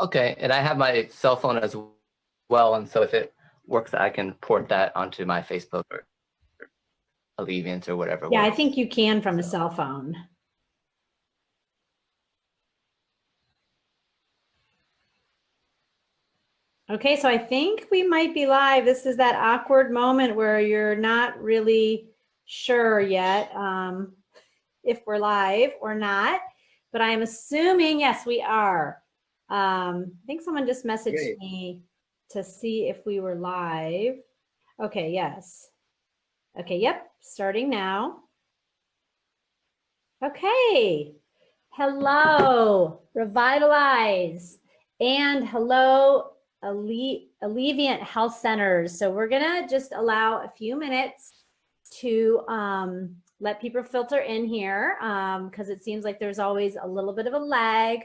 Okay, and I have my cell phone as well, and so if it works, I can port that onto my Facebook or Alleviance or whatever Yeah, works. I think you can from a cell phone. Okay, so I think we might be live. This is that awkward moment where you're not really sure yet if we're live or not, but I am assuming, yes, we are. I think someone just messaged me to see if we were live. Okay, yes. Okay, yep, starting now. Okay, hello, Revitalize, and hello, Alleviant Health Centers. So we're gonna just allow a few minutes to let people filter in here because it seems like there's always a little bit of a lag,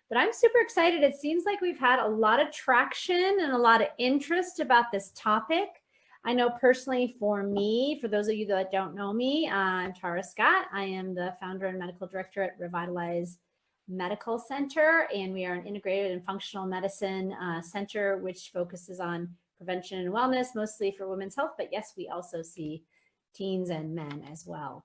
but I'm super excited. It seems like we've had a lot of traction and a lot of interest about this topic. I know personally for me, for those of you that don't know me, I'm Tara Scott. I am the founder and medical director at Revitalize Medical Center, and we are an integrated and functional medicine center which focuses on prevention and wellness, mostly for women's health, but yes, we also see teens and men as well.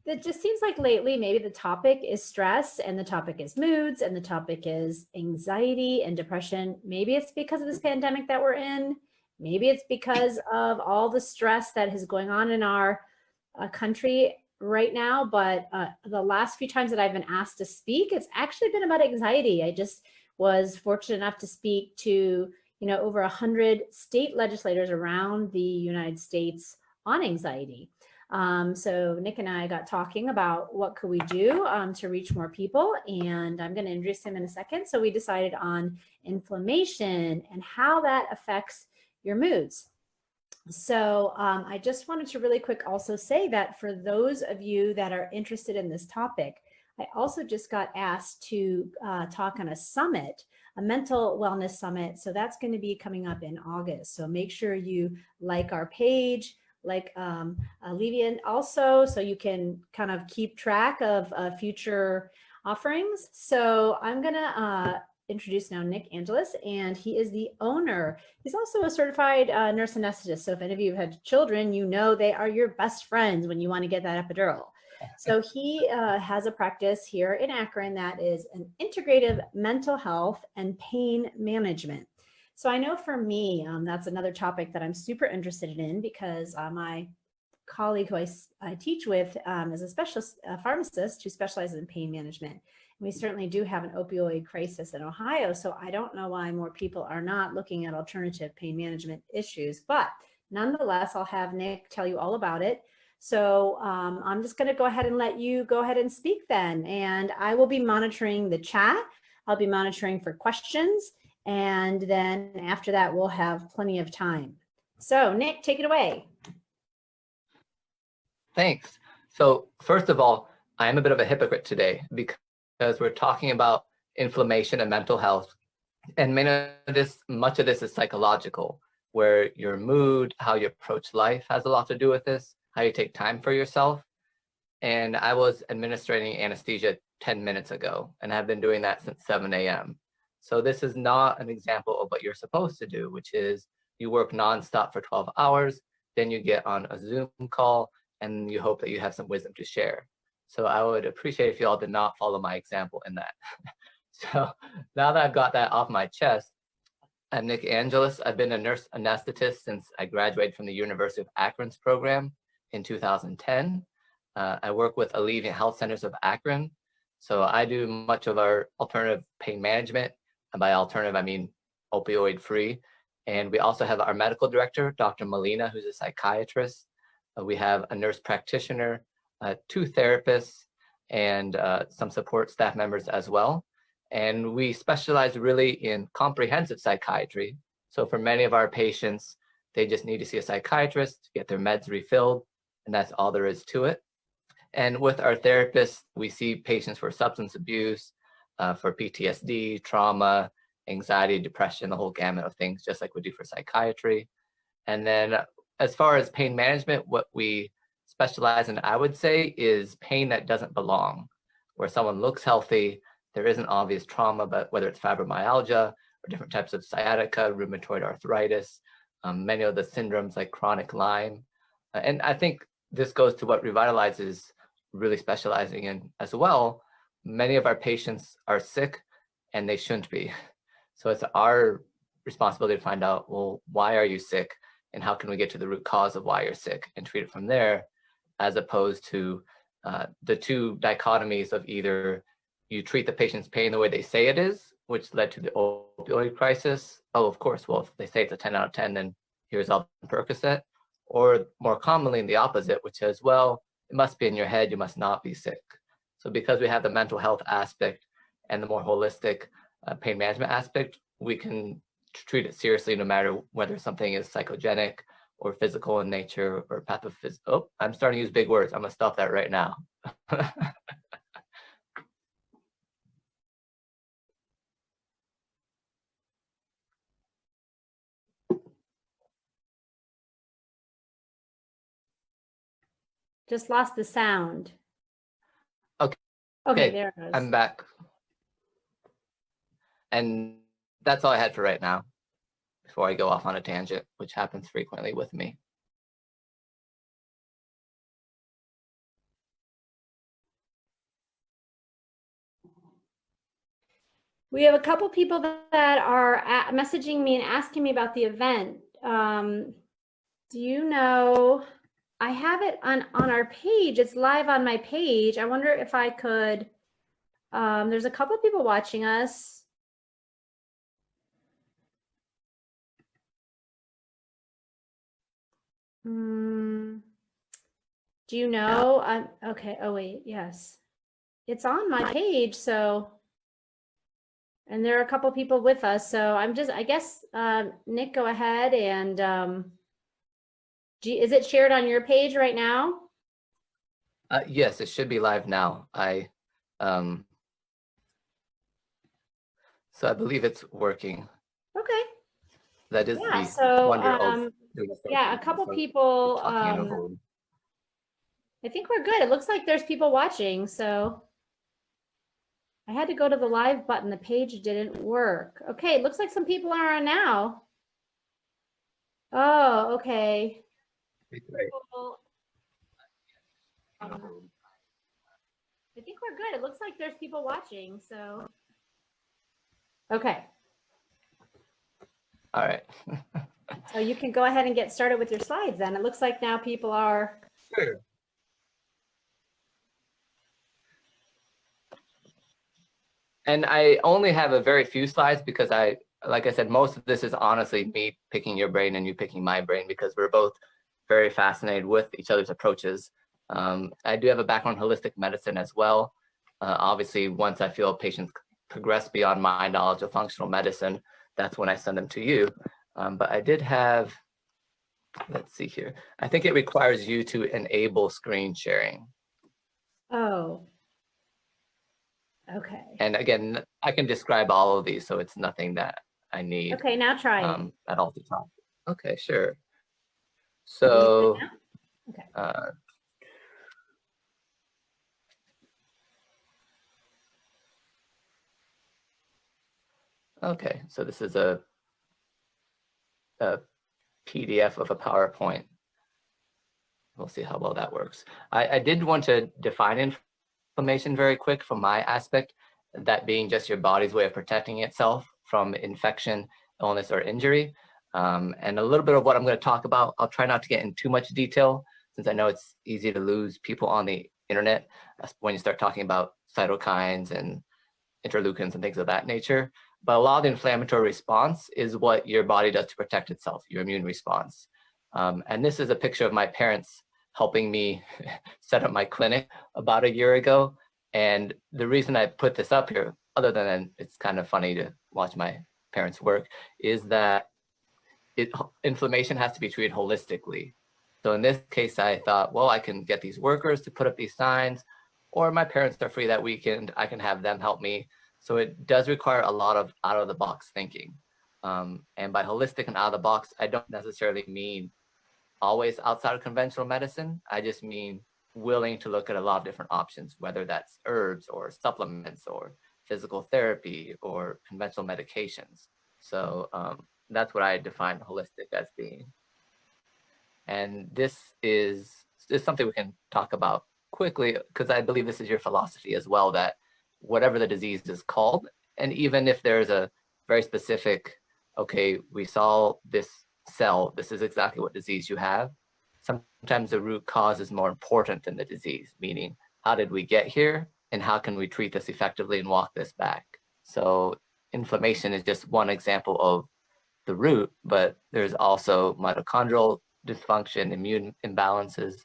It just seems like lately maybe the topic is stress and the topic is moods and the topic is anxiety and depression. Maybe it's because of this pandemic that we're in. Maybe it's because of all the stress that is going on in our country right now, but the last few times that I've been asked to speak, it's actually been about anxiety. I just was fortunate enough to speak to, over 100 state legislators around the United States on anxiety. So Nick and I got talking about what could we do to reach more people, and I'm going to introduce him in a second. So we decided on inflammation and how that affects your moods. So I just wanted to really quick also say that for those of you that are interested in this topic, I also just got asked to talk on a summit, a mental wellness summit. So that's going to be coming up in August. So make sure you like our page, like Alleviant also, so you can kind of keep track of future offerings. So I'm going to introduce now Nick Angelis, and he is the owner. He's also a certified nurse anesthetist. So if any of you have had children, they are your best friends when you want to get that epidural. So he has a practice here in Akron that is an integrative mental health and pain management. So I know for me, that's another topic that I'm super interested in because my colleague who I teach with is a specialist pharmacist who specializes in pain management. We certainly do have an opioid crisis in Ohio, so I don't know why more people are not looking at alternative pain management issues, but nonetheless, I'll have Nick tell you all about it. So I'm just going to go ahead and let you go ahead and speak then, and I will be monitoring the chat. I'll be monitoring for questions, and then after that, we'll have plenty of time. So Nick, take it away. Thanks. So first of all, I am a bit of a hypocrite today because we're talking about inflammation and mental health. And much of this is psychological, where your mood, how you approach life has a lot to do with this, how you take time for yourself. And I was administering anesthesia 10 minutes ago, and I've been doing that since 7 a.m. So this is not an example of what you're supposed to do, which is you work nonstop for 12 hours, then you get on a Zoom call, and you hope that you have some wisdom to share. So I would appreciate if you all did not follow my example in that. So now that I've got that off my chest, I'm Nick Angelis. I've been a nurse anesthetist since I graduated from the University of Akron's program in 2010. I work with Alleviant Health Centers of Akron. So I do much of our alternative pain management. And by alternative, I mean opioid-free. And we also have our medical director, Dr. Molina, who's a psychiatrist. We have a nurse practitioner, 2 therapists, and some support staff members as well. And we specialize really in comprehensive psychiatry. So for many of our patients, they just need to see a psychiatrist to get their meds refilled, and that's all there is to it. And with our therapists, we see patients for substance abuse, for PTSD, trauma, anxiety, depression, the whole gamut of things, just like we do for psychiatry. And then as far as pain management, what we specialize in, I would say, is pain that doesn't belong, where someone looks healthy, there isn't obvious trauma, but whether it's fibromyalgia or different types of sciatica, rheumatoid arthritis, many of the syndromes like chronic Lyme. And I think this goes to what Revitalize is really specializing in as well. Many of our patients are sick and they shouldn't be. So it's our responsibility to find out, well, why are you sick? And how can we get to the root cause of why you're sick and treat it from there, as opposed to the two dichotomies of either you treat the patient's pain the way they say it is, which led to the opioid crisis. Oh, of course, well, if they say it's a 10 out of 10, then here's all Percocet. Or more commonly the opposite, which says, well, it must be in your head, you must not be sick. So because we have the mental health aspect and the more holistic pain management aspect, we can treat it seriously no matter whether something is psychogenic or physical in nature or pathophysical. Oh, I'm starting to use big words. I'm gonna stop that right now. Just lost the sound. Okay. Okay, there it goes. I'm back. And that's all I had for right now before I go off on a tangent, which happens frequently with me. We have a couple people that are messaging me and asking me about the event. Do you know, I have it on our page. It's live on my page. I wonder if I could, there's a couple people watching us. Do you know? Okay. Oh, wait. Yes. It's on my page. So, and there are a couple people with us. So I'm just, I guess, Nick, go ahead and, is it shared on your page right now? Yes, it should be live now. So I believe it's working. Okay. That is Yeah, the so, wonder of yeah, a couple people, I think we're good. It looks like there's people watching, so I had to go to the live button. The page didn't work. Okay, it looks like some people are on now. Oh, okay. Cool. I think we're good. It looks like there's people watching, so. Okay. All right. So you can go ahead and get started with your slides then. It looks like now people are. Sure. And I only have a very few slides because like I said, most of this is honestly me picking your brain and you picking my brain because we're both very fascinated with each other's approaches. I do have a background in holistic medicine as well. Obviously, once I feel patients progress beyond my knowledge of functional medicine, that's when I send them to you. But I did have, let's see here. I think it requires you to enable screen sharing. Oh. Okay. And again, I can describe all of these, so it's nothing that I need. Okay, now try it. At all the time. Okay, sure. So, okay. Okay, so this is a PDF of a PowerPoint. We'll see how well that works. I did want to define inflammation very quick from my aspect, that being just your body's way of protecting itself from infection, illness, or injury. And a little bit of what I'm going to talk about. I'll try not to get in too much detail since I know it's easy to lose people on the internet when you start talking about cytokines and interleukins and things of that nature. But a lot of the inflammatory response is what your body does to protect itself, your immune response. And this is a picture of my parents helping me set up my clinic about a year ago. And the reason I put this up here, other than it's kind of funny to watch my parents work, is that inflammation has to be treated holistically. So in this case, I thought, well, I can get these workers to put up these signs, or my parents are free that weekend, I can have them help me. So it does require a lot of out-of-the-box thinking. And by holistic and out-of-the-box, I don't necessarily mean always outside of conventional medicine. I just mean willing to look at a lot of different options, whether that's herbs or supplements or physical therapy or conventional medications. So that's what I define holistic as being. And this is something we can talk about quickly, because I believe this is your philosophy as well, that whatever the disease is called, and even if there's a very specific, okay, we saw this cell, this is exactly what disease you have, sometimes the root cause is more important than the disease, meaning how did we get here and how can we treat this effectively and walk this back? So inflammation is just one example of the root, but there's also mitochondrial dysfunction, immune imbalances,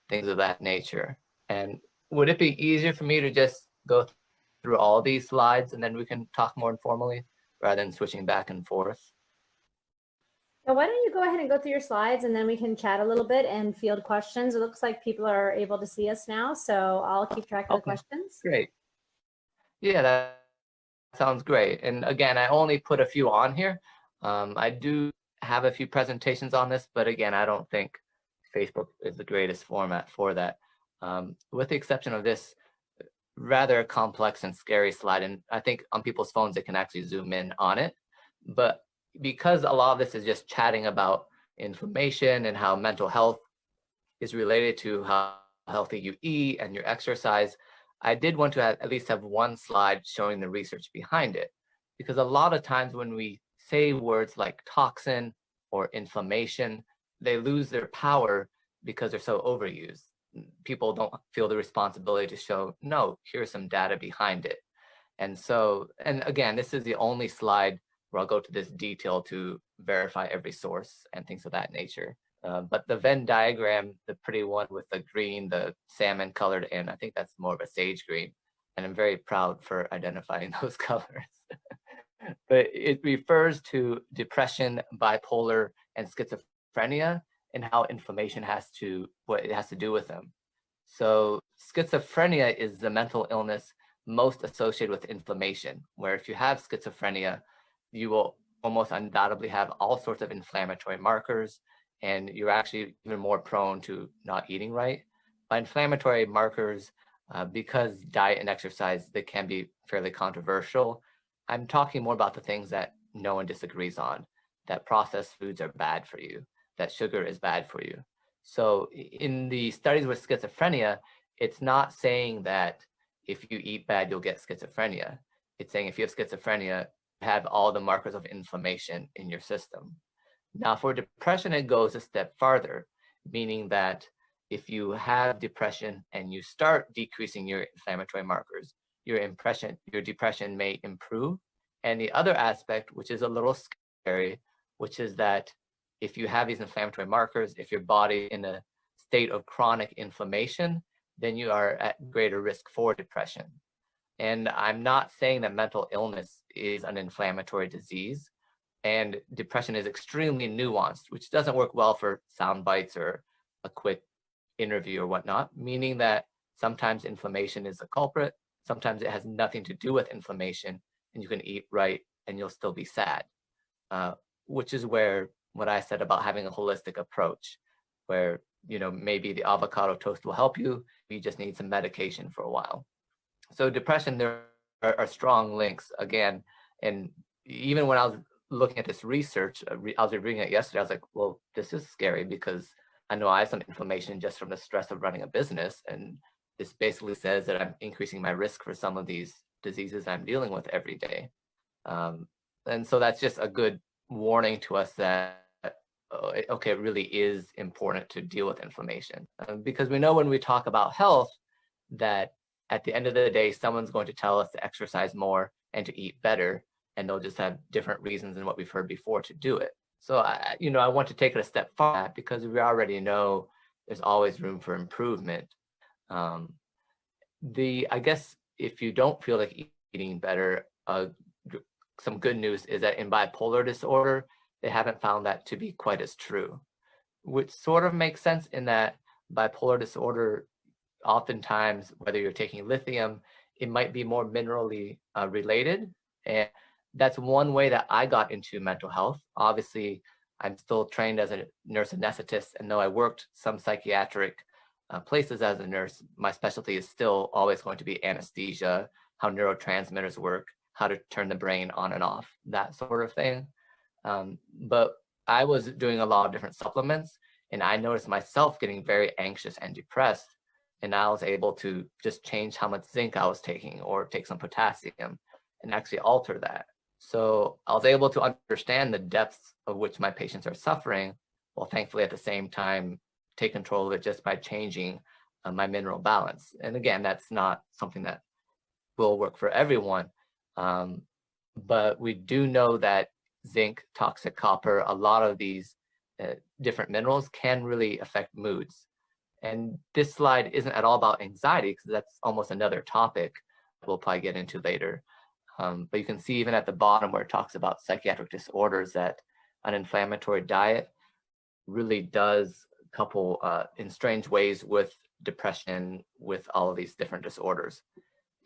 things of that nature. And would it be easier for me to just go through all these slides and then we can talk more informally rather than switching back and forth? So why don't you go ahead and go through your slides and then we can chat a little bit and field questions. It looks like people are able to see us now, so I'll keep track of the questions. Great. Yeah, that sounds great. And again, I only put a few on here. I do have a few presentations on this, but again, I don't think Facebook is the greatest format for that. With the exception of this rather complex and scary slide, and I think on people's phones, they can actually zoom in on it. But because a lot of this is just chatting about inflammation and how mental health is related to how healthy you eat and your exercise, I did want to at least have one slide showing the research behind it. Because a lot of times when we say words like toxin or inflammation, they lose their power because they're so overused. People don't feel the responsibility to show, no, here's some data behind it. And so, and again, this is the only slide where I'll go to this detail to verify every source and things of that nature. But the Venn diagram, the pretty one with the green, the salmon colored, and I think that's more of a sage green. And I'm very proud for identifying those colors. But it refers to depression, bipolar, and schizophrenia, and how inflammation what it has to do with them. So schizophrenia is the mental illness most associated with inflammation, where if you have schizophrenia, you will almost undoubtedly have all sorts of inflammatory markers, and you're actually even more prone to not eating right. By inflammatory markers, because diet and exercise, they can be fairly controversial. I'm talking more about the things that no one disagrees on, that processed foods are bad for you, that sugar is bad for you. So in the studies with schizophrenia, it's not saying that if you eat bad, you'll get schizophrenia. It's saying if you have schizophrenia, you have all the markers of inflammation in your system. Now for depression, it goes a step farther, meaning that if you have depression and you start decreasing your inflammatory markers, your depression may improve. And the other aspect, which is a little scary, which is that if you have these inflammatory markers, if your body in a state of chronic inflammation, then you are at greater risk for depression. And I'm not saying that mental illness is an inflammatory disease, and depression is extremely nuanced, which doesn't work well for sound bites or a quick interview or whatnot, meaning that sometimes inflammation is the culprit, sometimes it has nothing to do with inflammation, and you can eat right and you'll still be sad, which is where what I said about having a holistic approach, where maybe the avocado toast will help you, you just need some medication for a while. So depression, there are strong links again, and even when I was looking at this research, I was reading it yesterday, I was like, well, this is scary because I know I have some inflammation just from the stress of running a business, and this basically says that I'm increasing my risk for some of these diseases I'm dealing with every day. And so that's just a good warning to us that, okay, it really is important to deal with inflammation. Because we know when we talk about health that at the end of the day, someone's going to tell us to exercise more and to eat better, and they'll just have different reasons than what we've heard before to do it. So I want to take it a step farther because we already know there's always room for improvement. I guess if you don't feel like eating better, some good news is that in bipolar disorder, they haven't found that to be quite as true, which sort of makes sense in that bipolar disorder, oftentimes, whether you're taking lithium, it might be more minerally related. And that's one way that I got into mental health. Obviously, I'm still trained as a nurse anesthetist, and though I worked some psychiatric places as a nurse, my specialty is still always going to be anesthesia how neurotransmitters work, how to turn the brain on and off, that sort of thing. But I was doing a lot of different supplements, and I noticed myself getting very anxious and depressed. And I was able to just change how much zinc I was taking or take some potassium and actually alter that. So I was able to understand the depths of which my patients are suffering, while thankfully at the same time take control of it just by changing my mineral balance. And again, that's not something that will work for everyone. But we do know that zinc, toxic copper, a lot of these different minerals can really affect moods. And this slide isn't at all about anxiety, because that's almost another topic we'll probably get into later. But you can see even at the bottom where it talks about psychiatric disorders that an inflammatory diet really does couple in strange ways with depression, with all of these different disorders.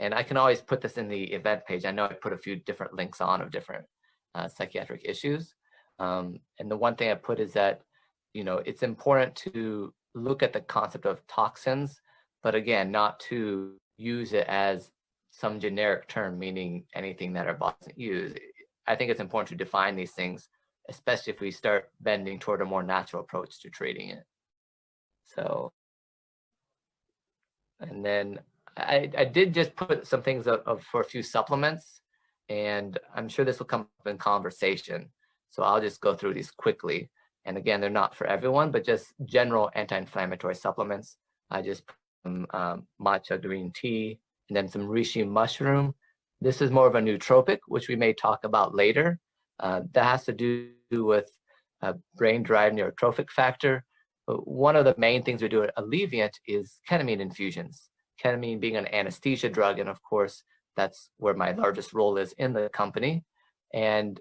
And I can always put this in the event page. I know I put a few different links on of different psychiatric issues. And the one thing I put is that, it's important to look at the concept of toxins, but again, not to use it as some generic term, meaning anything that our body doesn't use. I think it's important to define these things, especially if we start bending toward a more natural approach to treating it. So, and then I did just put some things for a few supplements, and I'm sure this will come up in conversation. So I'll just go through these quickly. And again, they're not for everyone, but just general anti-inflammatory supplements. I just put some matcha green tea, and then some reishi mushroom. This is more of a nootropic, which we may talk about later. That has to do with brain-derived neurotrophic factor. But one of the main things we do at Alleviant is ketamine infusions. Ketamine being an anesthesia drug, and of course, that's where my largest role is in the company. And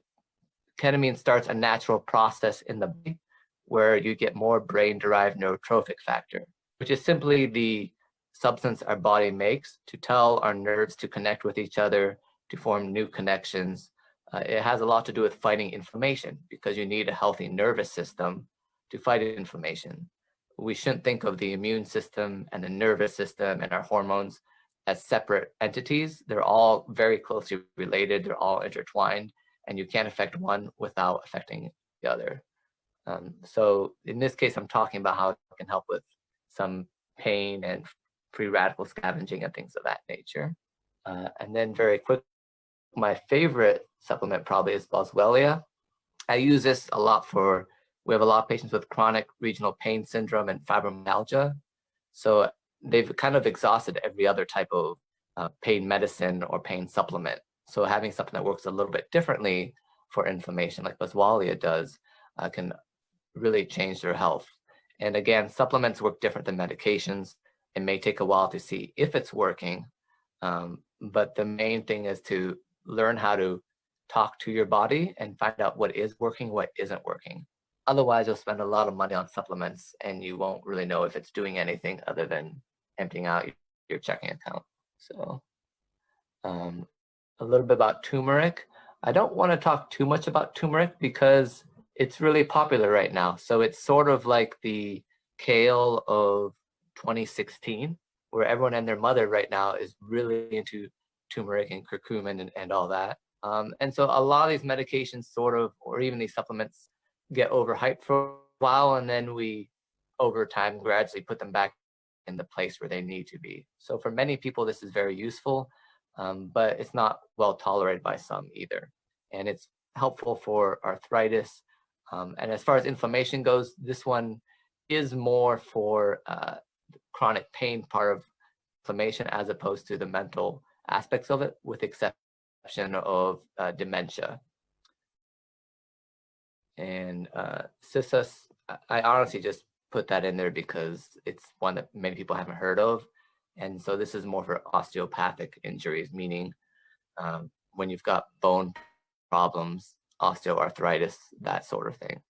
ketamine starts a natural process in the body where you get more brain-derived neurotrophic factor, which is simply the substance our body makes to tell our nerves to connect with each other, to form new connections. It has a lot to do with fighting inflammation, because you need a healthy nervous system to fight inflammation. We shouldn't think of the immune system and the nervous system and our hormones as separate entities. They're all very closely related. They're all intertwined, and you can't affect one without affecting the other. So in this case, I'm talking about how it can help with some pain and free radical scavenging and things of that nature. And then very quick, my favorite supplement probably is Boswellia. I use this a lot we have a lot of patients with chronic regional pain syndrome and fibromyalgia. So they've kind of exhausted every other type of pain medicine or pain supplement. So having something that works a little bit differently for inflammation, like Boswellia does, can really change their health. And again, supplements work different than medications. It may take a while to see if it's working, but the main thing is to learn how to talk to your body and find out what is working, what isn't working. Otherwise, you'll spend a lot of money on supplements and you won't really know if it's doing anything other than emptying out your checking account. So a little bit about turmeric. I don't want to talk too much about turmeric because it's really popular right now. So it's sort of like the kale of 2016, where everyone and their mother right now is really into turmeric and curcumin and all that. And so a lot of these medications or even these supplements get overhyped for a while, and then we, over time, gradually put them back in the place where they need to be. So for many people, this is very useful, but it's not well tolerated by some either. And it's helpful for arthritis. And as far as inflammation goes, this one is more for chronic pain part of inflammation as opposed to the mental aspects of it, with exception of dementia. And CISUS, I honestly just put that in there because it's one that many people haven't heard of. And so this is more for osteopathic injuries, meaning when you've got bone problems, osteoarthritis, that sort of thing.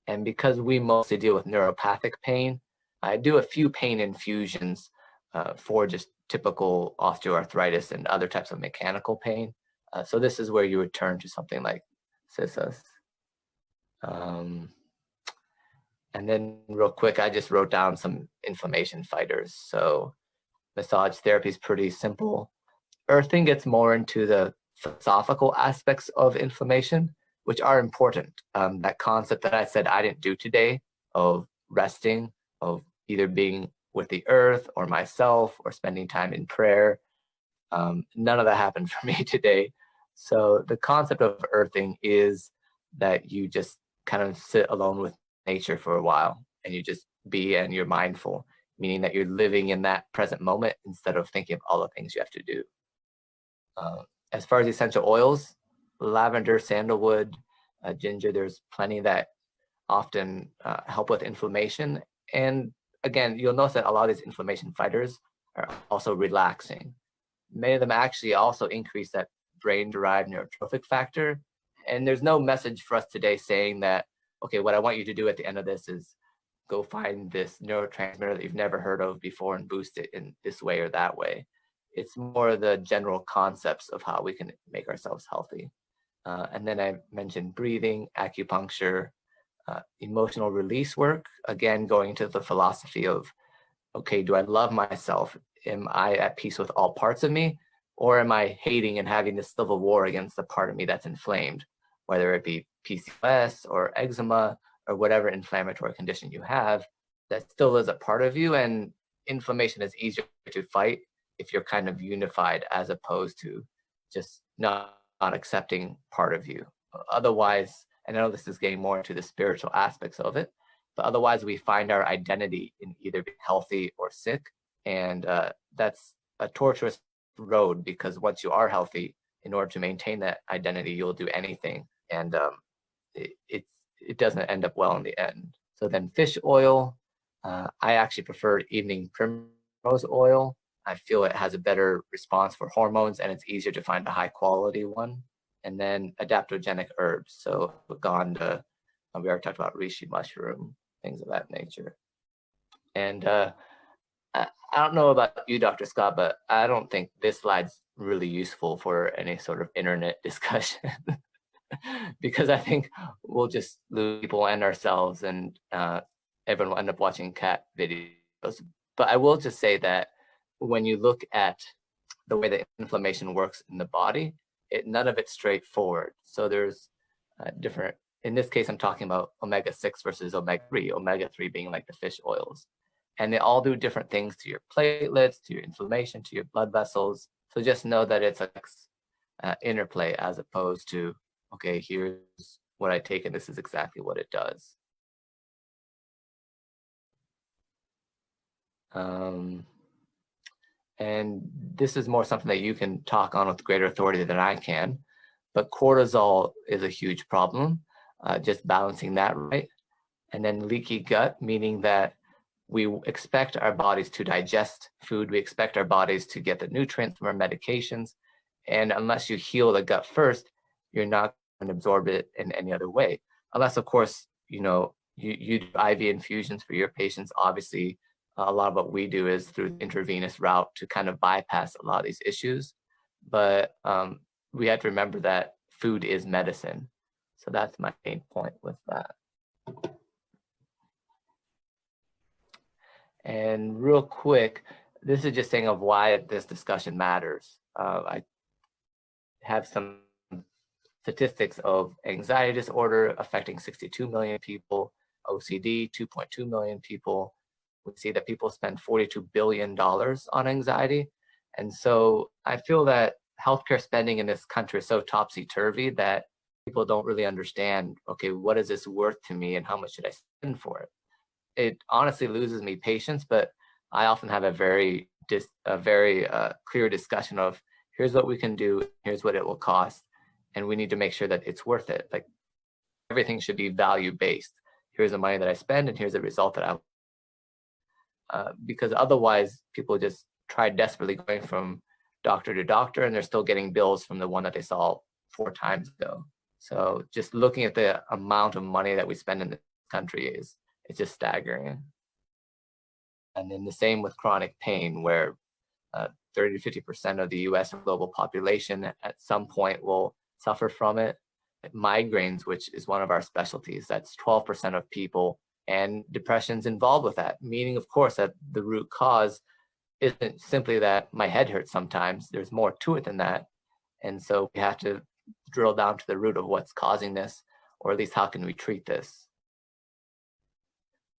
And because we mostly deal with neuropathic pain, I do a few pain infusions for just typical osteoarthritis and other types of mechanical pain. So this is where you would turn to something like CISUS. And then real quick, I just wrote down some inflammation fighters. So massage therapy is pretty simple. earthing gets more into the philosophical aspects of inflammation, which are important. That concept that I said I didn't do today of resting, of either being with the earth or myself or spending time in prayer, none of that happened for me today. So the concept of earthing is that you just kind of sit alone with nature for a while and you just be and you're mindful, meaning that you're living in that present moment instead of thinking of all the things you have to do. As far as essential oils, lavender, sandalwood, ginger, there's plenty that often help with inflammation. And again, you'll notice that a lot of these inflammation fighters are also relaxing. Many of them actually also increase that brain-derived neurotrophic factor. And there's no message for us today saying that, okay, what I want you to do at the end of this is go find this neurotransmitter that you've never heard of before and boost it in this way or that way. It's more the general concepts of how we can make ourselves healthy. And then I mentioned breathing, acupuncture, emotional release work, again, going to the philosophy of, okay, do I love myself? Am I at peace with all parts of me? Or am I hating and having this civil war against the part of me that's inflamed, whether it be PCOS or eczema or whatever inflammatory condition you have, that still is a part of you. And inflammation is easier to fight if you're kind of unified as opposed to just not accepting part of you. Otherwise, I know this is getting more into the spiritual aspects of it, but otherwise we find our identity in either being healthy or sick. And that's a torturous road, because once you are healthy, in order to maintain that identity, you'll do anything. And it doesn't end up well in the end. So then fish oil, I actually prefer evening primrose oil. I feel it has a better response for hormones and it's easier to find a high quality one. And then adaptogenic herbs. So Uganda, we already talked about reishi mushroom, things of that nature. And I don't know about you, Dr. Scott, but I don't think this slide's really useful for any sort of internet discussion. Because I think we'll just lose people and ourselves, and everyone will end up watching cat videos. But I will just say that when you look at the way that inflammation works in the body, none of it's straightforward. So there's different, in this case, I'm talking about omega-6 versus omega-3, omega-3 being like the fish oils. And they all do different things to your platelets, to your inflammation, to your blood vessels. So just know that it's an interplay as opposed to, okay, here's what I take and this is exactly what it does. And this is more something that you can talk on with greater authority than I can, but cortisol is a huge problem, just balancing that right. And then leaky gut, meaning that we expect our bodies to digest food, we expect our bodies to get the nutrients from our medications, and unless you heal the gut first, you're not going to absorb it in any other way. Unless, of course, you do IV infusions for your patients. Obviously, a lot of what we do is through the intravenous route to kind of bypass a lot of these issues. But we have to remember that food is medicine. So that's my main point with that. And real quick, this is just saying of why this discussion matters. I have some statistics of anxiety disorder affecting 62 million people, OCD, 2.2 million people. We see that people spend $42 billion on anxiety. And so I feel that healthcare spending in this country is so topsy-turvy that people don't really understand, okay, what is this worth to me and how much should I spend for it? It honestly loses me patience, but I often have a very clear discussion of here's what we can do, here's what it will cost, and we need to make sure that it's worth it. Like everything should be value-based. Here's the money that I spend and here's the result that because otherwise people just try desperately going from doctor to doctor and they're still getting bills from the one that they saw 4 times ago. So just looking at the amount of money that we spend in this country it's just staggering. And then the same with chronic pain, where 30 to 50% of the US global population at some point will suffer from it. Migraines, which is one of our specialties, that's 12% of people, and depression's involved with that, meaning of course that the root cause isn't simply that my head hurts sometimes. There's more to it than that. And so we have to drill down to the root of what's causing this, or at least how can we treat this.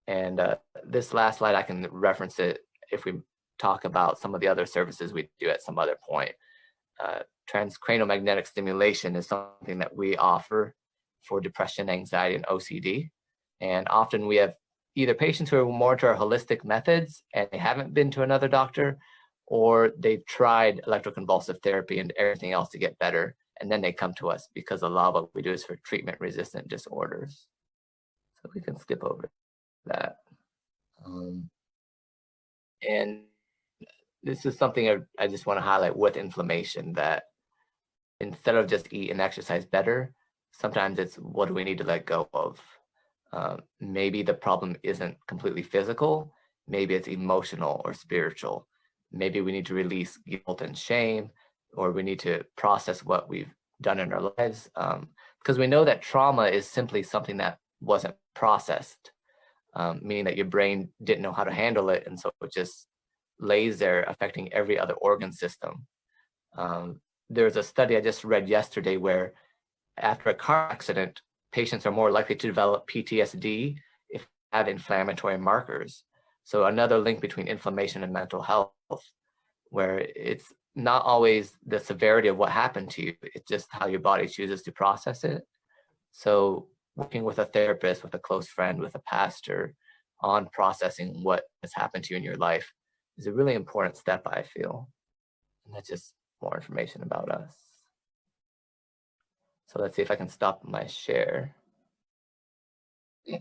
And this last slide, I can reference it if we talk about some of the other services we do at some other point. Transcranial magnetic stimulation is something that we offer for depression, anxiety, and OCD. And often we have either patients who are more into our holistic methods and they haven't been to another doctor, or they've tried electroconvulsive therapy and everything else to get better, and then they come to us because a lot of what we do is for treatment-resistant disorders. So we can skip over that. And this is something I just want to highlight with inflammation, that instead of just eat and exercise better, sometimes it's what do we need to let go of? Maybe the problem isn't completely physical, maybe it's emotional or spiritual. Maybe we need to release guilt and shame, or we need to process what we've done in our lives, because we know that trauma is simply something that wasn't processed, meaning that your brain didn't know how to handle it, and so it just lays there affecting every other organ system. There's a study I just read yesterday where after a car accident, patients are more likely to develop PTSD if they have inflammatory markers. So another link between inflammation and mental health, where it's not always the severity of what happened to you, it's just how your body chooses to process it. So working with a therapist, with a close friend, with a pastor on processing what has happened to you in your life is a really important step, I feel. And that's just more information about us. So let's see if I can stop my share. Yeah.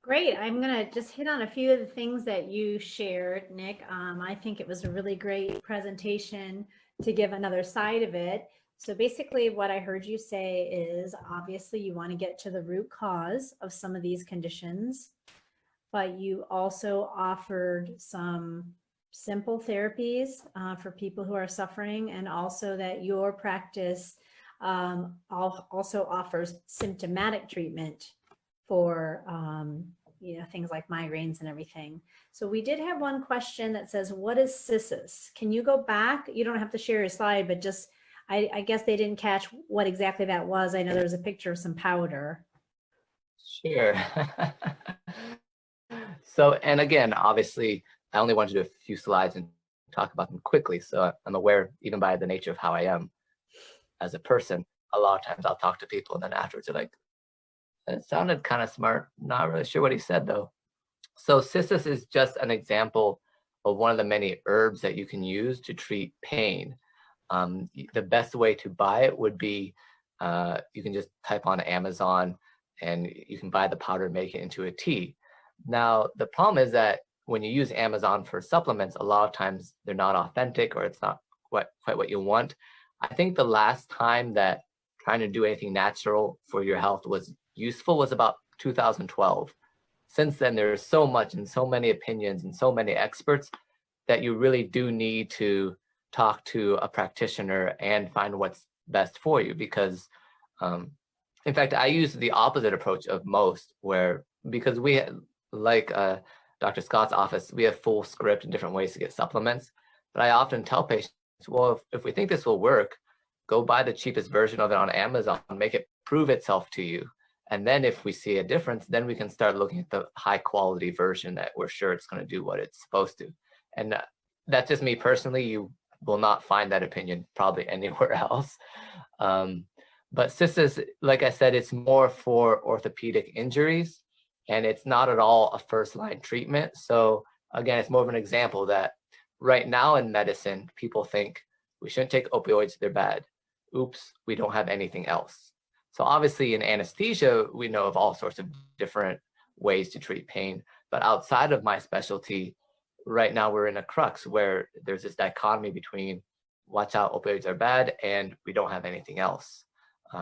Great. I'm going to just hit on a few of the things that you shared, Nick. I think it was a really great presentation to give another side of it. So basically what I heard you say is obviously you want to get to the root cause of some of these conditions, but you also offered some simple therapies for people who are suffering, and also that your practice also offers symptomatic treatment for things like migraines and everything. So we did have one question that says, what is CISIS? Can you go back? You don't have to share your slide, but just, I guess they didn't catch what exactly that was. I know there was a picture of some powder. Sure. So, and again, obviously, I only wanted to do a few slides and talk about them quickly. So I'm aware, even by the nature of how I am as a person, a lot of times I'll talk to people and then afterwards they're like, it sounded kind of smart. Not really sure what he said though. So CISIS is just an example of one of the many herbs that you can use to treat pain. The best way to buy it would be, you can just type on Amazon and you can buy the powder and make it into a tea. Now, the problem is that when you use Amazon for supplements, a lot of times they're not authentic or it's not quite what you want. I think the last time that trying to do anything natural for your health was useful was about 2012. Since then, there's so much and so many opinions and so many experts that you really do need to talk to a practitioner and find what's best for you. Because, in fact, I use the opposite approach of most, where because we, like Dr. Scott's office, we have full script and different ways to get supplements. But I often tell patients, well, if we think this will work, go buy the cheapest version of it on Amazon, make it prove itself to you. And then if we see a difference, then we can start looking at the high quality version that we're sure it's going to do what it's supposed to. And that's just me personally. You will not find that opinion probably anywhere else. But CISIS, like I said, it's more for orthopedic injuries, and it's not at all a first-line treatment. So again, it's more of an example that right now in medicine, people think we shouldn't take opioids, they're bad. Oops, we don't have anything else. So obviously in anesthesia, we know of all sorts of different ways to treat pain. But outside of my specialty, right now we're in a crux where there's this dichotomy between watch out, opioids are bad, and we don't have anything else.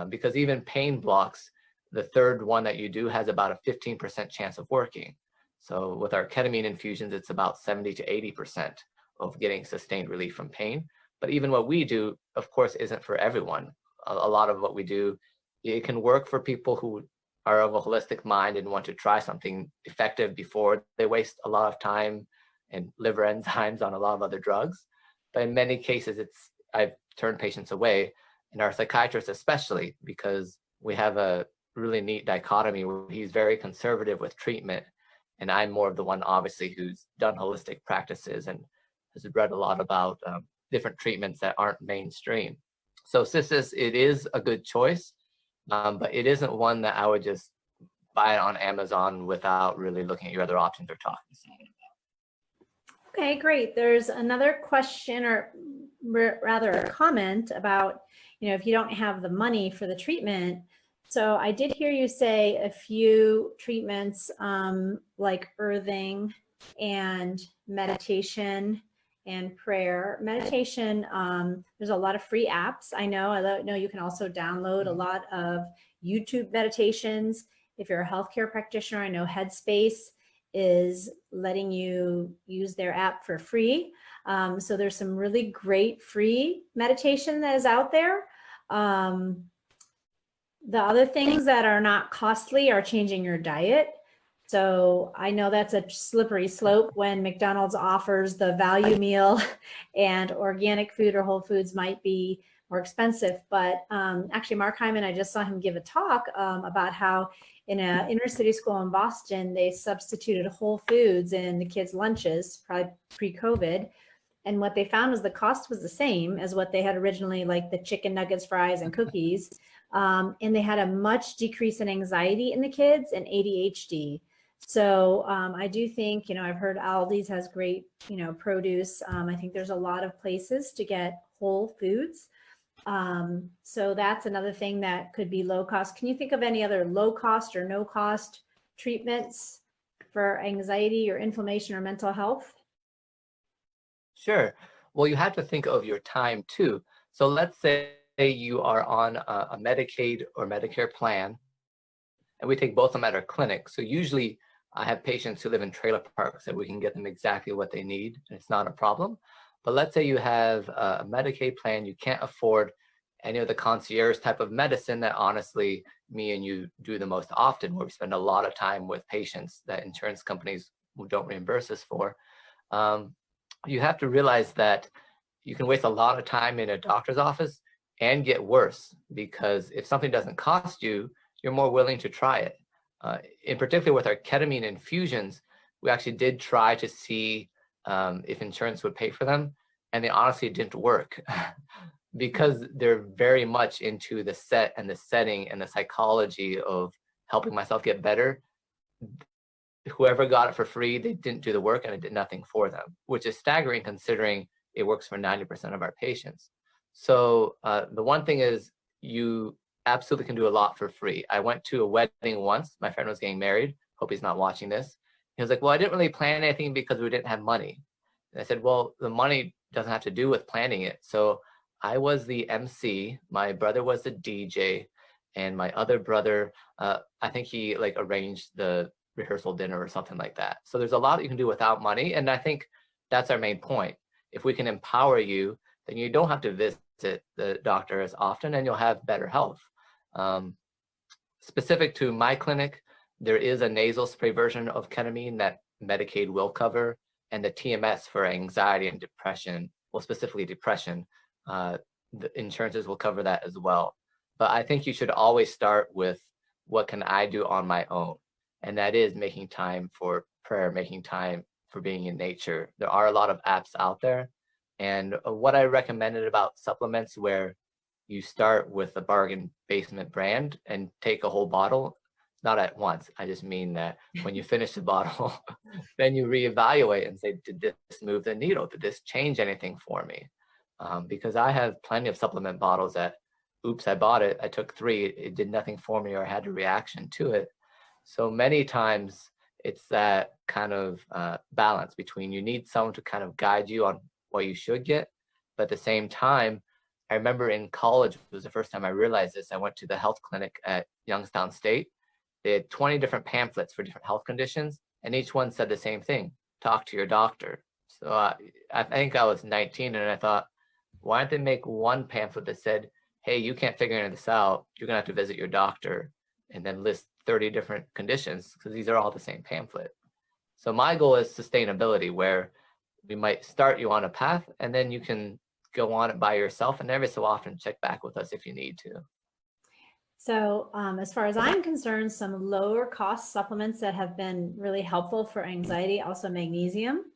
Because even pain blocks, the third one that you do has about a 15% chance of working. So with our ketamine infusions, it's about 70 to 80% of getting sustained relief from pain. But even what we do, of course, isn't for everyone. A lot of what we do, it can work for people who are of a holistic mind and want to try something effective before they waste a lot of time and liver enzymes on a lot of other drugs. But in many cases, I've turned patients away, and our psychiatrists especially, because we have a really neat dichotomy where he's very conservative with treatment, and I'm more of the one, obviously, who's done holistic practices and has read a lot about different treatments that aren't mainstream. So Cissus, it is a good choice, but it isn't one that I would just buy it on Amazon without really looking at your other options or talking to someone. Okay, great. There's another question, or rather a comment about, if you don't have the money for the treatment. So I did hear you say a few treatments like earthing and meditation and prayer. Meditation, there's a lot of free apps. I know you can also download a lot of YouTube meditations. If you're a healthcare practitioner, I know Headspace is letting you use their app for free. So there's some really great free meditation that is out there. The other things that are not costly are changing your diet. So I know that's a slippery slope when McDonald's offers the value meal and organic food or whole foods might be more expensive. But actually, Mark Hyman, I just saw him give a talk about how in an inner city school in Boston, they substituted whole foods in the kids' lunches, probably pre-COVID. And what they found was the cost was the same as what they had originally, like the chicken nuggets, fries, and cookies. And they had a much decrease in anxiety in the kids and ADHD. So I do think, I've heard Aldi's has great, produce. I think there's a lot of places to get whole foods. So that's another thing that could be low cost. Can you think of any other low cost or no cost treatments for anxiety or inflammation or mental health? Sure. Well, you have to think of your time too. So let's say you are on a Medicaid or Medicare plan, and we take both of them at our clinic. So usually I have patients who live in trailer parks that we can get them exactly what they need, and it's not a problem. But let's say you have a Medicaid plan, you can't afford any of the concierge type of medicine that honestly me and you do the most often, where we spend a lot of time with patients that insurance companies don't reimburse us for. You have to realize that you can waste a lot of time in a doctor's office and get worse, because if something doesn't cost you, you're more willing to try it. In particular with our ketamine infusions, we actually did try to see if insurance would pay for them, and they honestly didn't work because they're very much into the set and the setting and the psychology of helping myself get better. Whoever got it for free, they didn't do the work and it did nothing for them, which is staggering considering it works for 90% of our patients. So the one thing is you absolutely can do a lot for free. I went to a wedding once. My friend was getting married. Hope he's not watching this. He was like, well, I didn't really plan anything because we didn't have money. And I said, well, the money doesn't have to do with planning it. So I was the MC, my brother was the DJ, and my other brother, I think he arranged the rehearsal dinner or something like that. So there's a lot you can do without money. And I think that's our main point. If we can empower you, then you don't have to visit the doctor as often and you'll have better health. Specific to my clinic, there is a nasal spray version of ketamine that Medicaid will cover, and the TMS for anxiety and depression, well, specifically depression, the insurances will cover that as well. But I think you should always start with what can I do on my own? And that is making time for prayer, making time for being in nature. There are a lot of apps out there. And what I recommended about supplements where you start with a bargain basement brand and take a whole bottle, not at once. I just mean that when you finish the bottle, then you reevaluate and say, did this move the needle? Did this change anything for me? Because I have plenty of supplement bottles that, oops, I bought it. I took 3, it did nothing for me or I had a reaction to it. So many times it's that kind of balance between you need someone to kind of guide you on what you should get. But at the same time, I remember in college, it was the first time I realized this. I went to the health clinic at Youngstown State. They had 20 different pamphlets for different health conditions, and each one said the same thing: talk to your doctor. So I think I was 19, and I thought, why don't they make one pamphlet that said, hey, you can't figure this out, you're gonna have to visit your doctor, and then list 30 different conditions because these are all the same pamphlet. So my goal is sustainability, where we might start you on a path and then you can go on it by yourself, and every so often check back with us if you need to. So as far as I'm concerned, some lower cost supplements that have been really helpful for anxiety, also magnesium.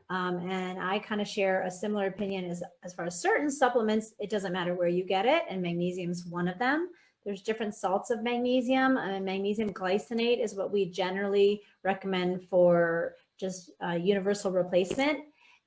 And I kind of share a similar opinion as far as certain supplements, it doesn't matter where you get it, and magnesium is one of them. There's different salts of magnesium, and magnesium glycinate is what we generally recommend for just universal replacement.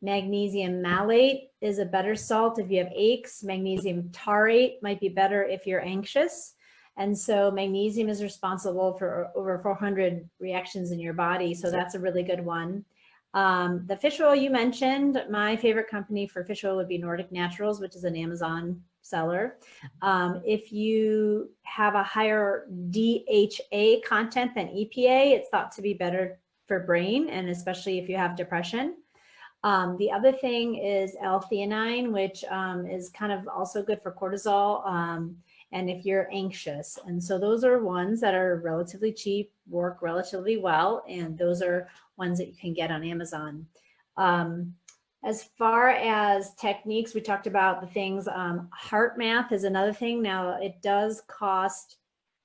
Magnesium malate is a better salt if you have aches. Magnesium taurate might be better if you're anxious. And so magnesium is responsible for over 400 reactions in your body. So that's a really good one. The fish oil you mentioned, my favorite company for fish oil would be Nordic Naturals, which is an Amazon seller. If you have a higher DHA content than EPA, it's thought to be better for brain, and especially if you have depression. The other thing is L-theanine, which is kind of also good for cortisol, and if you're anxious. And so those are ones that are relatively cheap, work relatively well, and those are ones that you can get on Amazon. As far as techniques, we talked about the things, heart math is another thing. Now it does cost,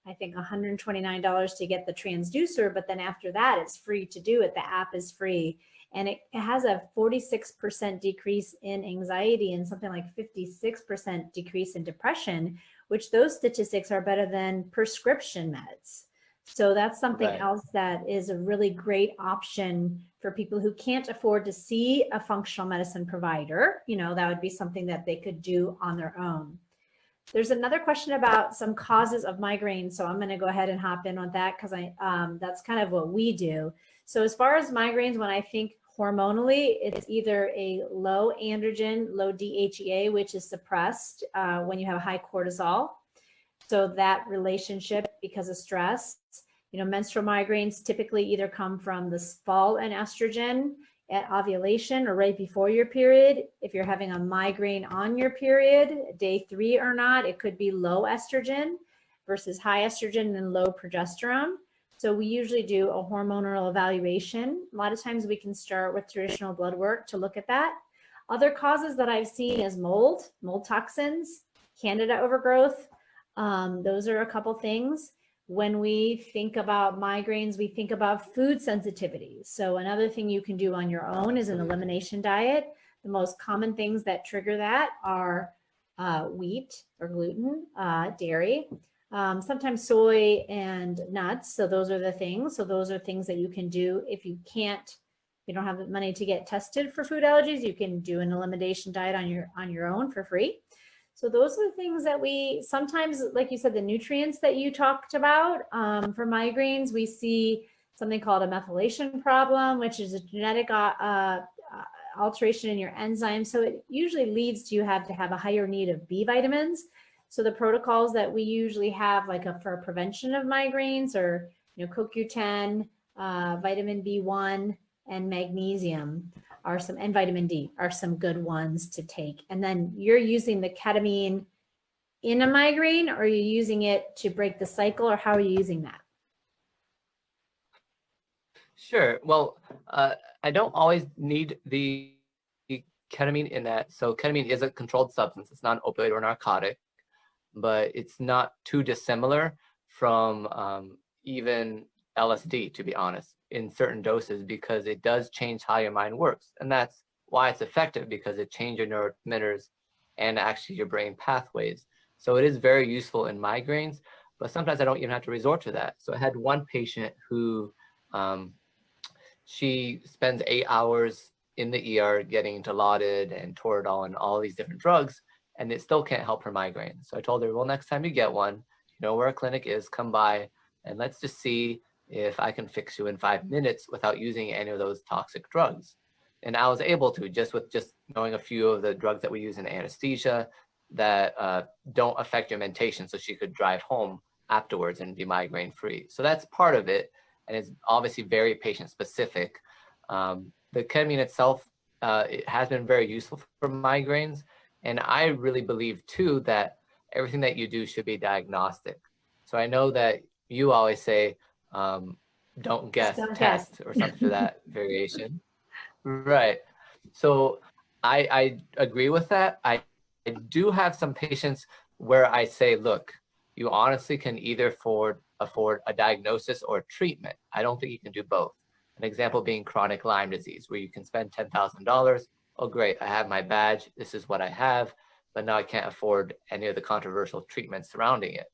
I think, $129 to get the transducer, but then after that, it's free to do it. The app is free. And it has a 46% decrease in anxiety and something like 56% decrease in depression, which those statistics are better than prescription meds. So that's something else that is a really great option for people who can't afford to see a functional medicine provider. You know, that would be something that they could do on their own. There's another question about some causes of migraine. So I'm going to go ahead and hop in on that because that's kind of what we do. So as far as migraines, when I think hormonally, it's either a low androgen, low DHEA, which is suppressed when you have high cortisol. So that relationship because of stress, you know, menstrual migraines typically either come from the fall in estrogen at ovulation or right before your period. If you're having a migraine on your period, day 3 or not, it could be low estrogen versus high estrogen and low progesterone. So we usually do a hormonal evaluation. A lot of times we can start with traditional blood work to look at that. Other causes that I've seen is mold toxins, candida overgrowth. Those are a couple things. When we think about migraines, we think about food sensitivities. So another thing you can do on your own is an elimination diet. The most common things that trigger that are wheat or gluten, dairy, sometimes soy and nuts. So those are the things. So those are things that you can do. If you don't have the money to get tested for food allergies, you can do an elimination diet on your own for free. So those are the things that we sometimes, like you said, the nutrients that you talked about for migraines, we see something called a methylation problem, which is a genetic alteration in your enzyme. So it usually leads to you have to have a higher need of B vitamins. So the protocols that we usually have, like for prevention of migraines, are, you know, CoQ10, vitamin B1, and magnesium are some, and vitamin D are some good ones to take. And then you're using the ketamine in a migraine, or are you using it to break the cycle, or how are you using that? Sure. Well, I don't always need the ketamine in that. So ketamine is a controlled substance. It's not an opioid or narcotic, but it's not too dissimilar from even LSD, to be honest, in certain doses, because it does change how your mind works. And that's why it's effective, because it changes your neurotransmitters and actually your brain pathways. So it is very useful in migraines, but sometimes I don't even have to resort to that. So I had one patient who she spends 8 hours in the ER getting Dilaudid and Toradol and all these different drugs, and it still can't help her migraine. So I told her, well, next time you get one, you know where our clinic is, come by, and let's just see if I can fix you in 5 minutes without using any of those toxic drugs. And I was able to, just with knowing a few of the drugs that we use in anesthesia that don't affect your mentation, so she could drive home afterwards and be migraine free. So that's part of it, and it's obviously very patient specific. The ketamine itself, it has been very useful for migraines, and I really believe too that everything that you do should be diagnostic. So I know that you always say, don't guess, Don't guess. test, or something to that variation. Right. So I agree with that. I do have some patients where I say, look, you honestly can either afford a diagnosis or treatment. I don't think you can do both. An example being chronic Lyme disease, where you can spend $10,000. Oh, great, I have my badge. This is what I have, but now I can't afford any of the controversial treatments surrounding it.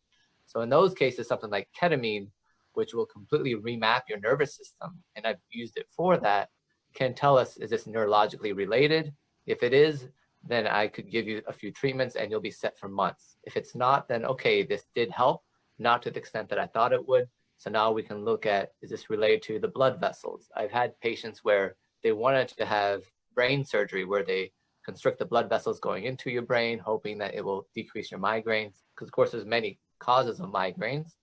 So in those cases, something like ketamine, which will completely remap your nervous system, and I've used it for that, can tell us, is this neurologically related? If it is, then I could give you a few treatments and you'll be set for months. If it's not, then okay, this did help, not to the extent that I thought it would. So now we can look at, is this related to the blood vessels? I've had patients where they wanted to have brain surgery where they constrict the blood vessels going into your brain, hoping that it will decrease your migraines. Because of course there's many causes of migraines.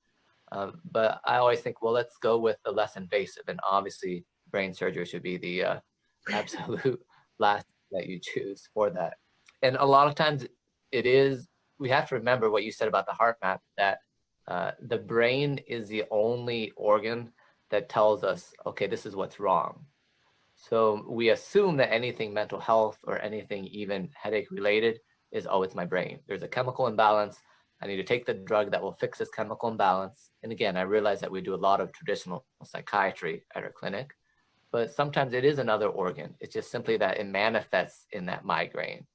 But I always think, well, let's go with the less invasive. And obviously brain surgery should be the absolute last that you choose for that. And a lot of times we have to remember what you said about the heart map, that the brain is the only organ that tells us, okay, this is what's wrong. So we assume that anything mental health or anything even headache related is, oh, it's my brain. There's a chemical imbalance. I need to take the drug that will fix this chemical imbalance. And again, I realize that we do a lot of traditional psychiatry at our clinic, but sometimes it is another organ. It's just simply that it manifests in that migraine.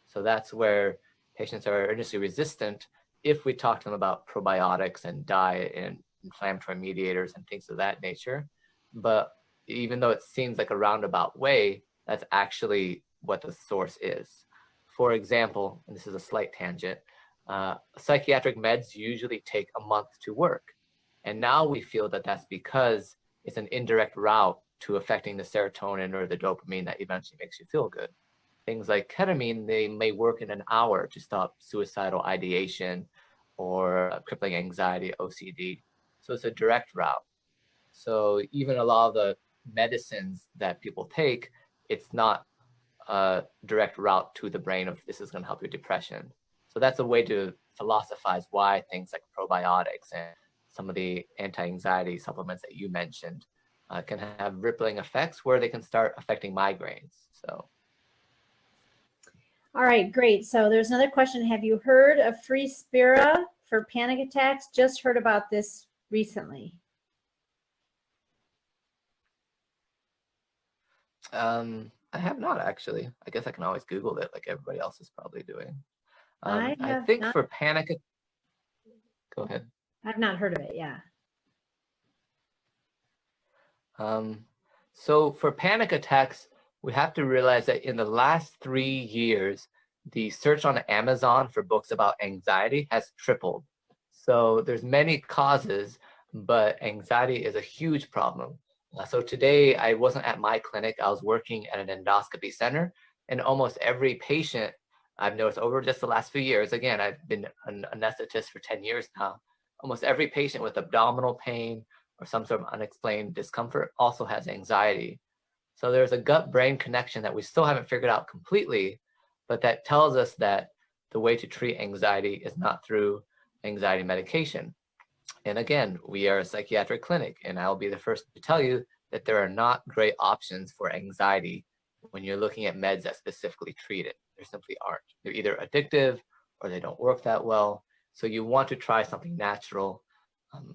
So that's where patients are initially resistant if we talk to them about probiotics and diet and inflammatory mediators and things of that nature. But even though it seems like a roundabout way, that's actually what the source is. For example, and this is a slight tangent, psychiatric meds usually take a month to work. And now we feel that that's because it's an indirect route to affecting the serotonin or the dopamine that eventually makes you feel good. Things like ketamine, they may work in an hour to stop suicidal ideation or crippling anxiety, OCD. So it's a direct route. So even a lot of the medicines that people take, it's not a direct route to the brain of this is going to help your depression. So that's a way to philosophize why things like probiotics and some of the anti-anxiety supplements that you mentioned can have rippling effects where they can start affecting migraines. So. All right, great. So there's another question. Have you heard of free Spira for panic attacks? Just heard about this recently. I have not actually. I guess I can always Google it like everybody else is probably doing. I think for panic. Go ahead. I've not heard of it. Yeah. So for panic attacks, we have to realize that in the last 3 years, the search on Amazon for books about anxiety has tripled. So there's many causes, but anxiety is a huge problem. So today I wasn't at my clinic. I was working at an endoscopy center, and almost every patient I've noticed over just the last few years, again, I've been an anesthetist for 10 years now, almost every patient with abdominal pain or some sort of unexplained discomfort also has anxiety. So there's a gut-brain connection that we still haven't figured out completely, but that tells us that the way to treat anxiety is not through anxiety medication. And again, we are a psychiatric clinic, and I'll be the first to tell you that there are not great options for anxiety when you're looking at meds that specifically treat it. There simply aren't. They're either addictive or they don't work that well. So you want to try something natural.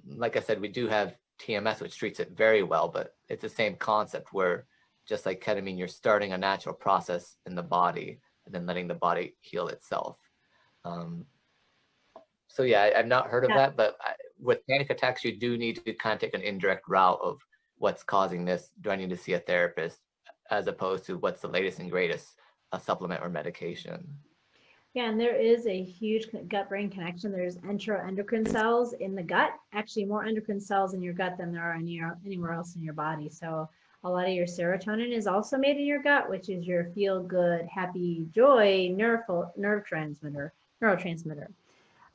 Like I said, we do have TMS, which treats it very well, but it's the same concept where just like ketamine, you're starting a natural process in the body and then letting the body heal itself. So yeah, I've not heard of that, but with panic attacks, you do need to kind of take an indirect route of what's causing this. Do I need to see a therapist, as opposed to what's the latest and greatest supplement or medication? Yeah, and there is a huge gut-brain connection. There's enteroendocrine cells in the gut, actually more endocrine cells in your gut than there are anywhere else in your body. So a lot of your serotonin is also made in your gut, which is your feel-good, happy, joy neurotransmitter.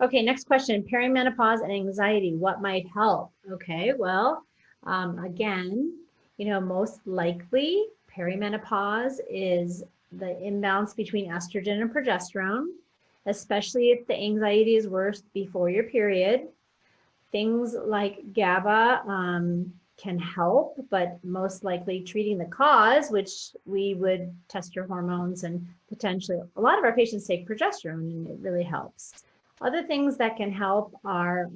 Okay, next question, perimenopause and anxiety, what might help? Okay, well, again, most likely perimenopause is the imbalance between estrogen and progesterone, especially if the anxiety is worse before your period. Things like GABA can help, but most likely treating the cause, which we would test your hormones, and potentially a lot of our patients take progesterone and it really helps. Other things that can help are,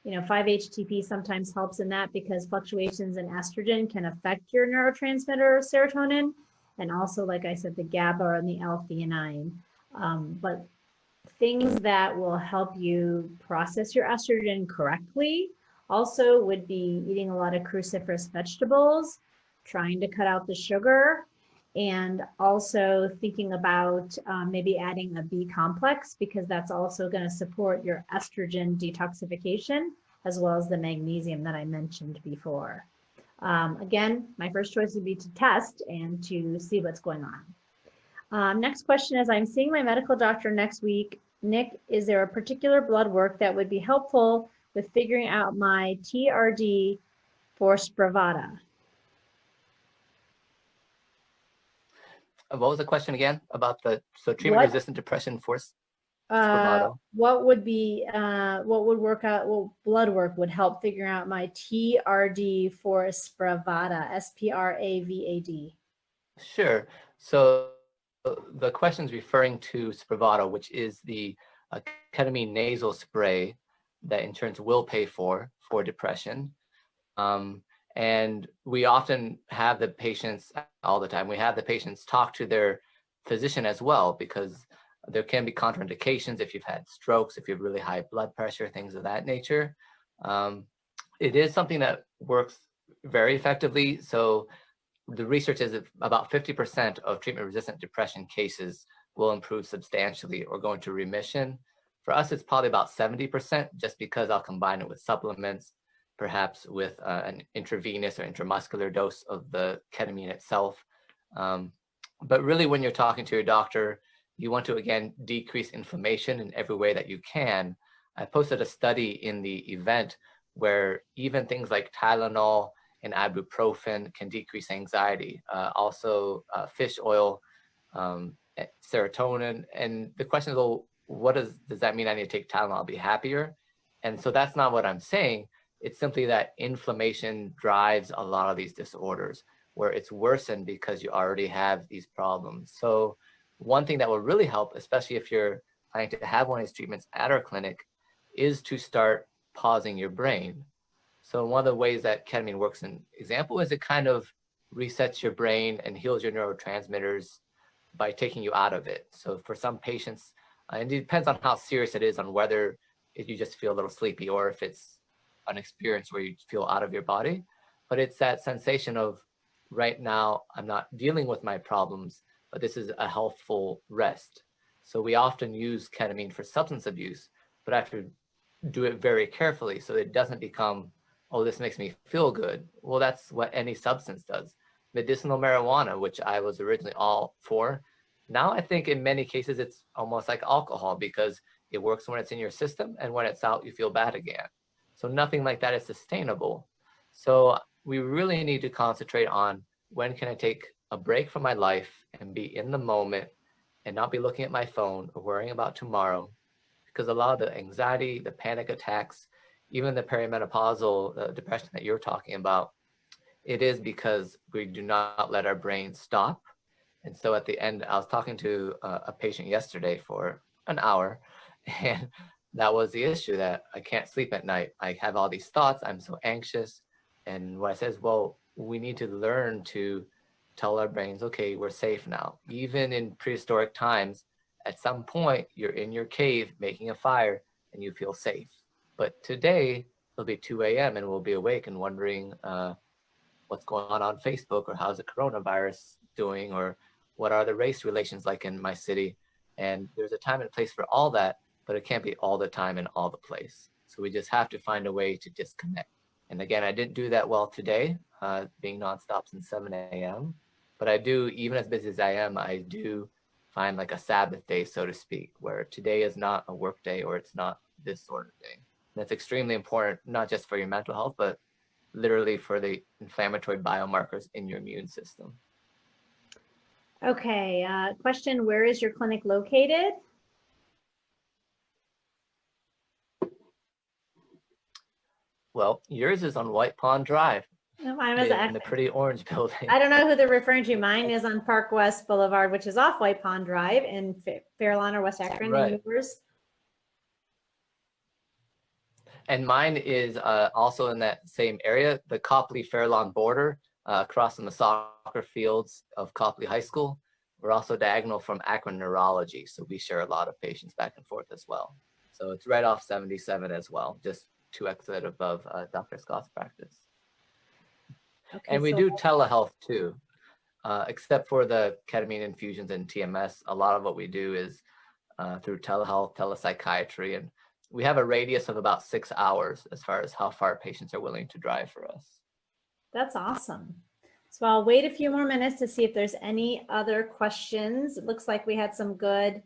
5-HTP sometimes helps in that because fluctuations in estrogen can affect your neurotransmitter serotonin. And also, like I said, the GABA and the L-theanine. But things that will help you process your estrogen correctly also would be eating a lot of cruciferous vegetables, trying to cut out the sugar, and also thinking about maybe adding a B complex, because that's also going to support your estrogen detoxification, as well as the magnesium that I mentioned before. Again, my first choice would be to test and to see what's going on. Next question is, I'm seeing my medical doctor next week. Nick, is there a particular blood work that would be helpful with figuring out my TRD for Spravato? What was the question again about treatment-resistant depression for Spravato? What would work out? What blood work would help figure out my TRD for Spravato? SPRAVAD. Sure. So the question is referring to Spravato, which is the ketamine nasal spray that insurance will pay for depression. And we often have the patients, all the time, we have the patients talk to their physician as well, because there can be contraindications if you've had strokes, if you have really high blood pressure, things of that nature. It is something that works very effectively. So the research is that about 50% of treatment-resistant depression cases will improve substantially or go into remission. For us, it's probably about 70%, just because I'll combine it with supplements, perhaps with an intravenous or intramuscular dose of the ketamine itself. But really, when you're talking to your doctor, you want to, again, decrease inflammation in every way that you can. I posted a study in the event where even things like Tylenol and ibuprofen can decrease anxiety. Also, fish oil, serotonin. And the question is, well, what does that mean? I need to take Tylenol, I'll be happier? And so that's not what I'm saying. It's simply that inflammation drives a lot of these disorders, where it's worsened because you already have these problems. So one thing that will really help, especially if you're planning to have one of these treatments at our clinic, is to start pausing your brain. So one of the ways that ketamine works, in example, is it kind of resets your brain and heals your neurotransmitters by taking you out of it. So for some patients, and it depends on how serious it is, on whether if you just feel a little sleepy or if it's an experience where you feel out of your body. But it's that sensation of, right now, I'm not dealing with my problems, but this is a healthful rest. So we often use ketamine for substance abuse, but I have to do it very carefully so it doesn't become, oh, this makes me feel good. Well, that's what any substance does. Medicinal marijuana, which I was originally all for, now I think in many cases it's almost like alcohol, because it works when it's in your system, and when it's out, you feel bad again. So nothing like that is sustainable. So we really need to concentrate on, when can I take a break from my life and be in the moment and not be looking at my phone or worrying about tomorrow? Because a lot of the anxiety, the panic attacks, even the perimenopausal depression that you're talking about, it is because we do not let our brain stop. And so at the end, I was talking to a patient yesterday for an hour, and that was the issue, that I can't sleep at night. I have all these thoughts, I'm so anxious. And what I said is, well, we need to learn to tell our brains, okay, we're safe now. Even in prehistoric times, at some point, you're in your cave making a fire and you feel safe. But today, it'll be 2 a.m. and we'll be awake and wondering what's going on Facebook, or how's the coronavirus doing, or what are the race relations like in my city. And there's a time and place for all that, but it can't be all the time and all the place. So we just have to find a way to disconnect. And again, I didn't do that well today, being nonstop since 7 a.m. But I do, even as busy as I am, I do find like a Sabbath day, so to speak, where today is not a work day, or it's not this sort of day. And that's extremely important, not just for your mental health, but literally for the inflammatory biomarkers in your immune system. Okay, question, where is your clinic located? Well, yours is on White Pond Drive No, mine was in the pretty orange building. I don't know who they're referring to. Mine is on Park West Boulevard, which is off White Pond Drive in Fairlawn or West Akron. Right. And yours? And mine is also in that same area, the Copley Fairlawn border, across from the soccer fields of Copley High School. We're also diagonal from Akron Neurology, so we share a lot of patients back and forth as well. So it's right off 77 as well, just 2 exit above Dr. Scott's practice. Okay, And we so do telehealth too, except for the ketamine infusions and TMS. A lot of what we do is through telehealth, telepsychiatry, and we have a radius of about 6 hours as far as how far patients are willing to drive for us. that's awesome. So I'll wait a few more minutes to see if there's any other questions. It looks like we had some good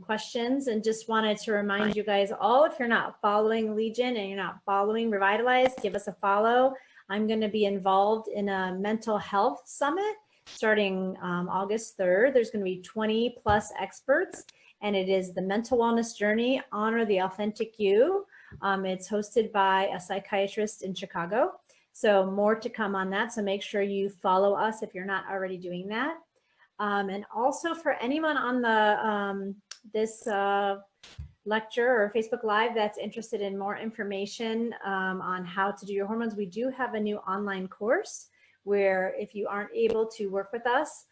questions, and just wanted to remind you guys all, if you're not following Legion and you're not following Revitalize, give us a follow. I'm going to be involved in a mental health summit starting August 3rd. There's going to be 20 plus experts, and it is the mental wellness journey, honor the authentic you. It's hosted by a psychiatrist in Chicago. So more to come on that. So make sure you follow us if you're not already doing that. And also for anyone on the this lecture or Facebook Live that's interested in more information on how to do your hormones, we do have a new online course where if you aren't able to work with us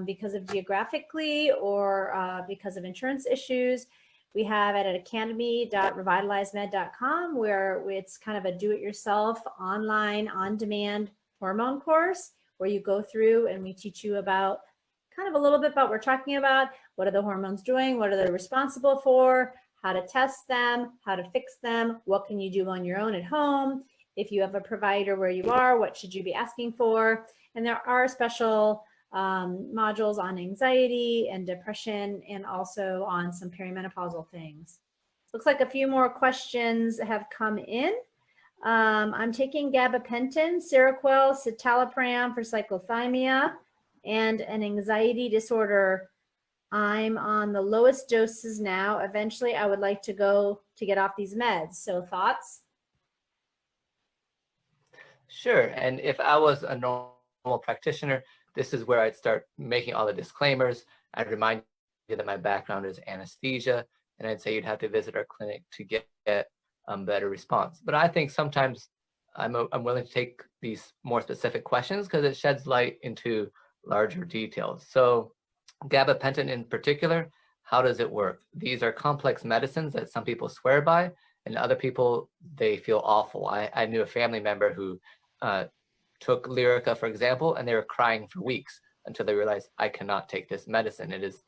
because of geographically or because of insurance issues, we have it at academy.revitalizemed.com, where it's kind of a do-it-yourself online on-demand hormone course where you go through and we teach you about kind of a little bit about what we're talking about. What are the hormones doing? What are they responsible for? How to test them, how to fix them, what can you do on your own at home? If you have a provider where you are, what should you be asking for? And there are special modules on anxiety and depression, and also on some perimenopausal things. Looks like a few more questions have come in. I'm taking gabapentin, Seroquel, citalopram for cyclothymia and an anxiety disorder. I'm on the lowest doses now. Eventually, I would like to go to get off these meds. So thoughts? Sure. And if I was a normal practitioner, this is where I'd start making all the disclaimers. I'd remind you that my background is anesthesia, and I'd say you'd have to visit our clinic to get better response. But I think sometimes I'm willing to take these more specific questions because it sheds light into larger details. So gabapentin in particular, how does it work? These are complex medicines that some people swear by, and other people, they feel awful. I knew a family member who took Lyrica, for example, and they were crying for weeks until they realized, I cannot take this medicine. It is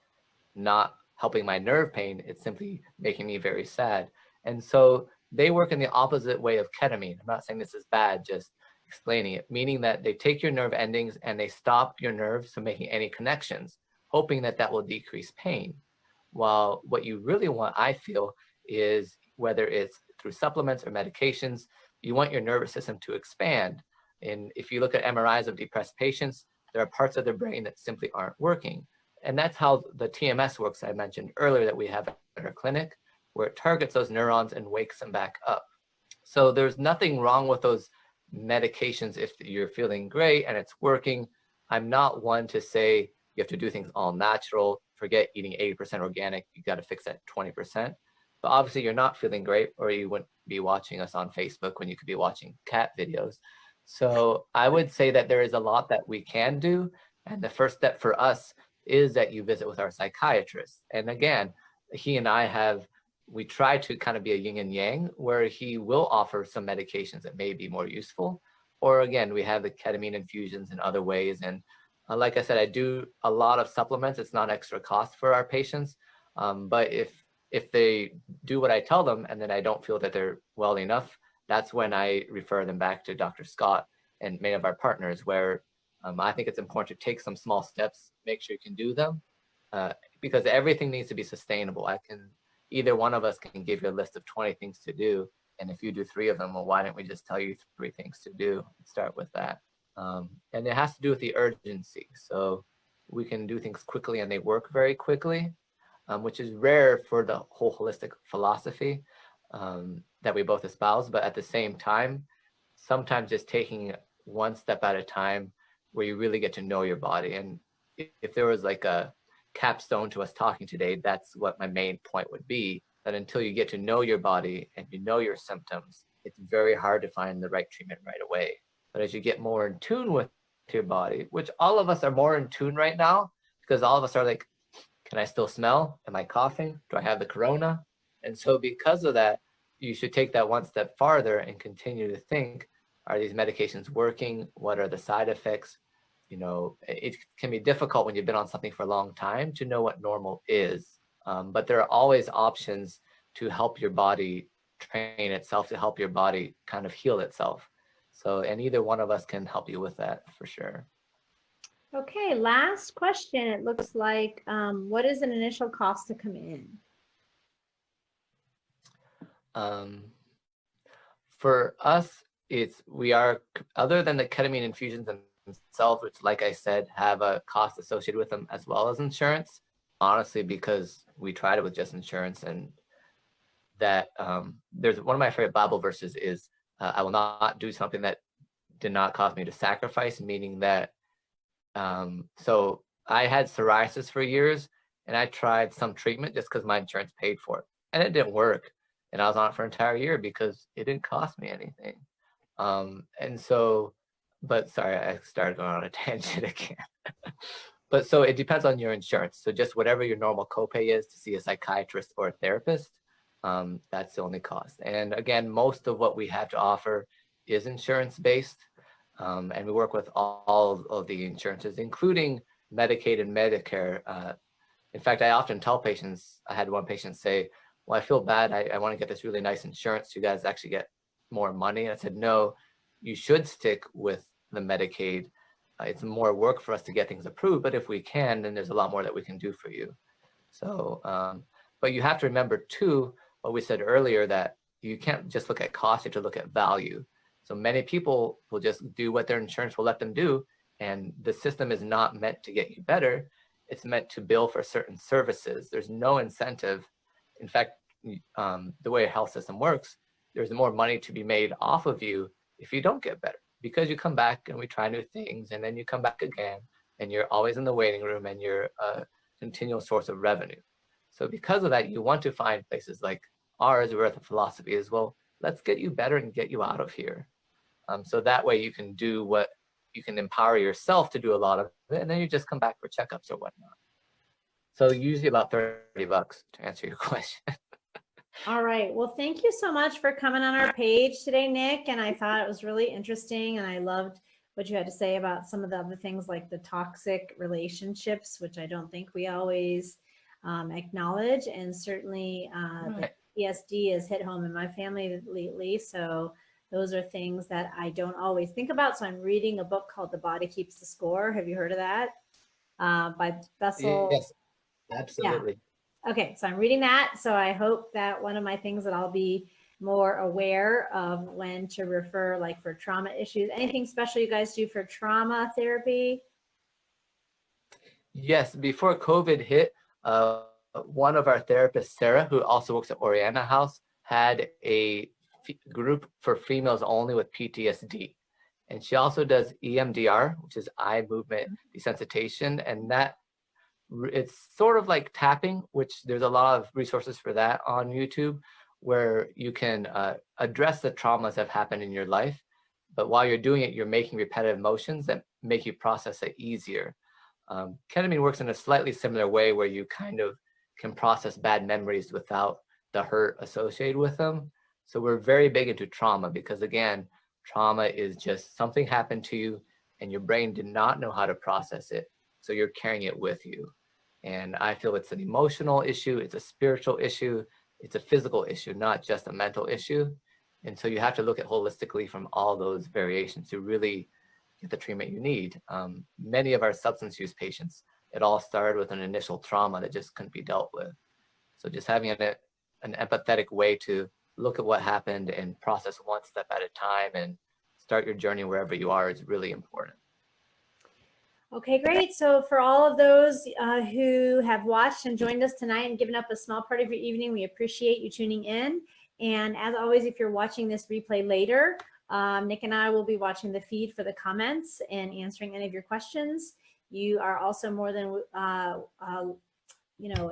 not helping my nerve pain. It's simply making me very sad. And so they work in the opposite way of ketamine. I'm not saying this is bad, just explaining it, meaning that they take your nerve endings and they stop your nerves from making any connections, hoping that that will decrease pain. While what you really want, I feel, is whether it's through supplements or medications, you want your nervous system to expand. And if you look at MRIs of depressed patients, there are parts of their brain that simply aren't working. And that's how the TMS works I mentioned earlier that we have at our clinic, where it targets those neurons and wakes them back up. So there's nothing wrong with those medications if you're feeling great and it's working. I'm not one to say you have to do things all natural, forget eating 80% organic, you got to fix that 20%. But obviously you're not feeling great, or you wouldn't be watching us on Facebook when you could be watching cat videos. So I would say that there is a lot that we can do. And the first step for us is that you visit with our psychiatrist. And again, he and I we try to kind of be a yin and yang, where he will offer some medications that may be more useful. Or again, we have the ketamine infusions in other ways. And like I said, I do a lot of supplements. It's not extra cost for our patients. But if they do what I tell them and then I don't feel that they're well enough, that's when I refer them back to Dr. Scott and many of our partners, where I think it's important to take some small steps, make sure you can do them, because everything needs to be sustainable. Either one of us can give you a list of 20 things to do, and if you do 3 of them, well, why don't we just tell you 3 things to do? Start with that. And it has to do with the urgency. So we can do things quickly and they work very quickly, which is rare for the whole holistic philosophy. that we both espouse, but at the same time, sometimes just taking one step at a time where you really get to know your body. And if there was like a capstone to us talking today, that's what my main point would be, that until you get to know your body and you know your symptoms, it's very hard to find the right treatment right away. But as you get more in tune with your body, which all of us are more in tune right now, because all of us are like, can I still smell? Am I coughing? Do I have the corona? And so because of that, you should take that one step farther and continue to think, are these medications working? What are the side effects? You know, it can be difficult when you've been on something for a long time to know what normal is. But there are always options to help your body train itself, to help your body kind of heal itself. So, and either one of us can help you with that for sure. Okay, last question. It looks like, what is an initial cost to come in? For us, we are, other than the ketamine infusions themselves, which, like I said, have a cost associated with them as well as insurance, honestly, because we tried it with just insurance. And that there's one of my favorite Bible verses is, I will not do something that did not cause me to sacrifice, meaning that, so I had psoriasis for years, and I tried some treatment just because my insurance paid for it, and it didn't work. And I was on it for an entire year because it didn't cost me anything. And so, but sorry, I started going on a tangent again. But so it depends on your insurance. So just whatever your normal copay is to see a psychiatrist or a therapist, that's the only cost. And again, most of what we have to offer is insurance-based. And we work with all of the insurances, including Medicaid and Medicare. In fact, I often tell patients, I had one patient say, well, I feel bad. I want to get this really nice insurance so you guys actually get more money. And I said, no, you should stick with the Medicaid. It's more work for us to get things approved, but if we can, then there's a lot more that we can do for you. So, but you have to remember too, what we said earlier, that you can't just look at cost, you have to look at value. So many people will just do what their insurance will let them do, and the system is not meant to get you better. It's meant to bill for certain services. There's no incentive. In fact, the way a health system works, there's more money to be made off of you if you don't get better, because you come back and we try new things, and then you come back again, and you're always in the waiting room, and you're a continual source of revenue. So because of that, you want to find places like ours where the philosophy is, well, let's get you better and get you out of here. So that way you can do what you can empower yourself to do a lot of it, and then you just come back for checkups or whatnot. So usually about $30 to answer your question. All right. Well, thank you so much for coming on our page today, Nick. And I thought it was really interesting, and I loved what you had to say about some of the other things like the toxic relationships, which I don't think we always acknowledge. And certainly the PTSD has hit home in my family lately. So those are things that I don't always think about. So I'm reading a book called The Body Keeps the Score. Have you heard of that? By Bessel. Yes, absolutely. Yeah. Okay, so I'm reading that. So I hope that one of my things that I'll be more aware of when to refer, like for trauma issues. Anything special you guys do for trauma therapy? Yes, before COVID hit, one of our therapists, Sarah, who also works at Oriana House, had a group for females only with PTSD. And she also does EMDR, which is eye movement desensitization. And that, it's sort of like tapping, which there's a lot of resources for that on YouTube, where you can address the traumas that have happened in your life. But while you're doing it, you're making repetitive motions that make you process it easier. Ketamine works in a slightly similar way, where you kind of can process bad memories without the hurt associated with them. So we're very big into trauma, because again, trauma is just something happened to you and your brain did not know how to process it. So you're carrying it with you. And I feel it's an emotional issue, it's a spiritual issue, it's a physical issue, not just a mental issue. And so you have to look at holistically from all those variations to really get the treatment you need. Many of our substance use patients, it all started with an initial trauma that just couldn't be dealt with. So just having an empathetic way to look at what happened and process one step at a time and start your journey wherever you are is really important. Okay, great. So for all of those who have watched and joined us tonight and given up a small part of your evening, we appreciate you tuning in. And as always, if you're watching this replay later, Nick and I will be watching the feed for the comments and answering any of your questions. You are also more than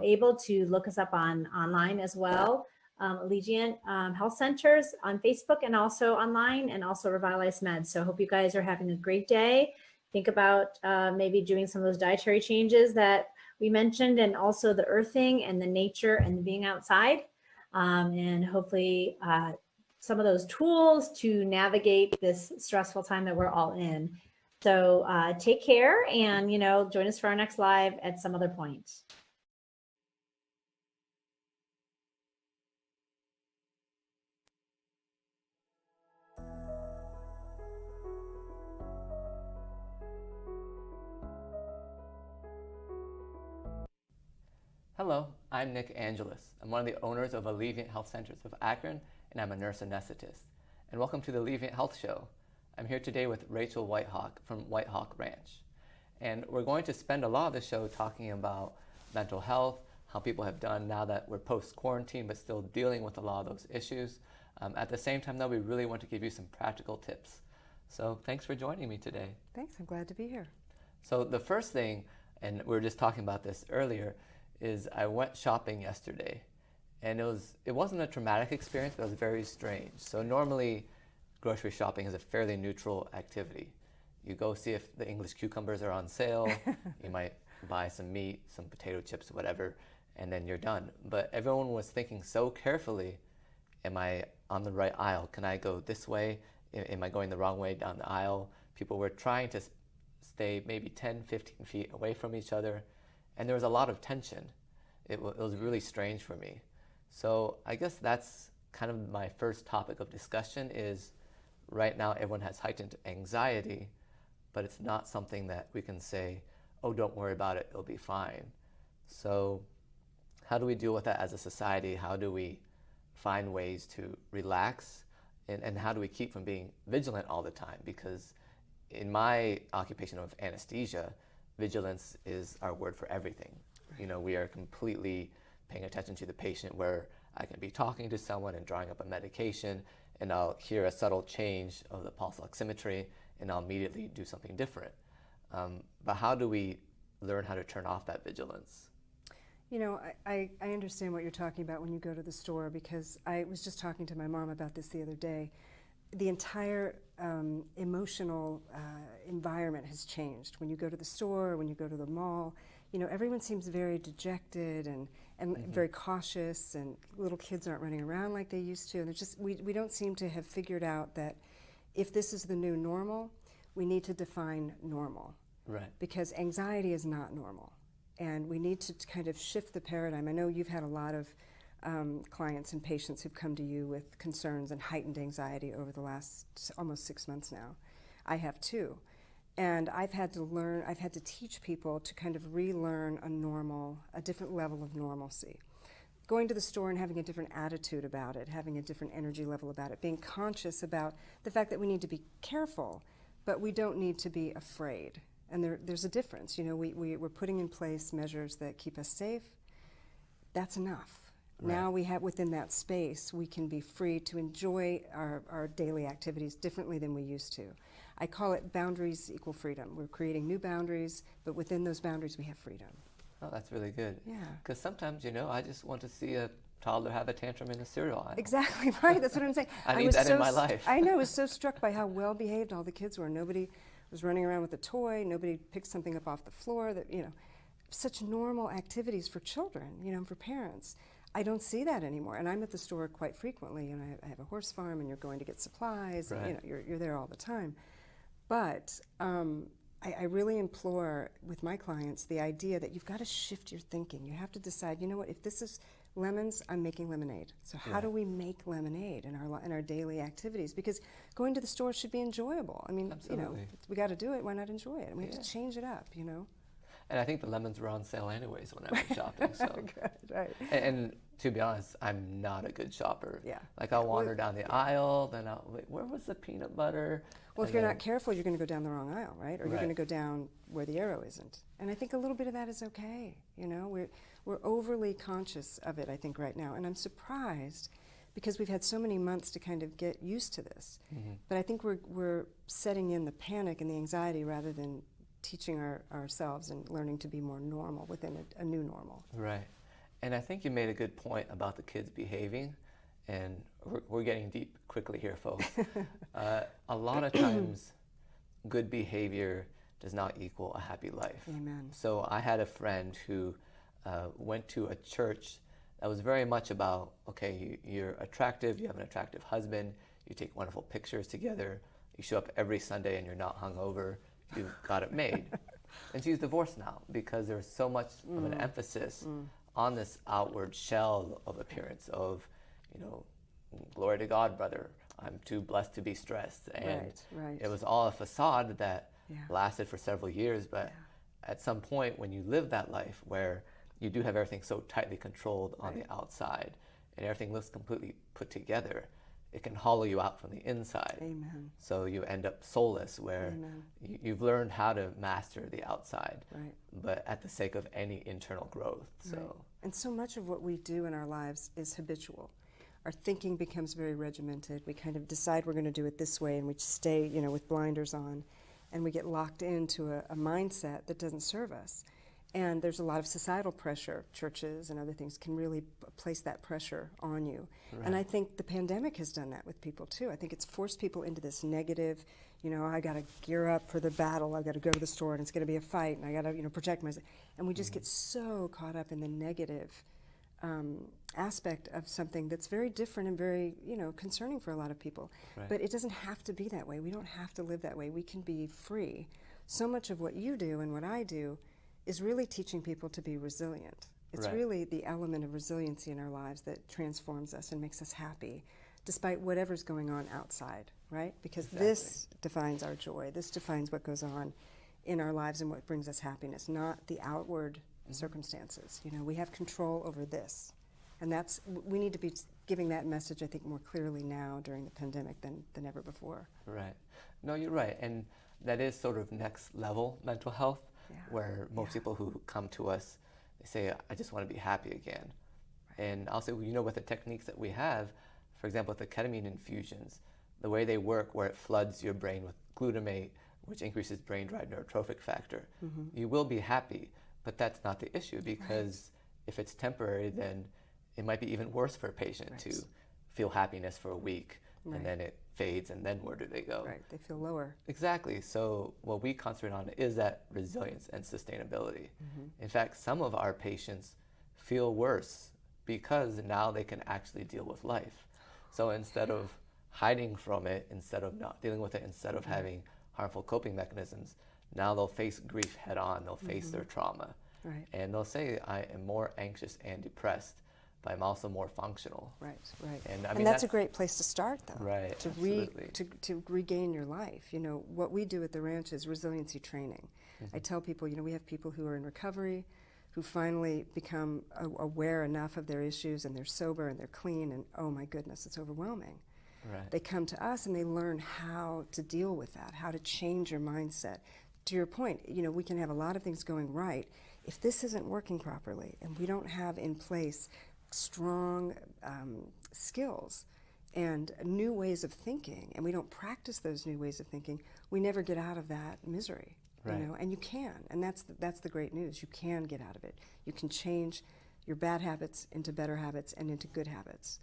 able to look us up online as well. Allegiant Health Centers on Facebook and also online, and also Revitalize Meds. So I hope you guys are having a great day. Think about maybe doing some of those dietary changes that we mentioned, and also the earthing and the nature and being outside. And hopefully some of those tools to navigate this stressful time that we're all in. So take care, and join us for our next live at some other point. Hello, I'm Nick Angelis. I'm one of the owners of Alleviant Health Centers of Akron, and I'm a nurse anesthetist. And welcome to the Alleviant Health Show. I'm here today with Rachel Whitehawk from Whitehawk Ranch. And we're going to spend a lot of the show talking about mental health, how people have done now that we're post-quarantine but still dealing with a lot of those issues. At the same time, though, we really want to give you some practical tips. So thanks for joining me today. Thanks, I'm glad to be here. So the first thing, and we were just talking about this earlier, is I went shopping yesterday, and it wasn't a traumatic experience, but it was very strange. So normally grocery shopping is a fairly neutral activity. You go see if the English cucumbers are on sale, you might buy some meat, some potato chips, whatever, and then you're done. But everyone was thinking so carefully, am I on the right aisle? Can I go this way? Am I going the wrong way down the aisle? People were trying to stay maybe 10, 15 feet away from each other. And there was a lot of tension. It was really strange for me. So I guess that's kind of my first topic of discussion is right now everyone has heightened anxiety, but it's not something that we can say, oh, don't worry about it, it'll be fine. So how do we deal with that as a society? How do we find ways to relax? And how do we keep from being vigilant all the time? Because in my occupation of anesthesia, vigilance is our word for everything. Right. We are completely paying attention to the patient, where I can be talking to someone and drawing up a medication, and I'll hear a subtle change of the pulse oximetry, and I'll immediately do something different. But how do we learn how to turn off that vigilance? I understand what you're talking about when you go to the store, because I was just talking to my mom about this the other day. The entire emotional environment has changed. When you go to the store, when you go to the mall, everyone seems very dejected and mm-hmm. very cautious, and little kids aren't running around like they used to. And it's just, we don't seem to have figured out that if this is the new normal, we need to define normal. Right. Because anxiety is not normal. And we need to kind of shift the paradigm. I know you've had a lot of clients and patients who've come to you with concerns and heightened anxiety over the last almost 6 months now. I have too. And I've had to teach people to kind of relearn a different level of normalcy. Going to the store and having a different attitude about it, having a different energy level about it, being conscious about the fact that we need to be careful, but we don't need to be afraid. And there's a difference. We're putting in place measures that keep us safe. That's enough. Right. Now we have, within that space, we can be free to enjoy our daily activities differently than we used to. I call it boundaries equal freedom. We're creating new boundaries, but within those boundaries we have freedom. Oh, that's really good. Yeah. Because sometimes, I just want to see a toddler have a tantrum in a cereal aisle. Exactly right. That's what I'm saying. I need that in my life. I know. I was so struck by how well behaved all the kids were. Nobody was running around with a toy. Nobody picked something up off the floor. Such normal activities for children, for parents. I don't see that anymore. And I'm at the store quite frequently, and I have a horse farm, and you're going to get supplies. Right. And, you're there all the time. But I really implore with my clients the idea that you've got to shift your thinking. You have to decide, what, if this is lemons, I'm making lemonade. So how do we make lemonade in our daily activities? Because going to the store should be enjoyable. I mean, absolutely. We got to do it. Why not enjoy it? And we have to change it up, And I think the lemons were on sale anyways when I went shopping. So. Good, right. And to be honest, I'm not a good shopper. Yeah. Like I'll wander down the aisle, then where was the peanut butter? Well, if you're not careful, you're going to go down the wrong aisle, right? Or you're right. going to go down where the arrow isn't. And I think a little bit of that is okay. We're overly conscious of it, I think, right now. And I'm surprised because we've had so many months to kind of get used to this. But I think we're setting in the panic and the anxiety rather than teaching ourselves and learning to be more normal within a new normal. Right. And I think you made a good point about the kids behaving, and we're getting deep quickly here, folks. A lot of times, good behavior does not equal a happy life. Amen. So I had a friend who went to a church that was very much about, okay, you're attractive, you have an attractive husband, you take wonderful pictures together, you show up every Sunday and you're not hungover, you've got it made. And she's divorced now because there's so much of an emphasis on this outward shell of appearance of, you know, glory to God, brother, I'm too blessed to be stressed. And it was all a facade that lasted for several years, but at some point when you live that life where you do have everything so tightly controlled on the outside and everything looks completely put together, it can hollow you out from the inside. Amen. So you end up soulless, where you've learned how to master the outside, but at the sake of any internal growth. So And so much of what we do in our lives is habitual. Our thinking becomes very regimented. We kind of decide we're going to do it this way, and we stay, you know, with blinders on, and we get locked into a mindset that doesn't serve us. And there's a lot of societal pressure. Churches and other things can really place that pressure on you. And I think the pandemic has done that with people too. I think it's forced people into this negative, you know, I got to gear up for the battle. I've got to go to the store and it's going to be a fight and I got to, you know, protect myself. And we just get so caught up in the negative aspect of something that's very different and very, you know, concerning for a lot of people. But it doesn't have to be that way. We don't have to live that way. We can be free. So much of what you do and what I do is really teaching people to be resilient. It's really the element of resiliency in our lives that transforms us and makes us happy, despite whatever's going on outside, right? Because this defines our joy. This defines what goes on in our lives and what brings us happiness, not the outward circumstances. You know, we have control over this. And that's, we need to be giving that message, I think, more clearly now during the pandemic than ever before. Right. No, you're right. And that is sort of next level mental health, where most people who come to us, they say, I just want to be happy again. And I'll say, well, you know, with the techniques that we have, for example, with the ketamine infusions, the way they work, where it floods your brain with glutamate, which increases brain-derived neurotrophic factor, you will be happy. But that's not the issue, because if it's temporary, then it might be even worse for a patient to feel happiness for a week, and then it fades, and then where do they go? They feel lower. Exactly. So what we concentrate on is that resilience and sustainability. In fact, some of our patients feel worse because now they can actually deal with life. So instead of hiding from it, instead of not dealing with it, instead of having harmful coping mechanisms, now they'll face grief head on, they'll face their trauma. And they'll say, I am more anxious and depressed, but I'm also more functional. And I mean, that's a great place to start, though. To regain your life. You know, what we do at the ranch is resiliency training. I tell people, you know, we have people who are in recovery, who finally become aware enough of their issues, and they're sober and they're clean, and oh my goodness, it's overwhelming. They come to us and they learn how to deal with that, how to change your mindset. To your point, you know, we can have a lot of things going right. If this isn't working properly and we don't have in place strong skills and new ways of thinking, and we don't practice those new ways of thinking, we never get out of that misery. You know, and you can, and that's the great news. You can get out of it. You can change your bad habits into better habits and into good habits.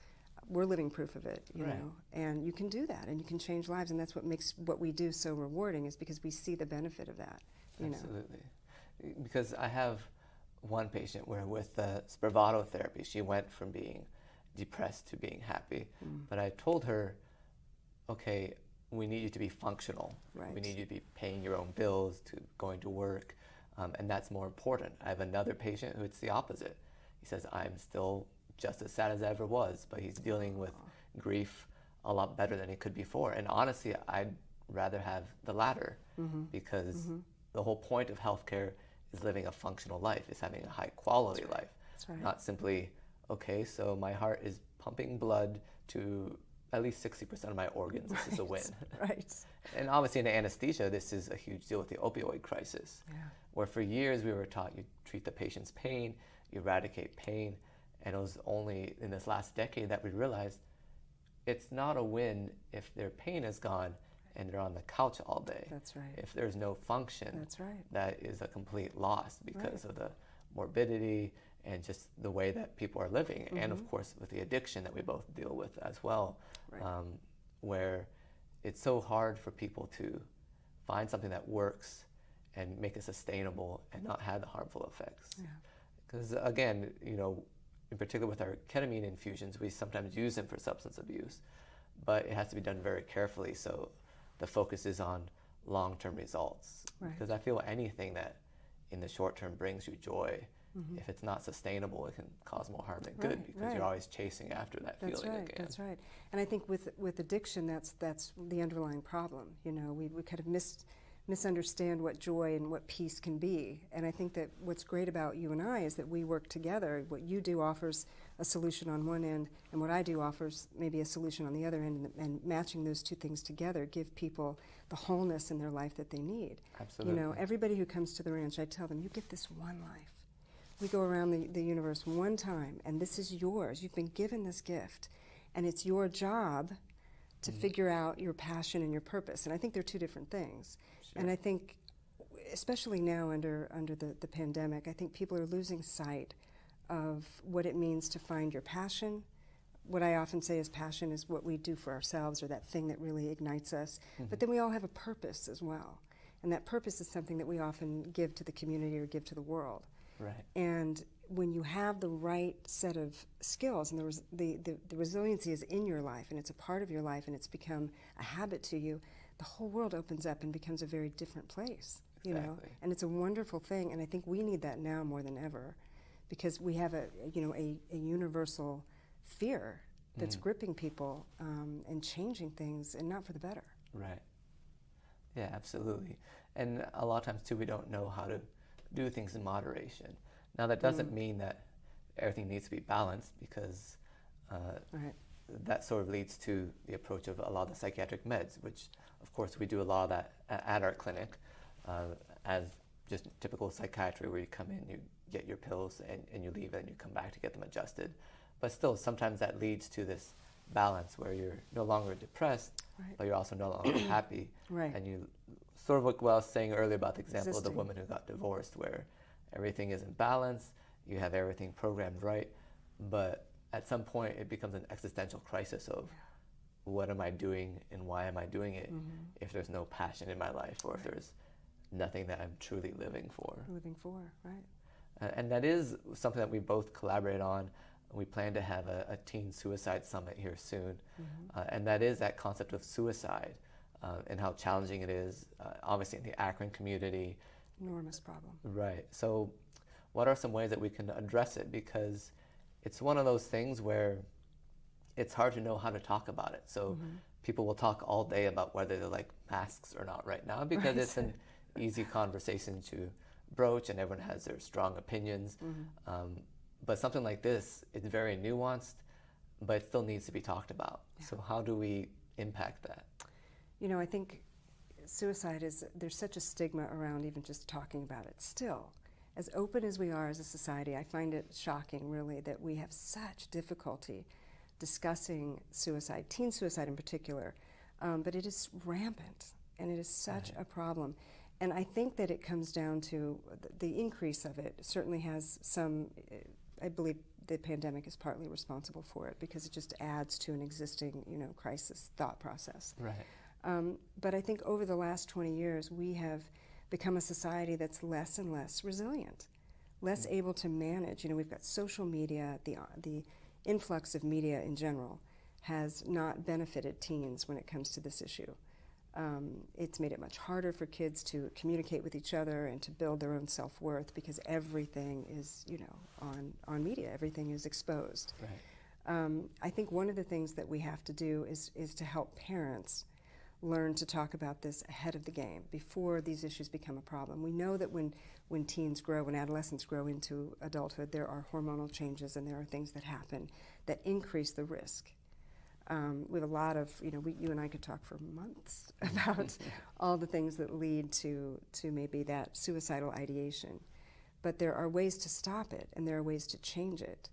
We're living proof of it, you know, and you can do that, and you can change lives, and that's what makes what we do so rewarding, is because we see the benefit of that. You know, because I have one patient where with the Spravato therapy, she went from being depressed to being happy. But I told her, okay, we need you to be functional. We need you to be paying your own bills, to going to work, and that's more important. I have another patient who it's the opposite. He says, I'm still just as sad as I ever was, but he's dealing with grief a lot better than he could before. And honestly, I'd rather have the latter, because the whole point of healthcare is living a functional life, is having a high quality life. Not simply, okay, so my heart is pumping blood to at least 60% of my organs. This is a win. And obviously in anesthesia, this is a huge deal with the opioid crisis, where for years we were taught you treat the patient's pain, you eradicate pain, and it was only in this last decade that we realized it's not a win if their pain is gone and they're on the couch all day. That's right. If there's no function, that's right. that is a complete loss because of the morbidity and just the way that people are living. And of course, with the addiction that we both deal with as well, where it's so hard for people to find something that works and make it sustainable and not have the harmful effects. Because again, in particular with our ketamine infusions, we sometimes use them for substance abuse, but it has to be done very carefully. So the focus is on long-term results. Because I feel anything that in the short term brings you joy, if it's not sustainable, it can cause more harm than good, because you're always chasing after that feeling again. That's right. And I think with addiction, that's the underlying problem. We kind of misunderstand what joy and what peace can be. And I think that what's great about you and I is that we work together. What you do offers a solution on one end, and what I do offers maybe a solution on the other end, and matching those two things together give people the wholeness in their life that they need. Absolutely. Everybody who comes to the ranch, I tell them, you get this one life. We go around the universe one time, and this is yours. You've been given this gift, and it's your job to figure out your passion and your purpose. And I think they're two different things. Sure. And I think, especially now under the pandemic, I think people are losing sight of what it means to find your passion. What I often say is passion is what we do for ourselves, or that thing that really ignites us. But then we all have a purpose as well. And that purpose is something that we often give to the community or give to the world. Right. And when you have the right set of skills, and the resiliency is in your life, and it's a part of your life, and it's become a habit to you, the whole world opens up and becomes a very different place. And it's a wonderful thing. And I think we need that now more than ever, because we have a universal fear that's gripping people and changing things, and not for the better. Right. Yeah, absolutely. And a lot of times too, we don't know how to do things in moderation. Now that doesn't mean that everything needs to be balanced, because that sort of leads to the approach of a lot of the psychiatric meds, which of course we do a lot of that at our clinic as just typical psychiatry, where you come in, you get your pills, and you leave, and you come back to get them adjusted. But still, sometimes that leads to this balance where you're no longer depressed, but you're also no longer happy. And you sort of what I was saying earlier about the example of the woman who got divorced, where everything is in balance, you have everything programmed right, but at some point it becomes an existential crisis of what am I doing and why am I doing it if there's no passion in my life, or if there's nothing that I'm truly living for. And that is something that we both collaborate on. We plan to have a teen suicide summit here soon, and that is that concept of suicide and how challenging it is, obviously in the Akron community. Enormous problem. Right. So what are some ways that we can address it? Because it's one of those things where it's hard to know how to talk about it. So people will talk all day about whether they like masks or not right now, because it's an easy conversation to broach, and everyone has their strong opinions. But something like this, it's very nuanced, but it still needs to be talked about. So how do we impact that? I think suicide there's such a stigma around even just talking about it. Still, as open as we are as a society, I find it shocking, really, that we have such difficulty discussing suicide, teen suicide in particular. But it is rampant, and it is such a problem. And I think that it comes down to the increase of it certainly has some, I believe the pandemic is partly responsible for it, because it just adds to an existing, crisis thought process. But I think over the last 20 years, we have become a society that's less and less resilient, less able to manage. We've got social media, the influx of media in general has not benefited teens when it comes to this issue. It's made it much harder for kids to communicate with each other and to build their own self-worth, because everything is, on media. Everything is exposed. I think one of the things that we have to do is to help parents learn to talk about this ahead of the game, before these issues become a problem. We know that when teens grow, when adolescents grow into adulthood, there are hormonal changes, and there are things that happen that increase the risk. We have a lot of, you and I could talk for months about all the things that lead to maybe that suicidal ideation. But there are ways to stop it, and there are ways to change it.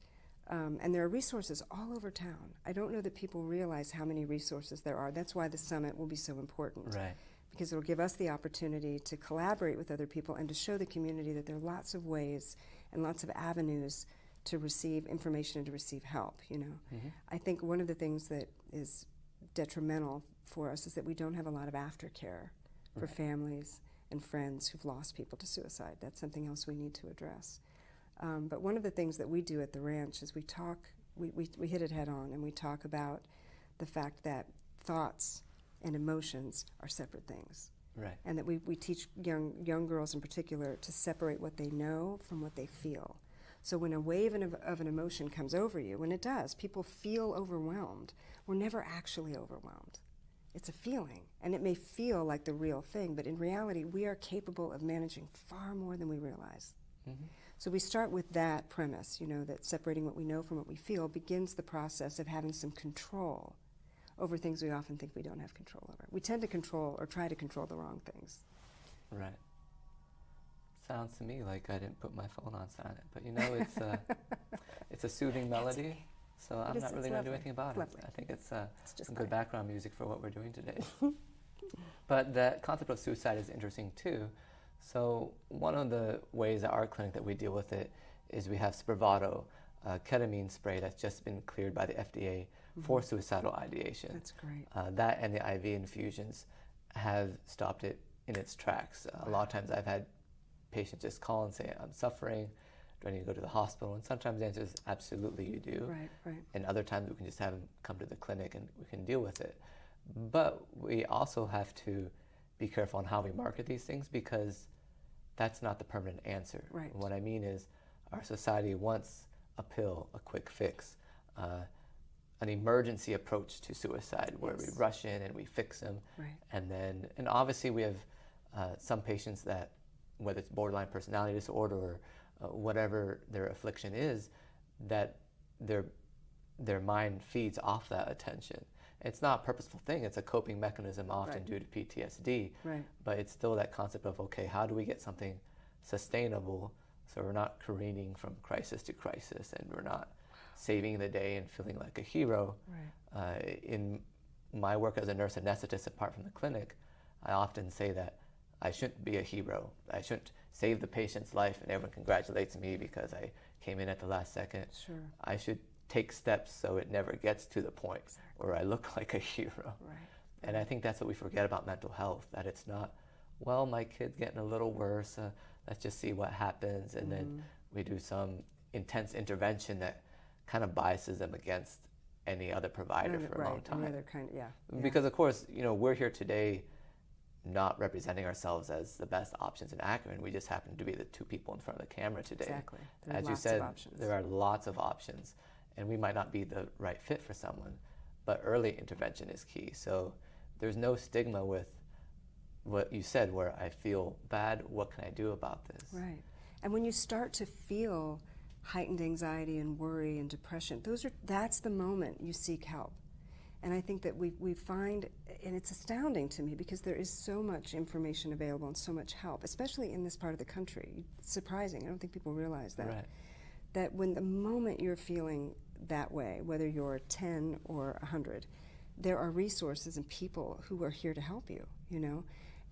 And there are resources all over town. I don't know that people realize how many resources there are. That's why the summit will be so important. Right. Because it'll give us the opportunity to collaborate with other people and to show the community that there are lots of ways and lots of avenues to receive information and to receive help, you know. Mm-hmm. I think one of the things that is detrimental for us is that we don't have a lot of aftercare for families and friends who've lost people to suicide. That's something else we need to address. But one of the things that we do at the ranch is we hit it head on, and we talk about the fact that thoughts and emotions are separate things. Right. And that we teach young girls in particular to separate what they know from what they feel. So when a wave of an emotion comes over you, when it does, people feel overwhelmed. We're never actually overwhelmed. It's a feeling, and it may feel like the real thing, but in reality, we are capable of managing far more than we realize. Mm-hmm. So we start with that premise, you know, that separating what we know from what we feel begins the process of having some control over things we often think we don't have control over. We tend to control or try to control the wrong things. Right. Sounds to me like I didn't put my phone on silent, but you know, it's a soothing melody, so I'm not really going to do anything about it. Lovely. I think it's just some fine. good background music for what we're doing today. But the concept of suicide is interesting too. So one of the ways at our clinic that we deal with it is we have Spravato, ketamine spray that's just been cleared by the FDA for suicidal ideation. That's great. That and the IV infusions have stopped it in its tracks. A lot of times I've had patients just call and say, I'm suffering, do I need to go to the hospital? And sometimes the answer is absolutely you do. Right, right. And other times we can just have them come to the clinic and we can deal with it. But we also have to be careful on how we market these things, because that's not the permanent answer. Right. What I mean is our society wants a pill, a quick fix, an emergency approach to suicide where we rush in and we fix them. Right. And obviously we have some patients that, whether it's borderline personality disorder or whatever their affliction is, that their mind feeds off that attention. It's not a purposeful thing, it's a coping mechanism often due to PTSD, but it's still that concept of, okay, how do we get something sustainable so we're not careening from crisis to crisis and we're not saving the day and feeling like a hero. In my work as a nurse anesthetist, apart from the clinic, I often say that I shouldn't be a hero. I shouldn't save the patient's life and everyone congratulates me because I came in at the last second. Sure. I should take steps so it never gets to the point where I look like a hero. Right. And I think that's what we forget about mental health, that it's not, well, my kid's getting a little worse, let's just see what happens. And then we do some intense intervention that kind of biases them against any other provider for a long time. Any other kind, Because of course, you know, we're here today not representing ourselves as the best options in Akron. We just happen to be the two people in front of the camera today. Exactly. As you said, there are lots of options, and we might not be the right fit for someone, but early intervention is key. So there's no stigma with what you said, where I feel bad, what can I do about this? Right. And when you start to feel heightened anxiety and worry and depression, that's the moment you seek help. And I think that we find, and it's astounding to me because there is so much information available and so much help, especially in this part of the country. It's surprising. I don't think people realize that. Right. That when the moment you're feeling that way, whether you're 10 or 100, there are resources and people who are here to help you, you know?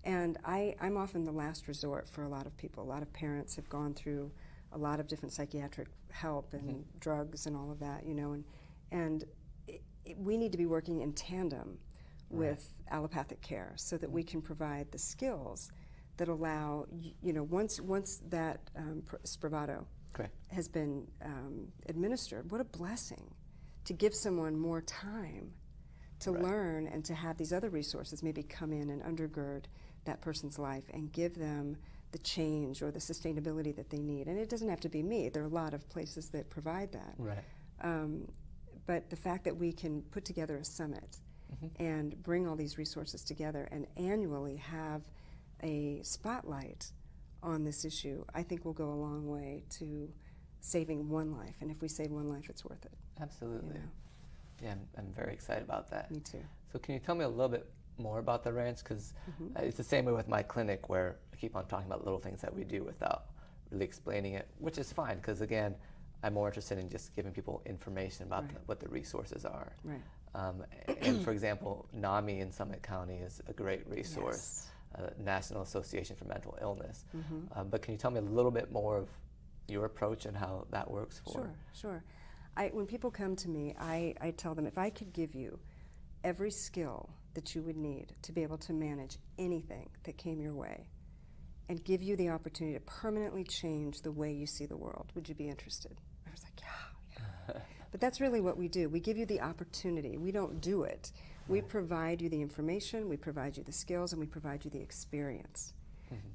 And I'm often the last resort for a lot of people. A lot of parents have gone through a lot of different psychiatric help and drugs and all of that, you know, and we need to be working in tandem with allopathic care so that we can provide the skills that allow, you know, once that Spravato has been administered, what a blessing to give someone more time to learn and to have these other resources maybe come in and undergird that person's life and give them the change or the sustainability that they need. And it doesn't have to be me. There are a lot of places that provide that. But the fact that we can put together a summit and bring all these resources together and annually have a spotlight on this issue, I think will go a long way to saving one life. And if we save one life, it's worth it. Absolutely. You know? Yeah, I'm very excited about that. Me too. So can you tell me a little bit more about the ranch? Because it's the same way with my clinic, where I keep on talking about little things that we do without really explaining it, which is fine, because again, I'm more interested in just giving people information about what the resources are. Right. And for example, NAMI in Summit County is a great resource, National Association for Mental Illness. But can you tell me a little bit more of your approach and how that works for? Sure. When people come to me, I tell them, if I could give you every skill that you would need to be able to manage anything that came your way and give you the opportunity to permanently change the way you see the world, would you be interested? I was like, yeah. But that's really what we do. We give you the opportunity. We don't do it. We provide you the information, we provide you the skills, and we provide you the experience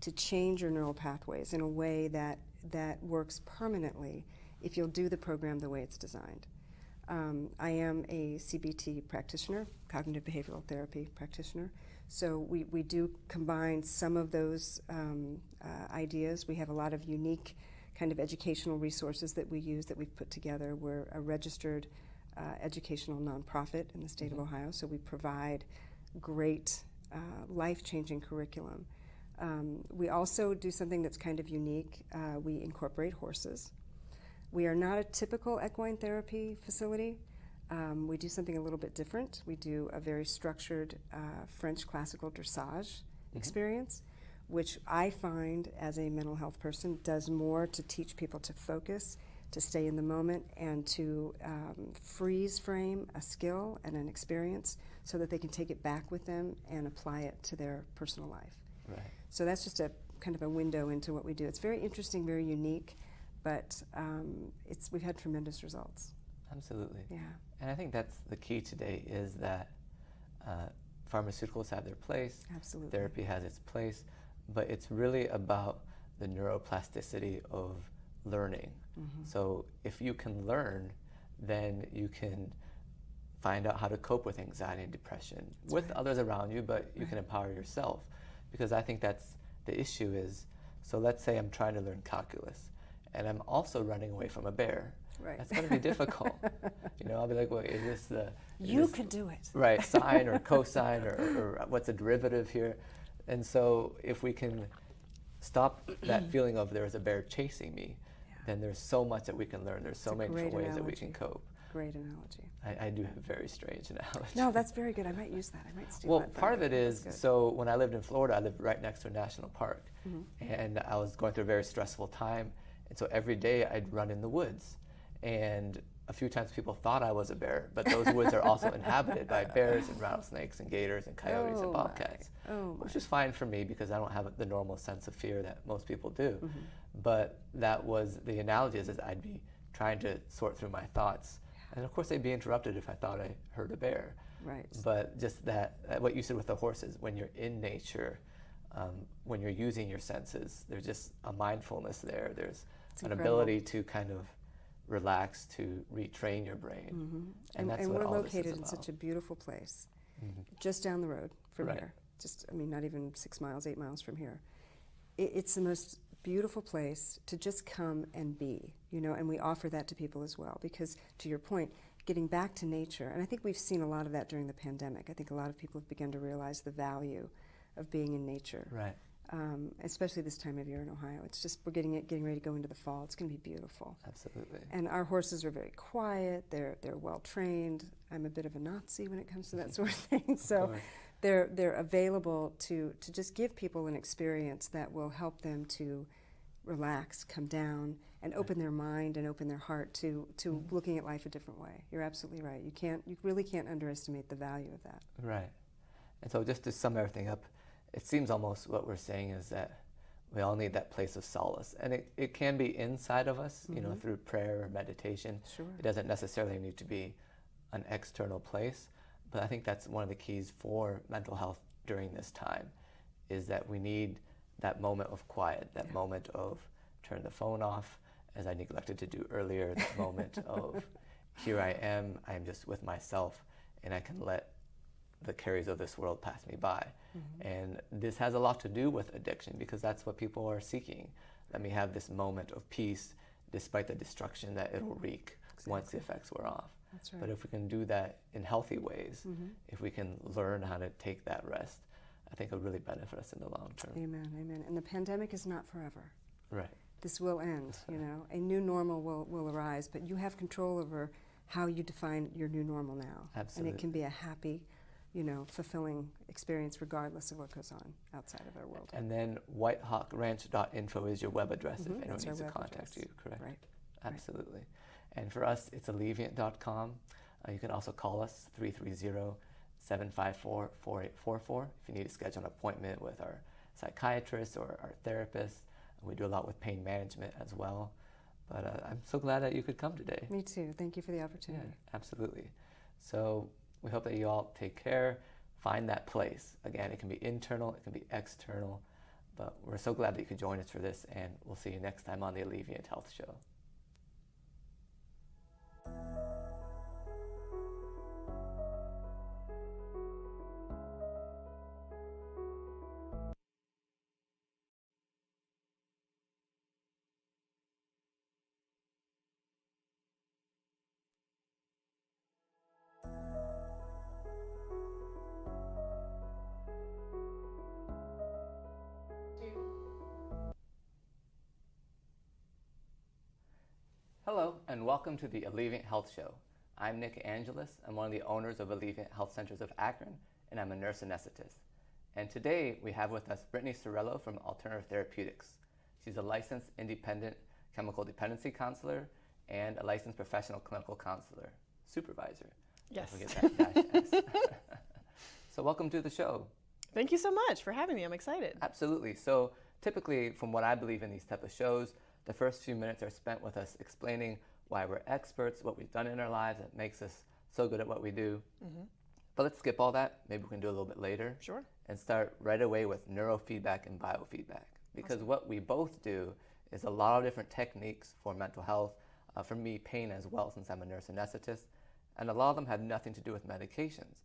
to change your neural pathways in a way that works permanently if you'll do the program the way it's designed. I am a CBT practitioner, cognitive behavioral therapy practitioner. So we do combine some of those ideas. We have a lot of unique kind of educational resources that we use that we've put together. We're a registered educational nonprofit in the state of Ohio, so we provide great life-changing curriculum. We also do something that's kind of unique. We incorporate horses. We are not a typical equine therapy facility. We do something a little bit different. We do a very structured French classical dressage experience, which I find as a mental health person does more to teach people to focus, to stay in the moment, and to freeze frame a skill and an experience so that they can take it back with them and apply it to their personal life. Right. So that's just a kind of a window into what we do. It's very interesting, very unique, but we've had tremendous results. Absolutely. Yeah. And I think that's the key today is that pharmaceuticals have their place, Absolutely. therapy has its place, but it's really about the neuroplasticity of learning. So if you can learn, then you can find out how to cope with anxiety and depression with others around you, but you can empower yourself. Because I think that's the issue is, so let's say I'm trying to learn calculus, and I'm also running away from a bear. Right. That's going to be difficult. I'll be like, well, is this the... You could do it. Right, sine or cosine or what's a derivative here? And so if we can stop that feeling of there's a bear chasing me, then there's so much that we can learn. There's so many different ways that we can cope. Great analogy. I do have a very strange analogy. No, that's very good. I might use that. I might steal well, that. Part of it is, so when I lived in Florida, I lived right next to a national park. And I was going through a very stressful time. And so every day I'd run in the woods. And a few times people thought I was a bear, but those woods are also inhabited by bears and rattlesnakes and gators and coyotes and bobcats, which is fine for me because I don't have the normal sense of fear that most people do. But that was the analogy is I'd be trying to sort through my thoughts. And of course they'd be interrupted if I thought I heard a bear. Right. But just that, what you said with the horses, when you're in nature, when you're using your senses, there's just a mindfulness there. There's an ability to kind of relax, to retrain your brain. And that's what we're all this is located in about. such a beautiful place, just down the road from here. Not even 6 miles, 8 miles from here. It's the most beautiful place to just come and be, and we offer that to people as well because, to your point, getting back to nature, and I think we've seen a lot of that during the pandemic. I think a lot of people have begun to realize the value of being in nature. Right. Especially this time of year in Ohio. It's just, we're getting ready to go into the fall. It's going to be beautiful. Absolutely. And our horses are very quiet. They're well trained. I'm a bit of a Nazi when it comes to that sort of thing. So they're available to just give people an experience that will help them to relax, come down, and open their mind and open their heart to looking at life a different way. You're absolutely right. You really can't underestimate the value of that. Right. And so just to sum everything up, it seems almost what we're saying is that we all need that place of solace. And it can be inside of us, through prayer or meditation. Sure. It doesn't necessarily need to be an external place. But I think that's one of the keys for mental health during this time, is that we need that moment of quiet, that moment of turn the phone off, as I neglected to do earlier, that moment of here I am just with myself, and I can let the cares of this world pass me by. And this has a lot to do with addiction because that's what people are seeking. Let me have this moment of peace despite the destruction that it'll wreak once the effects wear off. That's right. But if we can do that in healthy ways, if we can learn how to take that rest, I think it'll really benefit us in the long term. Amen, amen. And the pandemic is not forever. Right. this will end, you know. A new normal will arise, but you have control over how you define your new normal now. Absolutely. And it can be a happy, you know, fulfilling experience regardless of what goes on outside of our world. And then whitehawkranch.info is your web address if anyone needs to contact you, correct? Right. Absolutely. And for us, it's alleviant.com. You can also call us 330-754-4844 if you need to schedule an appointment with our psychiatrist or our therapist. We do a lot with pain management as well. But I'm so glad that you could come today. Me too. Thank you for the opportunity. Yeah, absolutely. So we hope that you all take care, find that place. Again, it can be internal, it can be external, but we're so glad that you could join us for this, and we'll see you next time on the Alleviant Health Show. Hello, and welcome to the Alleviant Health Show. I'm Nick Angelis. I'm one of the owners of Alleviant Health Centers of Akron, and I'm a nurse anesthetist. And today we have with us Brittany Cirullo from Alternative Therapeutics. She's a licensed independent chemical dependency counselor and a licensed professional clinical counselor supervisor. Yes. Don't forget that dash S. So welcome to the show. Thank you so much for having me. I'm excited. Absolutely. So typically, from what I believe in these type of shows, the first few minutes are spent with us explaining why we're experts, what we've done in our lives that makes us so good at what we do. Mm-hmm. But let's skip all that. Maybe we can do a little bit later. Sure. And start right away with neurofeedback and biofeedback. Because awesome. What we both do is a lot of different techniques for mental health. For me, pain as well, since I'm a nurse anesthetist. And a lot of them have nothing to do with medications.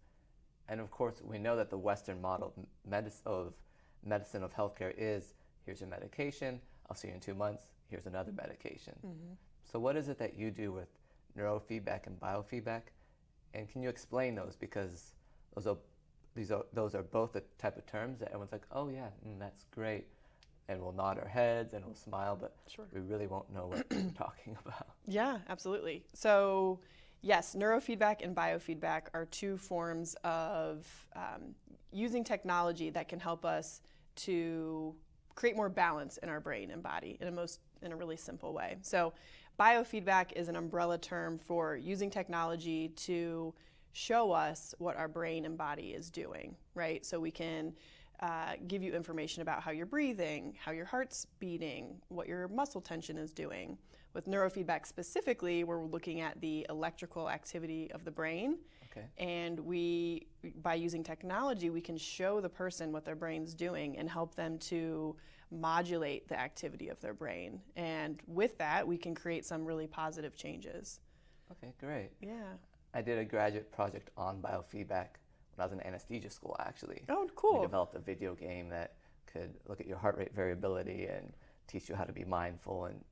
And of course, we know that the Western model of medicine of healthcare is, here's your medication, I'll see you in 2 months, here's another medication. Mm-hmm. So what is it that you do with neurofeedback and biofeedback? And can you explain those? Because those are both the type of terms that everyone's like, oh yeah, that's great. And we'll nod our heads and we'll smile, but sure. We really won't know what we're talking about. Yeah, absolutely. So yes, neurofeedback and biofeedback are two forms of using technology that can help us to create more balance in our brain and body in a really simple way. So biofeedback is an umbrella term for using technology to show us what our brain and body is doing, right? So we can give you information about how you're breathing, how your heart's beating, what your muscle tension is doing. With neurofeedback specifically, we're looking at the electrical activity of the brain. Okay. And by using technology, we can show the person what their brain's doing and help them to modulate the activity of their brain. And with that, we can create some really positive changes. Okay, great. Yeah. I did a graduate project on biofeedback when I was in anesthesia school, actually. Oh, cool. We developed a video game that could look at your heart rate variability and teach you how to be mindful and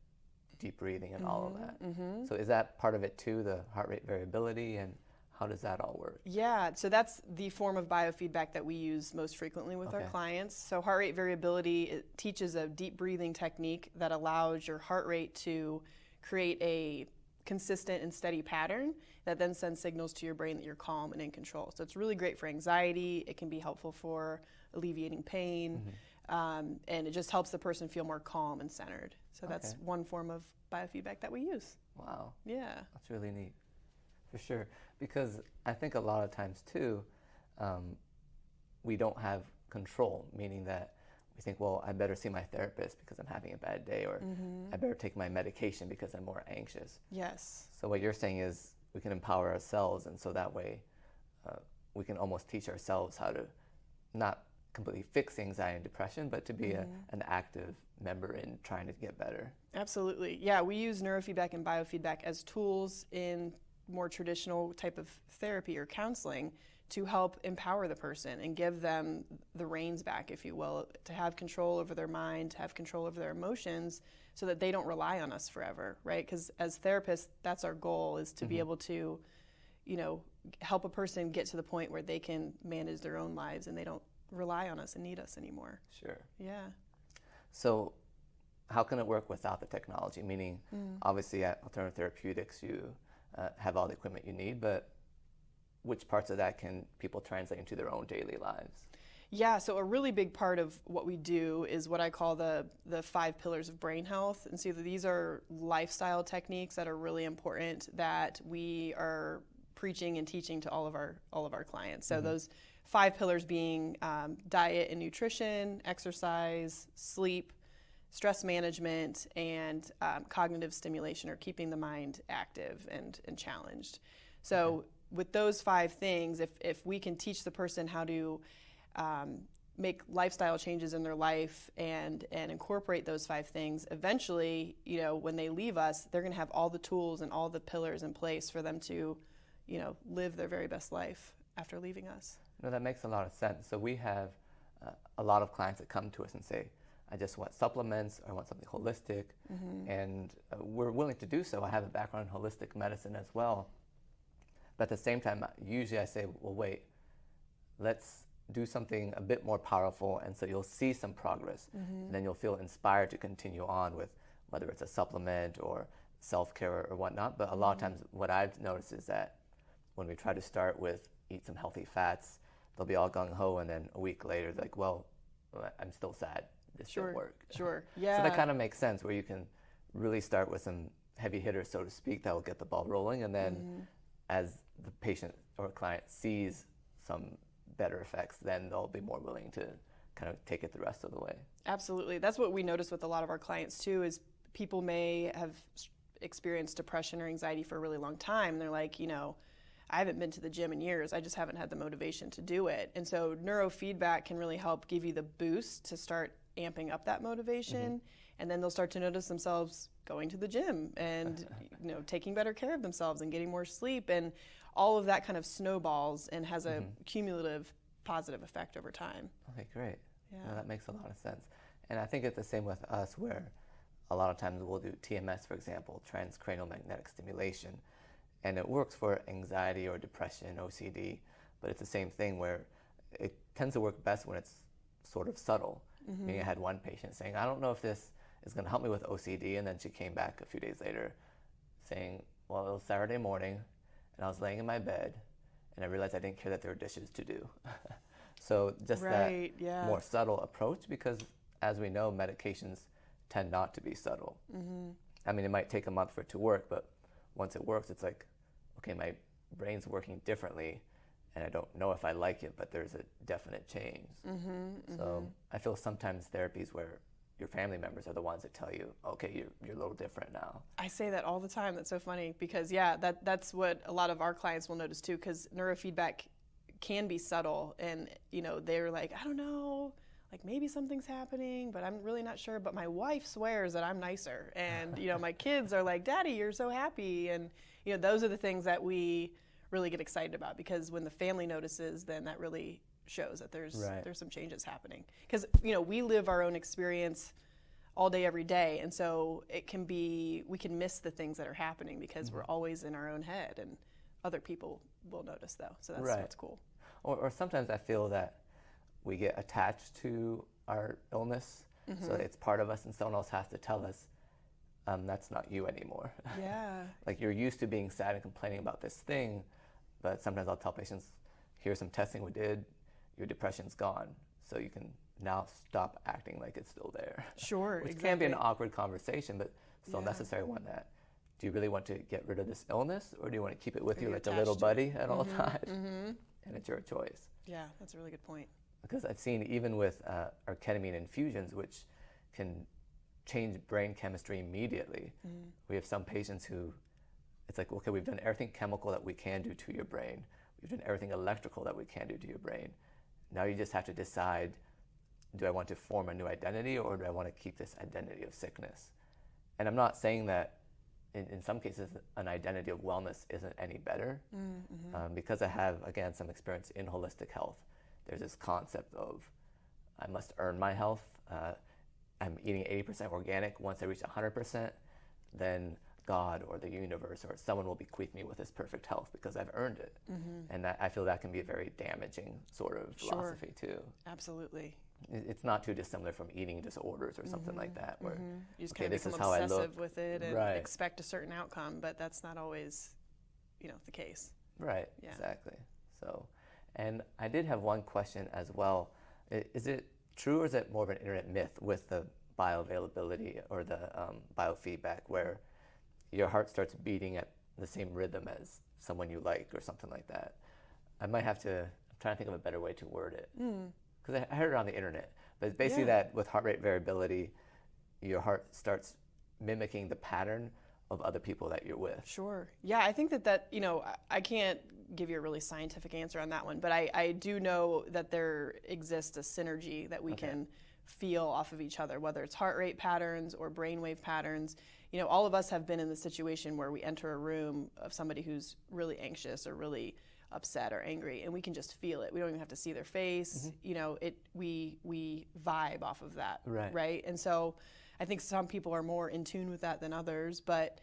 deep breathing and all of that. Mm-hmm. So is that part of it too, the heart rate variability, and how does that all work? Yeah, so that's the form of biofeedback that we use most frequently with our clients. So heart rate variability, it teaches a deep breathing technique that allows your heart rate to create a consistent and steady pattern that then sends signals to your brain that you're calm and in control. So it's really great for anxiety. It can be helpful for alleviating pain. Mm-hmm. And it just helps the person feel more calm and centered. So that's one form of biofeedback that we use. Wow. Yeah. That's really neat. For sure. Because I think a lot of times too, we don't have control, meaning that we think, well, I better see my therapist because I'm having a bad day, or I better take my medication because I'm more anxious. Yes. So what you're saying is we can empower ourselves, and so that way we can almost teach ourselves how to not completely fix anxiety and depression, but to be an active member in trying to get better. Absolutely. Yeah, we use neurofeedback and biofeedback as tools in more traditional type of therapy or counseling to help empower the person and give them the reins back, if you will, to have control over their mind, to have control over their emotions, so that they don't rely on us forever, right? Because as therapists, that's our goal, is to be able to, help a person get to the point where they can manage their own lives and they don't rely on us and need us anymore. Sure. Yeah. So how can it work without the technology? Meaning, obviously at Alternative Therapeutics, you have all the equipment you need, but which parts of that can people translate into their own daily lives? Yeah, so a really big part of what we do is what I call the 5 pillars of brain health. And so these are lifestyle techniques that are really important that we are preaching and teaching to all of our clients. So those 5 pillars being diet and nutrition, exercise, sleep, stress management, and cognitive stimulation, or keeping the mind active and challenged. So with those 5 things, if we can teach the person how to make lifestyle changes in their life and incorporate those 5 things, eventually, when they leave us, they're going to have all the tools and all the pillars in place for them to, live their very best life after leaving us. No, that makes a lot of sense. So we have a lot of clients that come to us and say, I just want supplements, or I want something holistic, and we're willing to do so. I have a background in holistic medicine as well. But at the same time, usually I say, well, wait, let's do something a bit more powerful, and so you'll see some progress, and then you'll feel inspired to continue on with whether it's a supplement or self-care or whatnot. But a lot of times what I've noticed is that when we try to start with eat some healthy fats, they'll be all gung-ho, and then a week later they're like, well, I'm still sad, this didn't work. Sure, yeah. So that kind of makes sense, where you can really start with some heavy hitters, so to speak, that will get the ball rolling, and then as the patient or client sees some better effects, then they'll be more willing to kind of take it the rest of the way. Absolutely. That's what we notice with a lot of our clients too, is people may have experienced depression or anxiety for a really long time. They're like, I haven't been to the gym in years. I just haven't had the motivation to do it. And so neurofeedback can really help give you the boost to start amping up that motivation. And then they'll start to notice themselves going to the gym and taking better care of themselves and getting more sleep, and all of that kind of snowballs and has a cumulative positive effect over time. Okay, great. Yeah. No, that makes a lot of sense. And I think it's the same with us, where a lot of times we'll do TMS, for example, transcranial magnetic stimulation, and it works for anxiety or depression, OCD, but it's the same thing where it tends to work best when it's sort of subtle. Meaning I had one patient saying, I don't know if this is going to help me with OCD, and then she came back a few days later saying, well, it was Saturday morning, and I was laying in my bed, and I realized I didn't care that there were dishes to do. So just that more subtle approach, because as we know, medications tend not to be subtle. I mean, it might take a month for it to work, but once it works, it's like, okay, my brain's working differently, and I don't know if I like it, but there's a definite change. So I feel sometimes therapies where your family members are the ones that tell you, okay, you're a little different now. I say that all the time. That's so funny, because that's what a lot of our clients will notice too, because neurofeedback can be subtle, and they're like, I don't know, like maybe something's happening, but I'm really not sure. But my wife swears that I'm nicer, and my kids are like, Daddy, you're so happy, and those are the things that we really get excited about, because when the family notices, then that really shows that there's some changes happening. Because we live our own experience all day, every day, and so we can miss the things that are happening because we're always in our own head, and other people will notice though. So that's cool. Or sometimes I feel that we get attached to our illness, so it's part of us, and someone else has to tell us, that's not you anymore. Yeah. Like, you're used to being sad and complaining about this thing, but sometimes I'll tell patients, here's some testing we did, your depression's gone, so you can now stop acting like it's still there. Sure, Which can be an awkward conversation, but still necessary one. That, do you really want to get rid of this illness, or do you want to keep it with you like a little buddy at all times? And it's your choice. Yeah, that's a really good point. Because I've seen, even with our ketamine infusions, which can change brain chemistry immediately, we have some patients who, it's like, okay, we've done everything chemical that we can do to your brain. We've done everything electrical that we can do to your brain. Now you just have to decide, do I want to form a new identity, or do I want to keep this identity of sickness? And I'm not saying that in some cases an identity of wellness isn't any better, because I have, again, some experience in holistic health. There's this concept of, I must earn my health. I'm eating 80% organic. Once I reach 100%, then God or the universe or someone will bequeath me with this perfect health because I've earned it. And I feel that can be a very damaging sort of philosophy too. Absolutely. it's not too dissimilar from eating disorders or something like that, where You just okay, kind of this is become how I obsessive look. with it and Right. expect a certain outcome, but that's not always, the case. Right, Yeah. exactly. So, and I did have one question as well. Is it true, or is it more of an internet myth with the bioavailability or the biofeedback, where your heart starts beating at the same rhythm as someone you like or something like that? I'm trying to think of a better way to word it. Because I heard it on the internet. But it's basically that with heart rate variability, your heart starts mimicking the pattern of other people that you're with. Sure. Yeah, I think that I can't give you a really scientific answer on that one, but I do know that there exists a synergy that we can feel off of each other, whether it's heart rate patterns or brainwave patterns. All of us have been in the situation where we enter a room of somebody who's really anxious or really upset or angry, and we can just feel it. We don't even have to see their face. We vibe off of that, right? And so I think some people are more in tune with that than others, but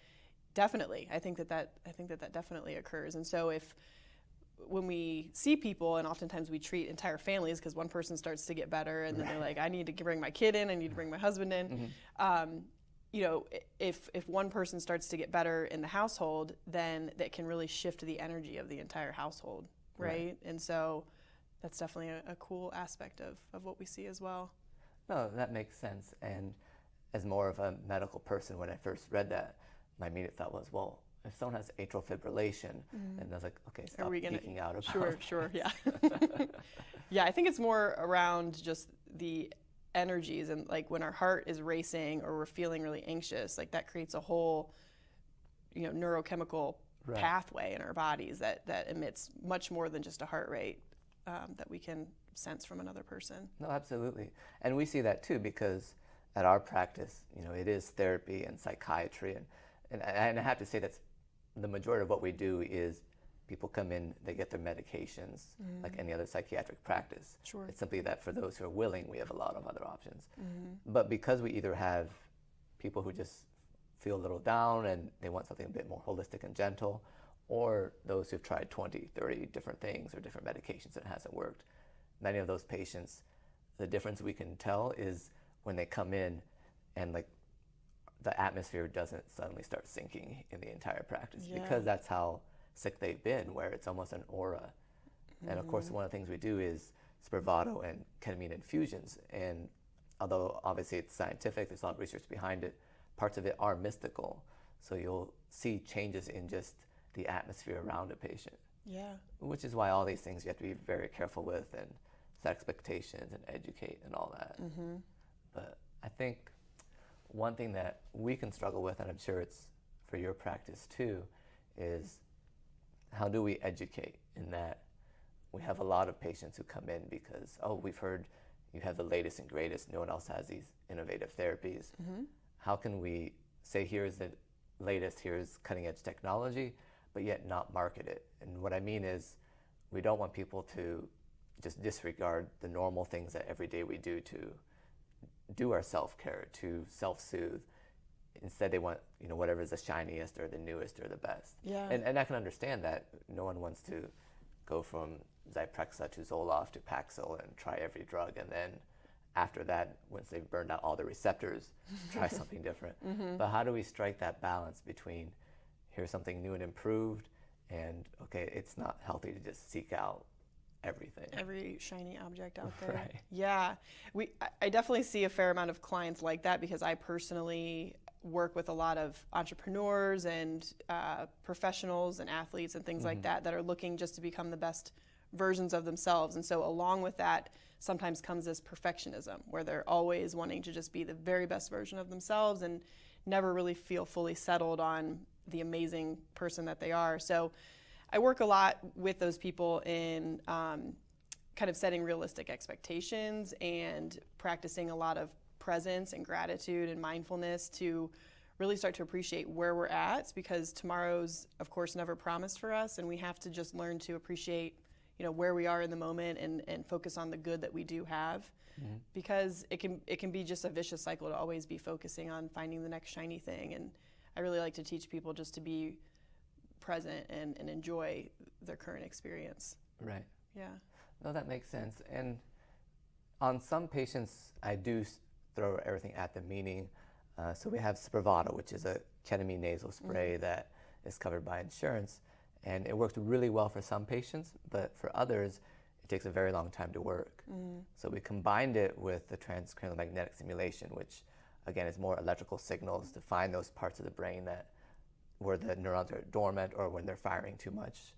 definitely, I think that definitely occurs. And so when we see people, and oftentimes we treat entire families because one person starts to get better, and then they're like, I need to bring my kid in, I need to bring my husband in. If one person starts to get better in the household, then that can really shift the energy of the entire household, right? And so that's definitely a cool aspect of what we see as well. No, that makes sense. And as more of a medical person, when I first read that, my immediate thought was, well, if someone has atrial fibrillation, and I was like, okay, stop geeking out about Sure, yeah. Yeah, I think it's more around just the energies, and like when our heart is racing or we're feeling really anxious, like that creates a whole neurochemical pathway in our bodies that emits much more than just a heart rate that we can sense from another person. No, absolutely. And we see that too, because at our practice, it is therapy and psychiatry, and I have to say that's the majority of what we do is people come in, they get their medications like any other psychiatric practice. Sure. It's simply that for those who are willing, we have a lot of other options. But because we either have people who just feel a little down and they want something a bit more holistic and gentle, or those who've tried 20, 30 different things or different medications and it hasn't worked, many of those patients, the difference we can tell is when they come in and like the atmosphere doesn't suddenly start sinking in the entire practice, because that's how sick they've been, where it's almost an aura. And of course, one of the things we do is Spravato and ketamine infusions. And although obviously it's scientific, there's a lot of research behind it, parts of it are mystical. So you'll see changes in just the atmosphere around a patient. Yeah. Which is why all these things you have to be very careful with and set expectations and educate and all that. But I think one thing that we can struggle with, and I'm sure it's for your practice too, is how do we educate in that we have a lot of patients who come in because, we've heard you have the latest and greatest, no one else has these innovative therapies. How can we say here's the latest, here's cutting edge technology, but yet not market it? And what I mean is we don't want people to just disregard the normal things that every day we do to do our self-care, to self-soothe. Instead, they want whatever is the shiniest or the newest or the best. Yeah. And I can understand that. No one wants to go from Zyprexa to Zoloft to Paxil and try every drug, and then after that, once they've burned out all the receptors, try something different. But how do we strike that balance between here's something new and improved, and okay, it's not healthy to just seek out everything, every shiny object out there. Right. Yeah, I definitely see a fair amount of clients like that, because I personally work with a lot of entrepreneurs and professionals and athletes and things like that are looking just to become the best versions of themselves. And so along with that sometimes comes this perfectionism, where they're always wanting to just be the very best version of themselves and never really feel fully settled on the amazing person that they are. So I work a lot with those people in kind of setting realistic expectations and practicing a lot of presence and gratitude and mindfulness to really start to appreciate where we're at, because tomorrow's, of course, never promised for us, and we have to just learn to appreciate where we are in the moment and focus on the good that we do have, because it can be just a vicious cycle to always be focusing on finding the next shiny thing. And I really like to teach people just to be present and enjoy their current experience. Right. Yeah. No, that makes sense. And On some patients, I do throw everything at them, meaning, so we have Spravato, which is a ketamine nasal spray that is covered by insurance, and it works really well for some patients, but for others, it takes a very long time to work. So we combined it with the transcranial magnetic stimulation, which again is more electrical signals to find those parts of the brain that where the neurons are dormant or when they're firing too much.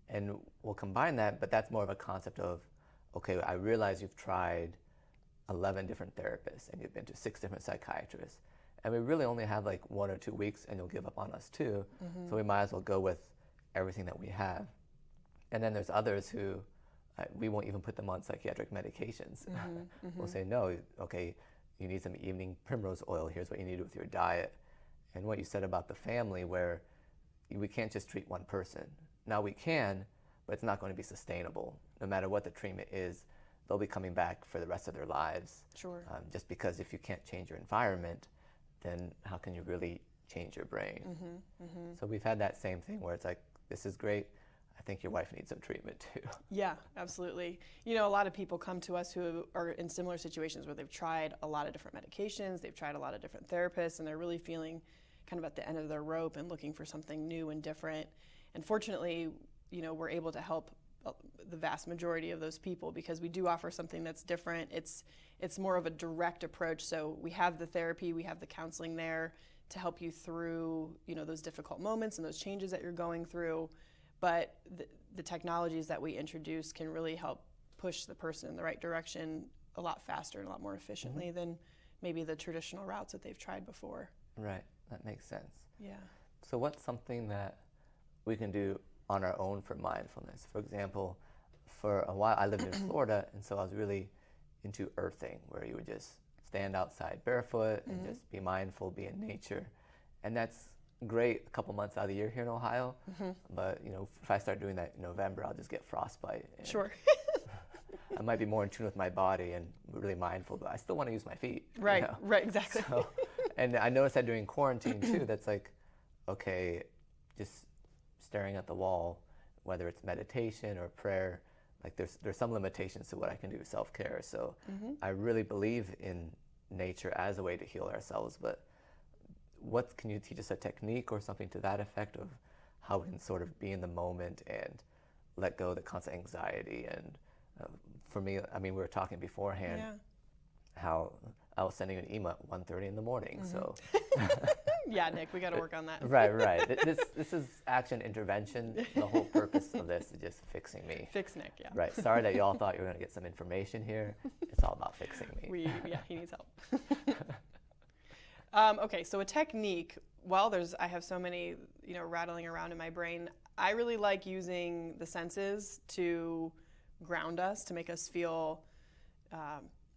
And we'll combine that, but that's more of a concept of, okay, I realize you've tried 11 different therapists and you've been to 6 different psychiatrists, and we really only have like 1 or 2 weeks and you'll give up on us too. So we might as well go with everything that we have. And then there's others who we won't even put them on psychiatric medications. We'll say, no, okay, you need some evening primrose oil, here's what you need to do with your diet. And what you said about the family, where we can't just treat one person. Now we can, but it's not going to be sustainable. No matter what the treatment is, they'll be coming back for the rest of their lives. Sure. Just because if you can't change your environment, then how can you really change your brain? So we've had that same thing where it's like, this is great, I think your wife needs some treatment too. Yeah, absolutely. You know, a lot of people come to us who are in similar situations where they've tried a lot of different medications, they've tried a lot of different therapists, and they're really feeling kind of at the end of their rope and looking for something new and different. And fortunately, you know, we're able to help the vast majority of those people because we do offer something that's different. It's more of a direct approach. So we have the therapy, we have the counseling there to help you through, you know, those difficult moments and those changes that you're going through. But the technologies that we introduce can really help push the person in the right direction a lot faster and a lot more efficiently than maybe the traditional routes that they've tried before. Right, that makes sense. Yeah. So what's something that we can do on our own for mindfulness? For example, for a while I lived in Florida, and so I was really into earthing, where you would just stand outside barefoot and just be mindful, be in nature. And that's great a couple months out of the year here in Ohio, but you know, if I start doing that in November, I'll just get frostbite. Sure. I might be more in tune with my body and really mindful, but I still want to use my feet. Right, you know? right, exactly. So, and I noticed that during quarantine too, that's like, okay, just staring at the wall, whether it's meditation or prayer, like there's some limitations to what I can do self-care. So I really believe in nature as a way to heal ourselves, but can you teach us a technique or something to that effect of how we can sort of be in the moment and let go of the constant anxiety? And for me, I mean, we were talking beforehand how I was sending an email at 1:30 in the morning. So Yeah, Nick, we got to work on that. right. This is action intervention. The whole purpose of this is just fixing me. Fix Nick, yeah. Right. Sorry that y'all thought you were going to get some information here. It's all about fixing me. He needs help. Okay, so a technique, I have so many, you know, rattling around in my brain. I really like using the senses to ground us, to make us feel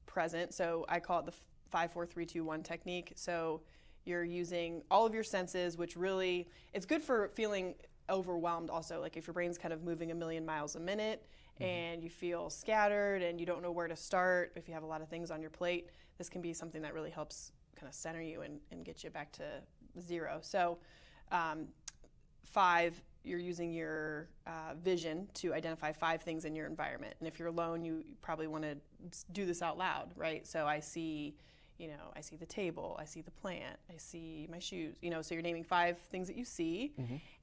present. So I call it the 5, 4, 3, 2, 1 technique. So you're using all of your senses, which really, it's good for feeling overwhelmed also. Like if your brain's kind of moving a million miles a minute and you feel scattered and you don't know where to start, if you have a lot of things on your plate, this can be something that really helps kind of center you and get you back to 0. So 5, you're using your vision to identify 5 things in your environment. And if you're alone, you probably want to do this out loud, right? So I see the table, I see the plant, I see my shoes, you know, so you're naming 5 things that you see,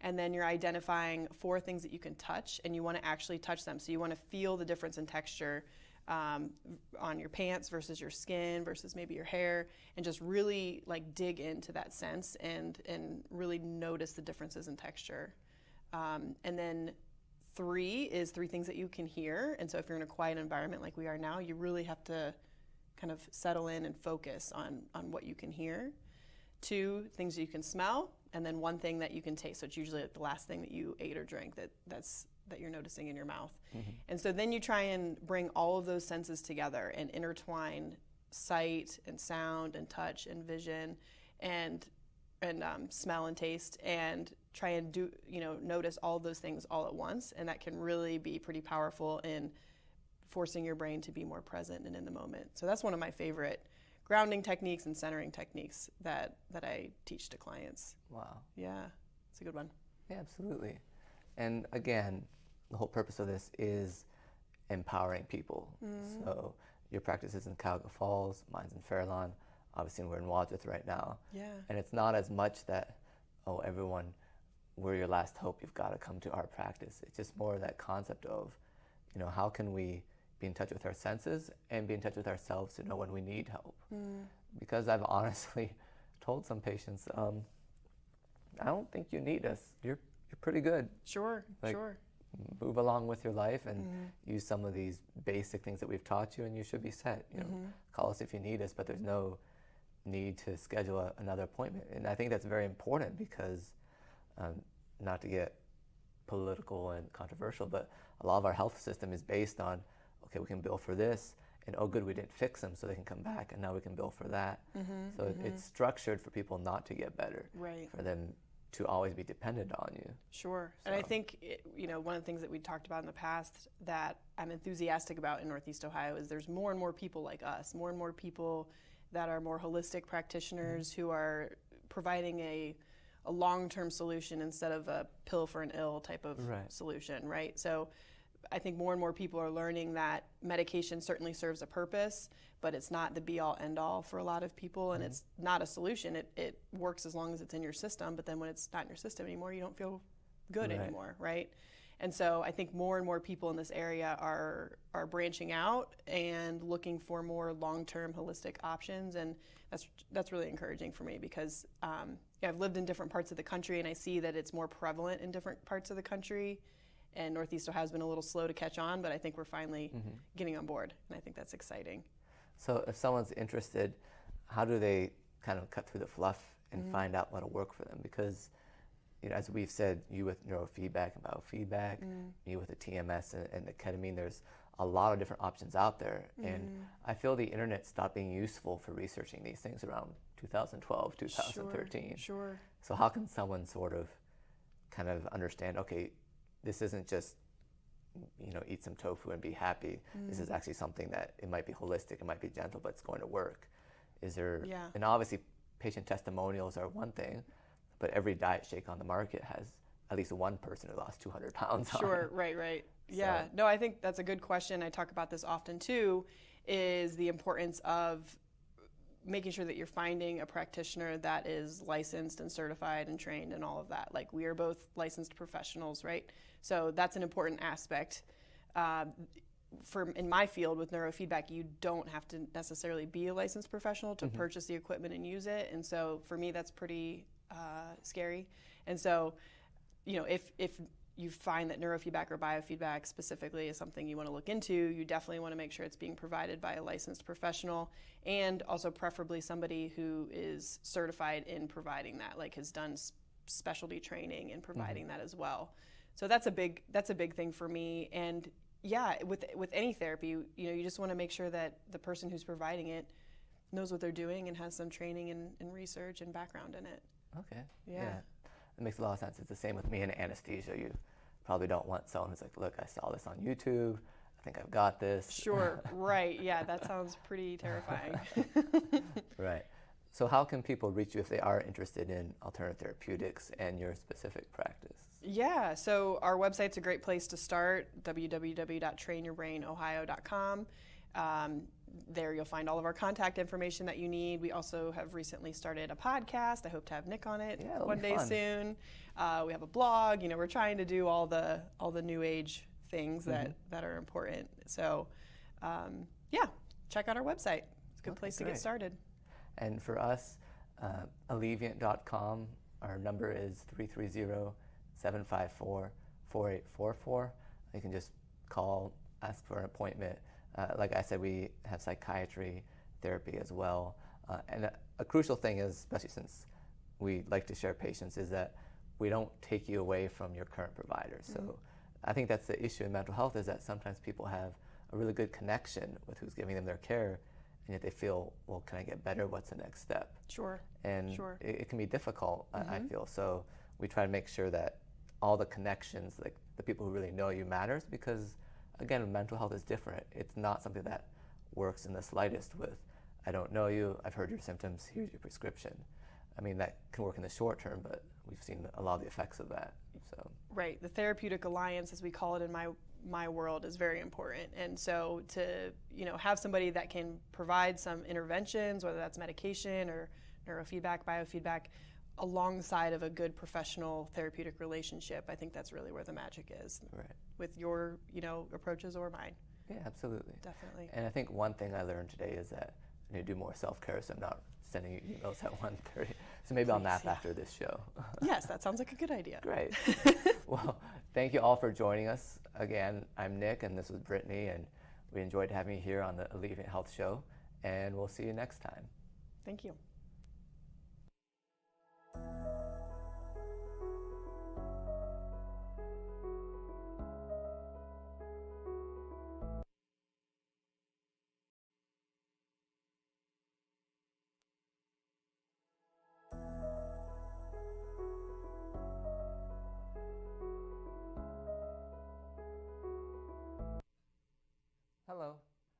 and then you're identifying 4 things that you can touch, and you want to actually touch them. So you want to feel the difference in texture on your pants versus your skin versus maybe your hair, and just really like dig into that sense and really notice the differences in texture. And then 3 is 3 things that you can hear. And so if you're in a quiet environment like we are now, you really have to kind of settle in and focus on what you can hear. 2 things that you can smell, and then 1 thing that you can taste. So it's usually like the last thing that you ate or drank that you're noticing in your mouth. And so then you try and bring all of those senses together and intertwine sight and sound and touch and vision and smell and taste, and try and notice all of those things all at once. And that can really be pretty powerful in forcing your brain to be more present and in the moment. So that's one of my favorite grounding techniques and centering techniques that I teach to clients. Wow. Yeah, it's a good one. Yeah, absolutely. And again, the whole purpose of this is empowering people. So your practice is in Cuyahoga Falls, mine's in Fairlawn. Obviously, we're in Wadsworth right now. Yeah. And it's not as much that, oh, everyone, we're your last hope, you've got to come to our practice. It's just more that concept of, how can we be in touch with our senses and be in touch with ourselves to know when we need help. Because I've honestly told some patients, I don't think you need us. You're pretty good. Sure. Move along with your life and use some of these basic things that we've taught you, and you should be set. Call us if you need us, but there's no need to schedule another appointment. And I think that's very important because, not to get political and controversial, but a lot of our health system is based on, okay, we can bill for this, and oh good, we didn't fix them, so they can come back, and now we can bill for that. So it's structured for people not to get better, Right. for them to always be dependent on you. Sure. And I think, one of the things that we talked about in the past that I'm enthusiastic about in Northeast Ohio is there's more and more people like us, more and more people that are more holistic practitioners who are providing a long-term solution instead of a pill for an ill type of solution, right? So I think more and more people are learning that medication certainly serves a purpose, but it's not the be-all, end-all for a lot of people, and it's not a solution. It works as long as it's in your system, but then when it's not in your system anymore, you don't feel good anymore, right? And so I think more and more people in this area are branching out and looking for more long-term holistic options, and that's really encouraging for me because I've lived in different parts of the country, and I see that it's more prevalent in different parts of the country. And Northeast Ohio has been a little slow to catch on, but I think we're finally getting on board, and I think that's exciting. So if someone's interested, how do they kind of cut through the fluff and find out what'll work for them? Because, as we've said, you with neurofeedback and biofeedback, me with the TMS and the ketamine, there's a lot of different options out there. And I feel the internet stopped being useful for researching these things around 2012, 2013. Sure. So how can someone sort of kind of understand, okay, this isn't just, eat some tofu and be happy. This is actually something that it might be holistic, it might be gentle, but it's going to work. Is there, and obviously patient testimonials are one thing, but every diet shake on the market has at least one person who lost 200 pounds on Sure, it. right. Yeah, no, I think that's a good question. I talk about this often too, is the importance of making sure that you're finding a practitioner that is licensed and certified and trained and all of that. Like, we are both licensed professionals, right? So that's an important aspect. In my field with neurofeedback, you don't have to necessarily be a licensed professional to purchase the equipment and use it. And so for me, that's pretty scary. And so, if you find that neurofeedback or biofeedback specifically is something you want to look into, you definitely want to make sure it's being provided by a licensed professional, and also preferably somebody who is certified in providing that, like has done specialty training in providing that as well. So that's a big thing for me. And yeah, with any therapy, you just want to make sure that the person who's providing it knows what they're doing and has some training and research and background in it. Okay. Yeah. It makes a lot of sense. It's the same with me in anesthesia. You probably don't want someone who's like, look, I saw this on YouTube. I think I've got this. Sure. Right. Yeah, that sounds pretty terrifying. Right. So how can people reach you if they are interested in alternative therapeutics and your specific practice? Yeah, so our website's a great place to start, www.trainyourbrainohio.com. There you'll find all of our contact information that you need. We also have recently started a podcast. I hope to have Nick on it one day soon. We have a blog. We're trying to do all the new age things that are important. So check out our website. It's a good place to get started. And for us, Alleviant.com, our number is 330-754-4844. You can just call, ask for an appointment. Like I said, we have psychiatry therapy as well. And a crucial thing is, especially since we like to share patients, is that we don't take you away from your current provider. So I think that's the issue in mental health, is that sometimes people have a really good connection with who's giving them their care, and yet they feel, well, can I get better? What's the next step? Sure. And it can be difficult, I feel. So we try to make sure that all the connections, like the people who really know you, matters, because again, mental health is different. It's not something that works in the slightest with, I don't know you, I've heard your symptoms, here's your prescription. I mean, that can work in the short term, but we've seen a lot of the effects of that. So right, the Therapeutic Alliance, as we call it in my my world is very important. And so to, have somebody that can provide some interventions, whether that's medication or neurofeedback, biofeedback, alongside of a good professional therapeutic relationship, I think that's really where the magic is. Right. With your, approaches or mine. Yeah, absolutely. Definitely. And I think one thing I learned today is that I need to do more self-care, so I'm not sending you emails at 1:30. So maybe I'll nap after this show. Yes, that sounds like a good idea. Great. Well, thank you all for joining us. Again, I'm Nick, and this was Brittany, and we enjoyed having you here on the Alleviant Health Show, and we'll see you next time. Thank you. Hello,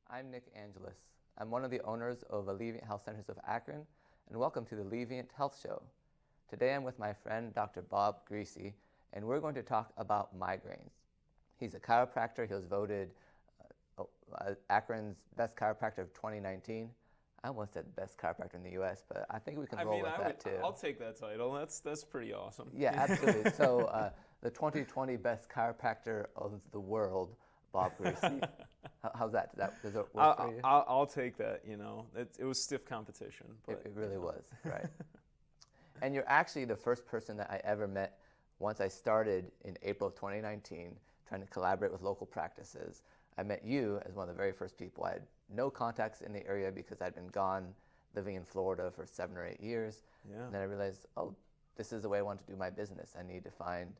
I'm Nick Angelis. I'm one of the owners of Alleviant Health Centers of Akron, and welcome to the Alleviant Health Show. Today I'm with my friend Dr. Bob Griesse, and we're going to talk about migraines. He's a chiropractor. He was voted Akron's best chiropractor of 2019. I almost said best chiropractor in the U.S., but I think we can roll with that too. I'll take that title. That's pretty awesome. Yeah, absolutely. So the 2020 best chiropractor of the world, Bob Griesse. How's that? Does it work for you? I'll take that. It was stiff competition. But, it really was, right. And you're actually the first person that I ever met once I started in April of 2019 trying to collaborate with local practices. I met you as one of the very first people. I had no contacts in the area because I'd been gone living in Florida for 7 or 8 years. Yeah. And then I realized, this is the way I want to do my business. I need to find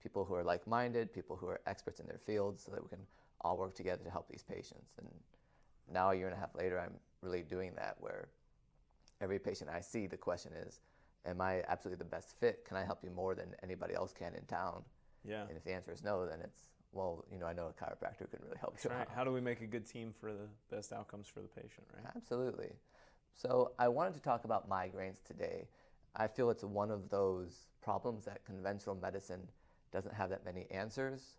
people who are like-minded, people who are experts in their fields so that we can all work together to help these patients. And now, a year and a half later, I'm really doing that, where every patient I see, the question is, am I absolutely the best fit? Can I help you more than anybody else can in town? Yeah. And if the answer is no, then it's, well, I know a chiropractor who can really help you right. out. How do we make a good team for the best outcomes for the patient, right? Absolutely. So I wanted to talk about migraines today. I feel it's one of those problems that conventional medicine doesn't have that many answers.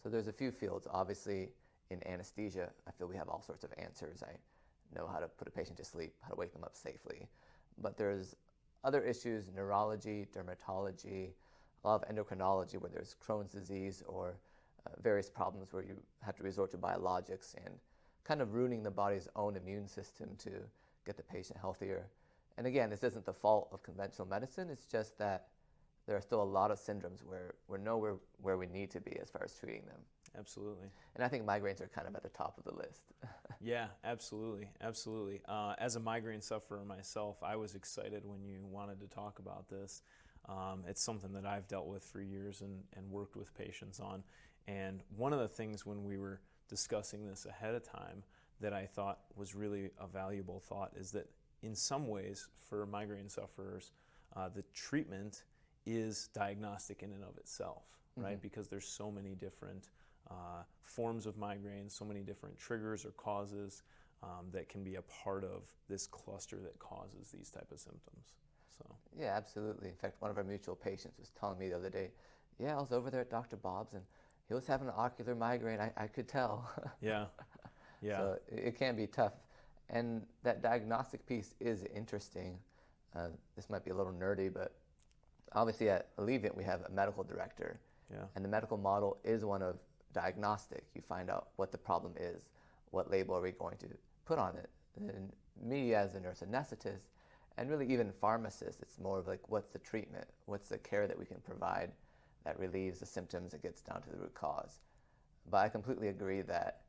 So there's a few fields. Obviously, in anesthesia, I feel we have all sorts of answers. I know how to put a patient to sleep, how to wake them up safely. But there's other issues, neurology, dermatology, a lot of endocrinology, where there's Crohn's disease or various problems where you have to resort to biologics and kind of ruining the body's own immune system to get the patient healthier. And again, this isn't the fault of conventional medicine. It's just that there are still a lot of syndromes where we're nowhere where we need to be as far as treating them. Absolutely. And I think migraines are kind of at the top of the list. Yeah, absolutely. Absolutely. As a migraine sufferer myself, I was excited when you wanted to talk about this. It's something that I've dealt with for years and worked with patients on. And one of the things when we were discussing this ahead of time that I thought was really a valuable thought is that in some ways, for migraine sufferers, the treatment is diagnostic in and of itself, right? Mm-hmm. Because there's so many different forms of migraine, so many different triggers or causes that can be a part of this cluster that causes these type of symptoms. So. Yeah, absolutely. In fact, one of our mutual patients was telling me the other day, yeah, I was over there at Dr. Bob's and he was having an ocular migraine. I could tell. Yeah. Yeah. So it can be tough. And that diagnostic piece is interesting. This might be a little nerdy, but obviously at Alleviant we have a medical director. Yeah. And the medical model is one of diagnostic. You find out what the problem is, what label are we going to put on it. And me as a nurse anesthetist, and really even pharmacist, it's more of like, what's the treatment? What's the care that we can provide that relieves the symptoms and gets down to the root cause? But I completely agree that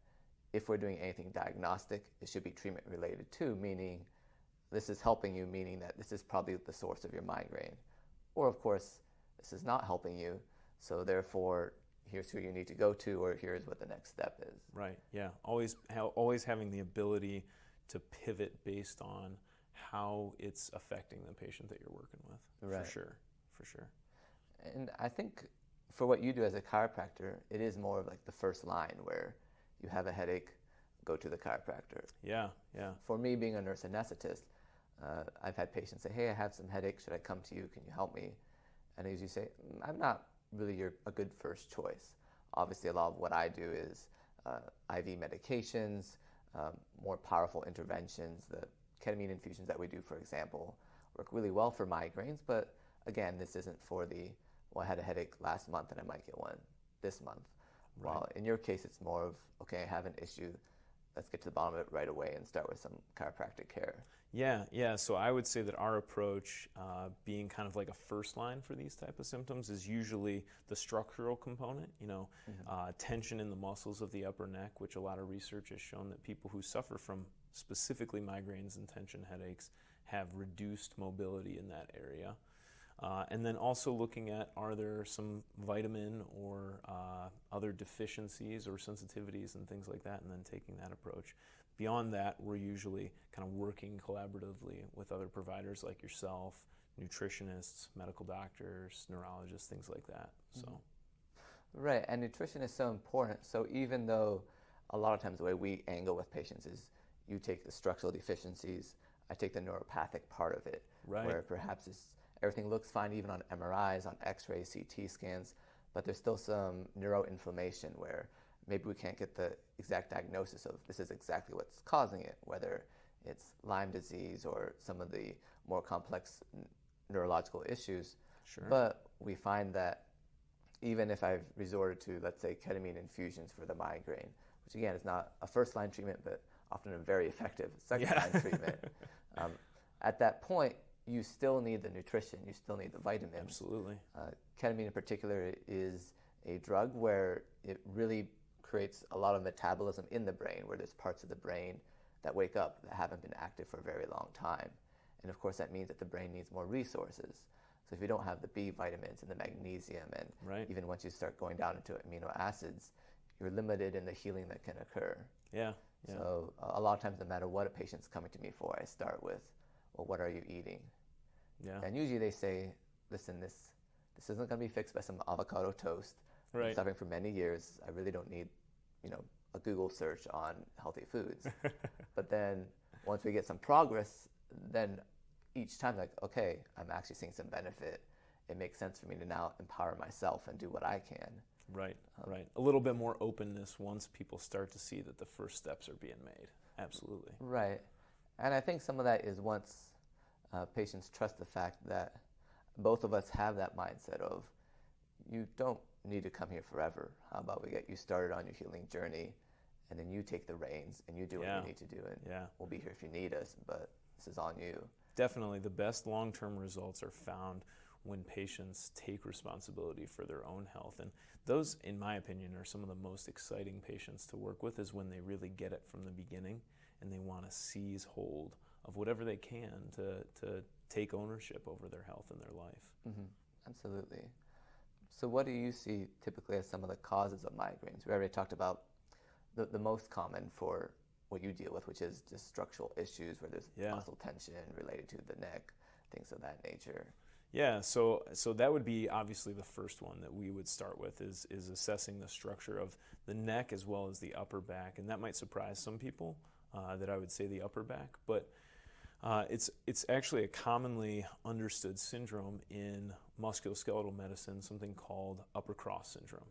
if we're doing anything diagnostic, it should be treatment related too, meaning this is helping you, meaning that this is probably the source of your migraine. Or of course, this is not helping you, so therefore, here's who you need to go to, or here's what the next step is. Right, yeah. Always having the ability to pivot based on how it's affecting the patient that you're working with. Right. For sure. And I think for what you do as a chiropractor, it is more of like the first line where you have a headache, go to the chiropractor. Yeah, yeah. For me, being a nurse anesthetist, I've had patients say, hey, I have some headaches, should I come to you, can you help me? And I usually say, I'm not really a good first choice. obviously a lot of what I do is IV medications, more powerful interventions. The ketamine infusions that we do, for example, work really well for migraines, but again, this isn't for I had a headache last month and I might get one this month. Right. While in your case, it's more of, okay, I have an issue, let's get to the bottom of it right away and start with some chiropractic care. Yeah. So I would say that our approach, being kind of like a first line for these type of symptoms, is usually the structural component. Tension in the muscles of the upper neck, which a lot of research has shown that people who suffer from specifically migraines and tension headaches have reduced mobility in that area. And then also looking at, are there some vitamin or other deficiencies or sensitivities and things like that, and then taking that approach. Beyond that, we're usually kind of working collaboratively with other providers like yourself, nutritionists, medical doctors, neurologists, things like that. So, Right, and nutrition is so important. So even though a lot of times the way we angle with patients is you take the structural deficiencies, I take the neuropathic part of it, Right. where perhaps everything looks fine even on MRIs, on X-rays, CT scans, but there's still some neuroinflammation where maybe we can't get the exact diagnosis of this is exactly what's causing it, whether it's Lyme disease or some of the more complex neurological issues. Sure. But we find that even if I've resorted to, let's say, ketamine infusions for the migraine, which again is not a first-line treatment, but often a very effective second-line treatment, at that point, you still need the nutrition, you still need the vitamins. Absolutely. Ketamine in particular is a drug where it really creates a lot of metabolism in the brain, where there's parts of the brain that wake up that haven't been active for a very long time. And of course that means that the brain needs more resources. So if you don't have the B vitamins and the magnesium, and Right. even once you start going down into amino acids, you're limited in the healing that can occur. Yeah. So a lot of times, no matter what a patient's coming to me for, I start with, well, what are you eating? Yeah. And usually they say, listen, this isn't going to be fixed by some avocado toast. I've been Right. suffering for many years. I really don't need, a Google search on healthy foods. But then once we get some progress, then each time, like, okay, I'm actually seeing some benefit. It makes sense for me to now empower myself and do what I can. Right. A little bit more openness once people start to see that the first steps are being made. Absolutely. Right. And I think some of that is once patients trust the fact that both of us have that mindset of, you don't need to come here forever. How about we get you started on your healing journey, and then you take the reins and you do what you need to do, and we'll be here if you need us, but this is on you. Definitely, the best long-term results are found when patients take responsibility for their own health. And those, in my opinion, are some of the most exciting patients to work with, is when they really get it from the beginning and they want to seize hold of whatever they can to take ownership over their health and their life. Mm-hmm. Absolutely. So what do you see typically as some of the causes of migraines? We already talked about the most common for what you deal with, which is just structural issues where there's muscle tension related to the neck, things of that nature. Yeah, so that would be obviously the first one that we would start with is assessing the structure of the neck as well as the upper back. And that might surprise some people that I would say the upper back, but it's actually a commonly understood syndrome in musculoskeletal medicine, something called upper cross syndrome.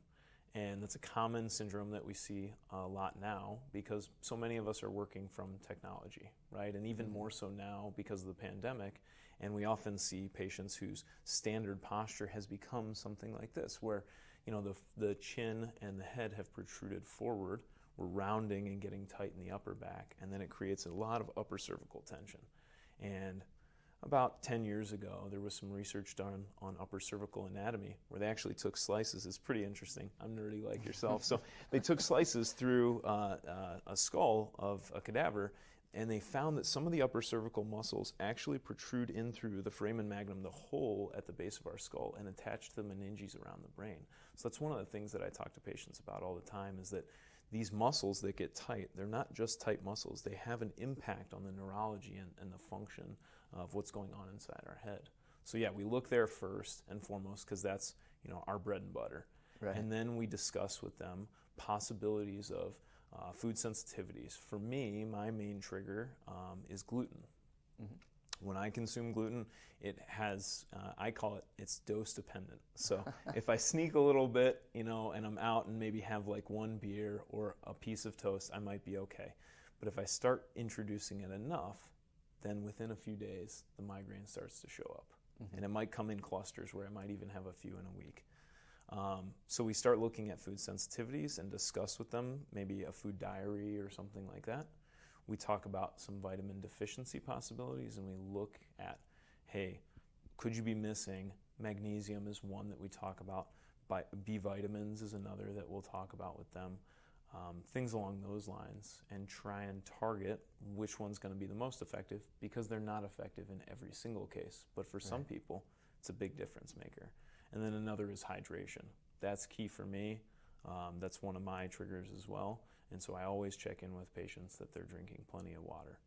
And that's a common syndrome that we see a lot now because so many of us are working from technology, right? And even more so now because of the pandemic. And we often see patients whose standard posture has become something like this, where the chin and the head have protruded forward. We're rounding and getting tight in the upper back, and then it creates a lot of upper cervical tension. And about 10 years ago, there was some research done on upper cervical anatomy where they actually took slices. It's pretty interesting. I'm nerdy like yourself. So they took slices through a skull of a cadaver, and they found that some of the upper cervical muscles actually protrude in through the foramen magnum, the hole at the base of our skull, and attach to the meninges around the brain. So that's one of the things that I talk to patients about all the time, is that these muscles that get tight, they're not just tight muscles. They have an impact on the neurology and the function of what's going on inside our head. So yeah, we look there first and foremost because that's our bread and butter. Right. And then we discuss with them possibilities of food sensitivities. For me, my main trigger is gluten. When I consume gluten, it has, I call it, it's dose dependent. So if I sneak a little bit, and I'm out and maybe have like one beer or a piece of toast, I might be okay. But if I start introducing it enough, then within a few days, the migraine starts to show up. And it might come in clusters where I might even have a few in a week. So we start looking at food sensitivities and discuss with them maybe a food diary or something like that. We talk about some vitamin deficiency possibilities, and we look at, hey, could you be missing? Magnesium is one that we talk about. B vitamins is another that we'll talk about with them. Things along those lines, and try and target which one's going to be the most effective, because they're not effective in every single case. But for some people, it's a big difference maker. And then another is hydration. That's key for me. That's one of my triggers as well. And so I always check in with patients that they're drinking plenty of water.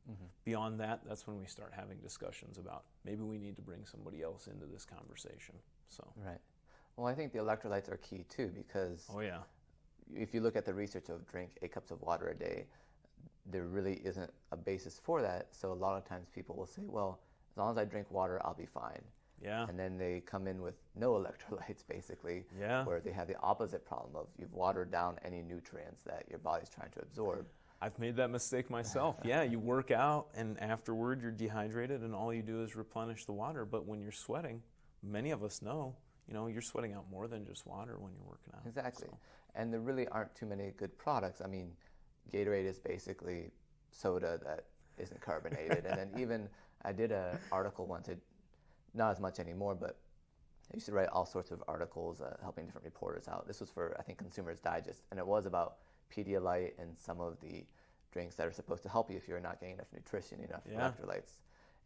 Beyond that, that's when we start having discussions about maybe we need to bring somebody else into this conversation. So Right. Well, I think the electrolytes are key too, because oh yeah, if you look at the research of drink 8 cups of water a day, there really isn't a basis for that. So a lot of times people will say, well, as long as I drink water, I'll be fine. yeah, And then they come in with no electrolytes, basically, yeah. where they have the opposite problem of you've watered down any nutrients that your body's trying to absorb. I've made that mistake myself. Yeah, you work out and afterward you're dehydrated and all you do is replenish the water. But when you're sweating, many of us know, you're sweating out more than just water when you're working out. Exactly. So. And there really aren't too many good products. I mean, Gatorade is basically soda that isn't carbonated. And then even I did an article once, not as much anymore, but I used to write all sorts of articles helping different reporters out. This was for, I think, Consumer's Digest, and it was about Pedialyte and some of the drinks that are supposed to help you if you're not getting enough nutrition, enough electrolytes.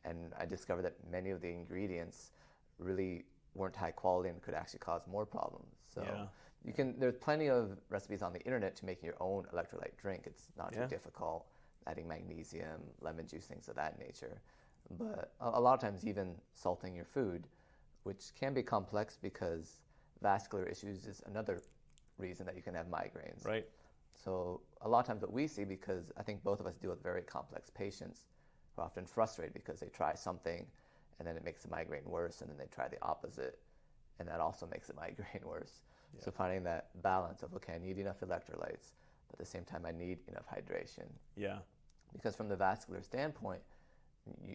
And I discovered that many of the ingredients really weren't high quality and could actually cause more problems. So there's plenty of recipes on the internet to make your own electrolyte drink. It's not too difficult, adding magnesium, lemon juice, things of that nature. But a lot of times even salting your food, which can be complex because vascular issues is another reason that you can have migraines. Right. So a lot of times what we see, because I think both of us deal with very complex patients who are often frustrated because they try something and then it makes the migraine worse, and then they try the opposite and that also makes the migraine worse. Yeah. So finding that balance of, okay, I need enough electrolytes, but at the same time I need enough hydration. Yeah. Because from the vascular standpoint,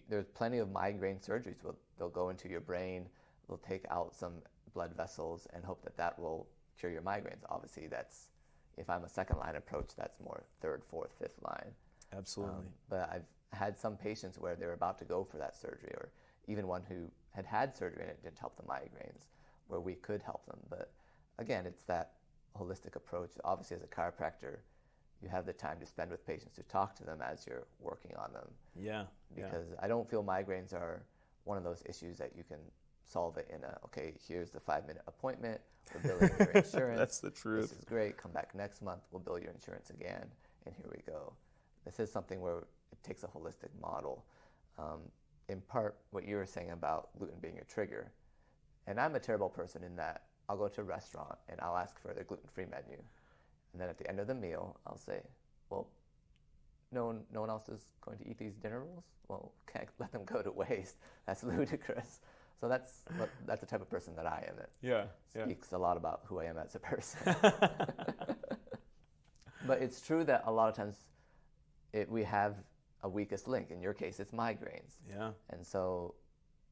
there's plenty of migraine surgeries where they'll go into your brain, they'll take out some blood vessels and hope that that will cure your migraines. Obviously, that's, if I'm a second line approach, that's more third, fourth, fifth line. Absolutely. But I've had some patients where they're about to go for that surgery, or even one who had surgery and it didn't help the migraines, where we could help them. But again, it's that holistic approach. Obviously, as a chiropractor, you have the time to spend with patients to talk to them as you're working on them. Yeah. Because I don't feel migraines are one of those issues that you can solve it in okay, here's the 5-minute appointment, we're billing your insurance. That's the truth. This is great, come back next month, we'll bill your insurance again, and here we go. This is something where it takes a holistic model. In part, what you were saying about gluten being your trigger, and I'm a terrible person in that I'll go to a restaurant and I'll ask for their gluten-free menu. And then at the end of the meal, I'll say, well, no one else is going to eat these dinner rolls? Well, can't let them go to waste. That's ludicrous. So that's the type of person that I am. It speaks a lot about who I am as a person. But it's true that a lot of times we have a weakest link. In your case, it's migraines. Yeah. And so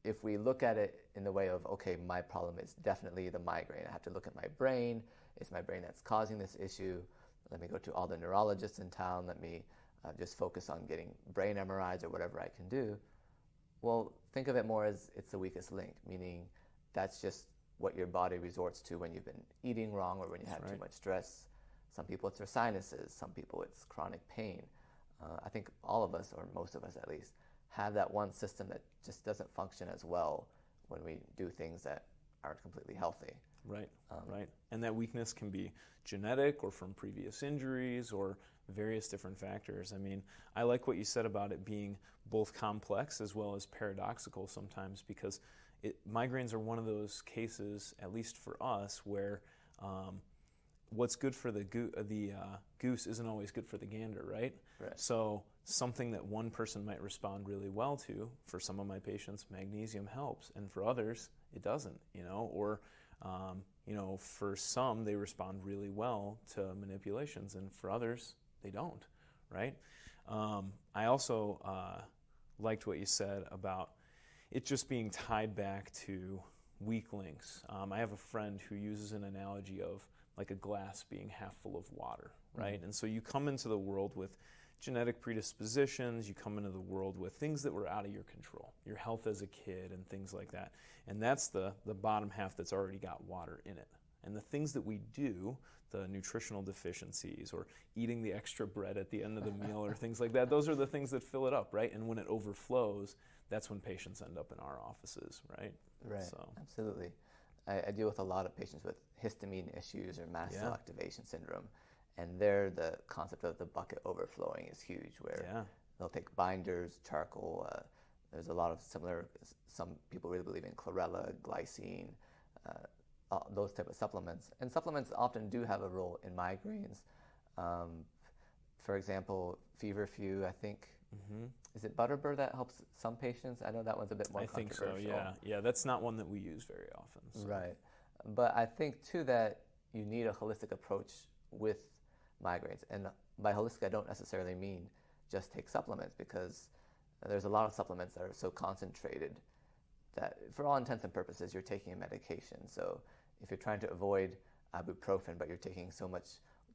if we look at it in the way of, okay, my problem is definitely the migraine. I have to look at my brain. It's my brain that's causing this issue. Let me go to all the neurologists in town. Let me just focus on getting brain MRIs or whatever I can do. Well, think of it more as it's the weakest link, meaning that's just what your body resorts to when you've been eating wrong or when you have too much stress. Some people it's their sinuses. Some people it's chronic pain. I think all of us, or most of us at least, have that one system that just doesn't function as well when we do things that aren't completely healthy. Right, right. And that weakness can be genetic or from previous injuries or various different factors. I mean, I like what you said about it being both complex as well as paradoxical sometimes, because migraines are one of those cases, at least for us, where what's good for the goose isn't always good for the gander, right? Right. So something that one person might respond really well to. For some of my patients, magnesium helps, and for others, it doesn't, or, for some, they respond really well to manipulations, and for others, they don't, right? I also liked what you said about it just being tied back to weak links. I have a friend who uses an analogy of like a glass being half full of water, right? Mm-hmm. And so you come into the world with genetic predispositions, you come into the world with things that were out of your control, your health as a kid and things like that. And that's the bottom half that's already got water in it. And the things that we do, the nutritional deficiencies or eating the extra bread at the end of the meal or things like that, those are the things that fill it up, right? And when it overflows, that's when patients end up in our offices, right? Right, so. Absolutely. I deal with a lot of patients with histamine issues or mast cell activation syndrome. And there, the concept of the bucket overflowing is huge, where they'll take binders, charcoal. There's a lot of similar, some people really believe in chlorella, glycine, those type of supplements. And supplements often do have a role in migraines. For example, feverfew, I think, is it Butterbur that helps some patients? I know that one's a bit more controversial. I think so, yeah. That's not one that we use very often. So. Right. But I think, too, that you need a holistic approach with migraines. And by holistic, I don't necessarily mean just take supplements, because there's a lot of supplements that are so concentrated that for all intents and purposes, you're taking a medication. So if you're trying to avoid ibuprofen, but you're taking so much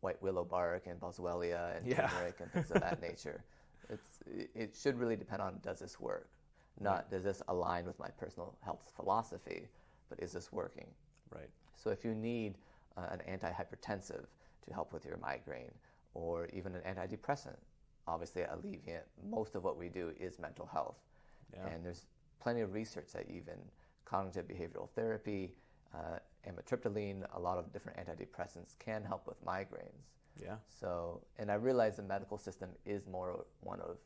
white willow bark and boswellia and turmeric and things of that nature, it should really depend on, does this work? Not does this align with my personal health philosophy, but is this working? Right. So if you need an antihypertensive to help with your migraine, or even an antidepressant, obviously Alleviant, most of what we do is mental health. Yeah. And there's plenty of research that even cognitive behavioral therapy, amitriptyline, a lot of different antidepressants can help with migraines. Yeah. So, and I realize the medical system is more one of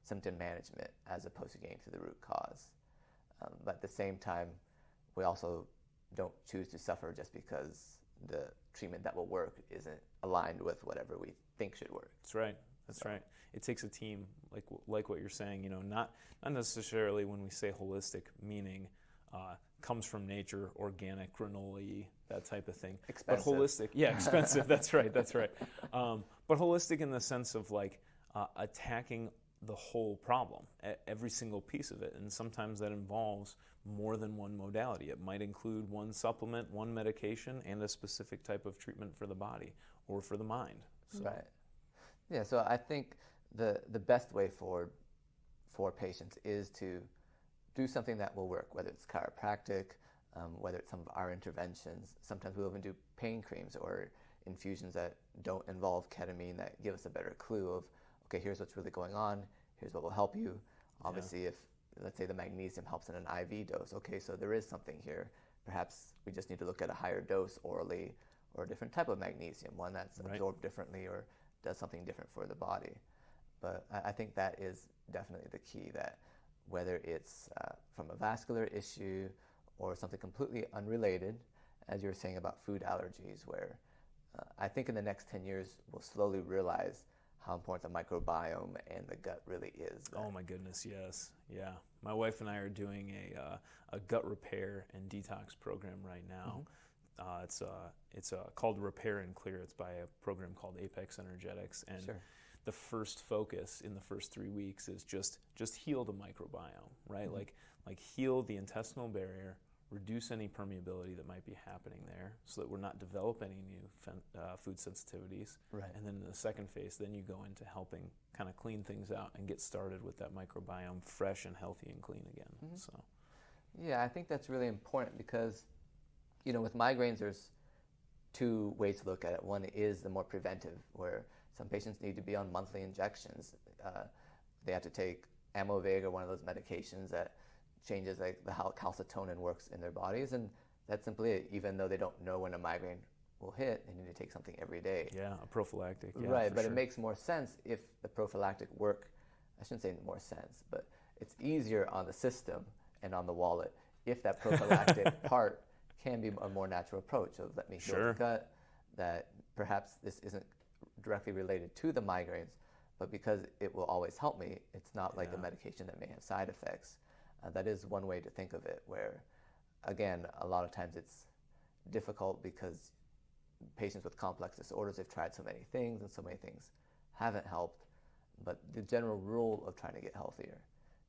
symptom management as opposed to getting to the root cause. But at the same time, we also don't choose to suffer just because the treatment that will work isn't aligned with whatever we think should work. That's right. That's right. It takes a team, like what you're saying. Not necessarily when we say holistic, meaning comes from nature, organic, granola-y, that type of thing. Expensive. But holistic, expensive. That's right. But holistic in the sense of attacking the whole problem, every single piece of it, and sometimes that involves more than one modality. It might include one supplement, one medication, and a specific type of treatment for the body or for the mind. So. Right. Yeah, so I think the best way forward for patients is to do something that will work, whether it's chiropractic, whether it's some of our interventions. Sometimes we'll even do pain creams or infusions that don't involve ketamine that give us a better clue of, okay, here's what's really going on, here's what will help you. Obviously, if, let's say, the magnesium helps in an IV dose, okay, so there is something here. Perhaps we just need to look at a higher dose orally, or a different type of magnesium, one that's absorbed differently or does something different for the body. But I think that is definitely the key, that whether it's from a vascular issue or something completely unrelated, as you were saying about food allergies, where I think in the next 10 years, we'll slowly realize how important the microbiome and the gut really is. Oh my goodness, yes. Yeah. My wife and I are doing a gut repair and detox program right now. It's called Repair and Clear. It's by a program called Apex Energetics. And the first focus in the first 3 weeks is just heal the microbiome, right? Like heal the intestinal barrier, reduce any permeability that might be happening there so that we're not developing any new food sensitivities. Right. And then in the second phase, then you go into helping kind of clean things out and get started with that microbiome fresh and healthy and clean again. So, yeah, I think that's really important because, with migraines, there's two ways to look at it. One is the more preventive, where some patients need to be on monthly injections. They have to take Amovig or one of those medications that changes how calcitonin works in their bodies, and that's simply it. Even though they don't know when a migraine will hit, they need to take something every day. Yeah, a prophylactic. Yeah, right, but it makes more sense if the prophylactic work, I shouldn't say more sense, but it's easier on the system and on the wallet if that prophylactic part can be a more natural approach of let me heal the gut, that perhaps this isn't directly related to the migraines, but because it will always help me, it's not like a medication that may have side effects. That is one way to think of it, where, again, a lot of times it's difficult because patients with complex disorders have tried so many things and so many things haven't helped. But the general rule of trying to get healthier,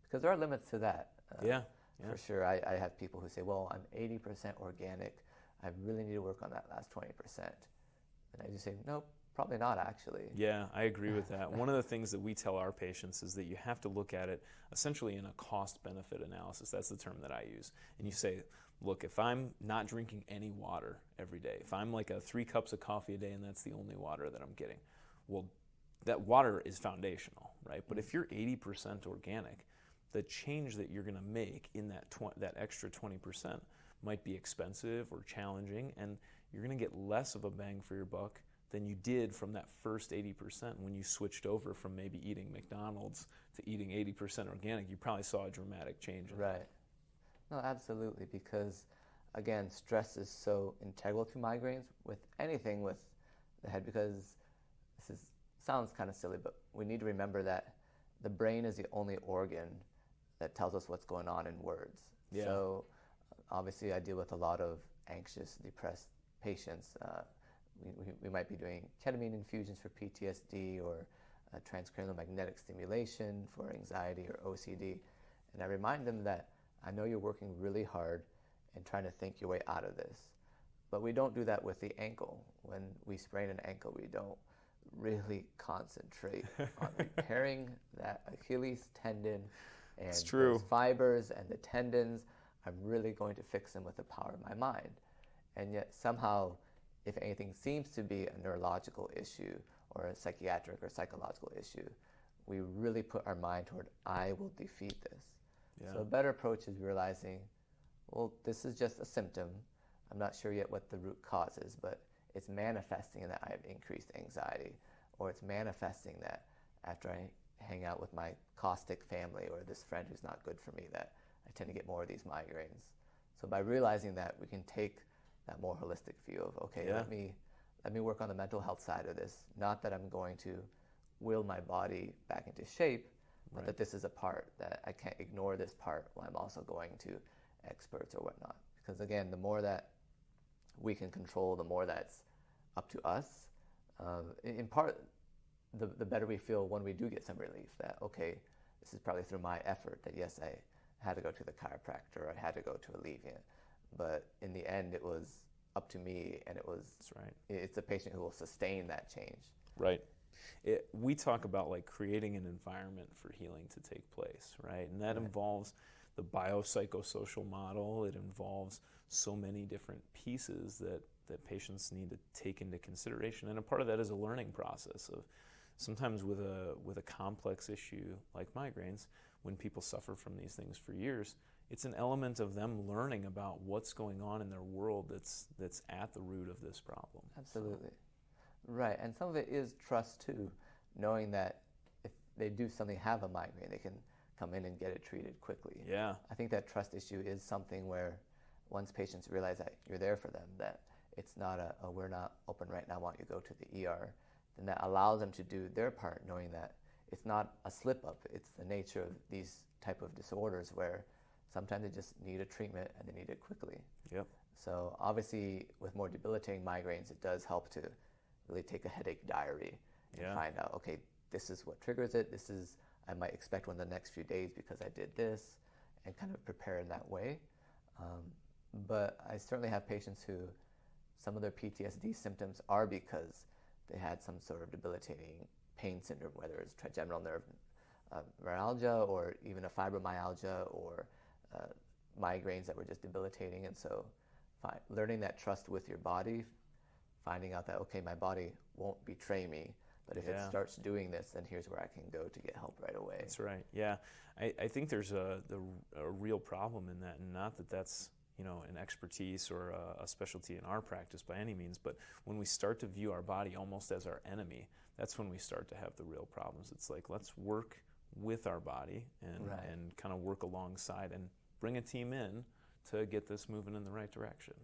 because there are limits to that. For sure. I have people who say, well, I'm 80% organic. I really need to work on that last 20%. And I just say, nope, probably not actually. Yeah, I agree with that. One of the things that we tell our patients is that you have to look at it essentially in a cost-benefit analysis. That's the term that I use. And you say, look, if I'm not drinking any water every day, if I'm like 3 cups of coffee a day and that's the only water that I'm getting, well, that water is foundational, right? But if you're 80% organic, the change that you're going to make in that extra 20% might be expensive or challenging, and you're going to get less of a bang for your buck than you did from that first 80% when you switched over from maybe eating McDonald's to eating 80% organic. You probably saw a dramatic change in that. Right. No, absolutely, because, again, stress is so integral to migraines with anything with the head, because sounds kind of silly, but we need to remember that the brain is the only organ that tells us what's going on in words. Yeah. So obviously I deal with a lot of anxious, depressed patients. We might be doing ketamine infusions for PTSD or transcranial magnetic stimulation for anxiety or OCD. And I remind them that I know you're working really hard and trying to think your way out of this, but we don't do that with the ankle. When we sprain an ankle, we don't really concentrate on repairing that Achilles tendon and those fibers and the tendons. I'm really going to fix them with the power of my mind. And yet somehow, if anything seems to be a neurological issue or a psychiatric or psychological issue, we really put our mind toward, I will defeat this. Yeah. So a better approach is realizing, well, this is just a symptom. I'm not sure yet what the root cause is, but it's manifesting that I have increased anxiety, or it's manifesting that after I hang out with my caustic family or this friend who's not good for me, that I tend to get more of these migraines. So by realizing that, we can take that more holistic view of, okay, let me work on the mental health side of this. Not that I'm going to will my body back into shape, but that this is a part, that I can't ignore this part while I'm also going to experts or whatnot. Because again, the more that we can control, the more that's up to us. In part, the better we feel when we do get some relief, that, okay, this is probably through my effort, that yes, I had to go to the chiropractor, or I had to go to Alleviant, but in the end, it was up to me, and it's a patient who will sustain that change. Right. We talk about like creating an environment for healing to take place, right? And that involves the biopsychosocial model. It involves so many different pieces that patients need to take into consideration. And a part of that is a learning process of sometimes with a complex issue like migraines, when people suffer from these things for years, it's an element of them learning about what's going on in their world that's at the root of this problem. Absolutely. Right, and some of it is trust too, knowing that if they do suddenly have a migraine, they can come in and get it treated quickly. Yeah. I think that trust issue is something where once patients realize that you're there for them, that it's not we're not open right now, why don't you go to the ER, then that allows them to do their part, knowing that it's not a slip up, it's the nature of these type of disorders where sometimes they just need a treatment and they need it quickly. Yep. So obviously with more debilitating migraines, it does help to really take a headache diary and find out, okay, this is what triggers it, this is, I might expect one the next few days because I did this, and kind of prepare in that way. But I certainly have patients who some of their PTSD symptoms are because they had some sort of debilitating pain syndrome, whether it's trigeminal nerve neuralgia or even a fibromyalgia or migraines that were just debilitating. And so learning that trust with your body, finding out that, okay, my body won't betray me, but if it starts doing this, then here's where I can go to get help right away. That's right. Yeah, I think there's a real problem in that, and not that that's an expertise or a specialty in our practice by any means, but when we start to view our body almost as our enemy, that's when we start to have the real problems. It's like, let's work with our body and kind of work alongside and bring a team in to get this moving in the right direction.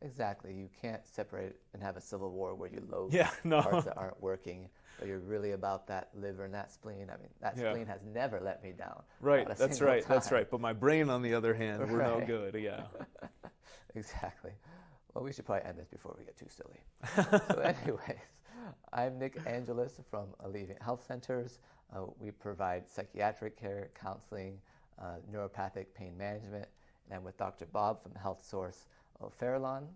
Exactly. You can't separate and have a civil war where you load no. parts that aren't working, but you're really about that liver and that spleen. I mean, that spleen has never let me down. Right, that's right, that's right. But my brain, on the other hand, we're no good, yeah. Exactly. Well, we should probably end this before we get too silly. So anyways, I'm Nick Angelis from Alleviant Health Centers. We provide psychiatric care, counseling, neuropathic pain management, and I'm with Dr. Bob from Healthsource Fairlawn,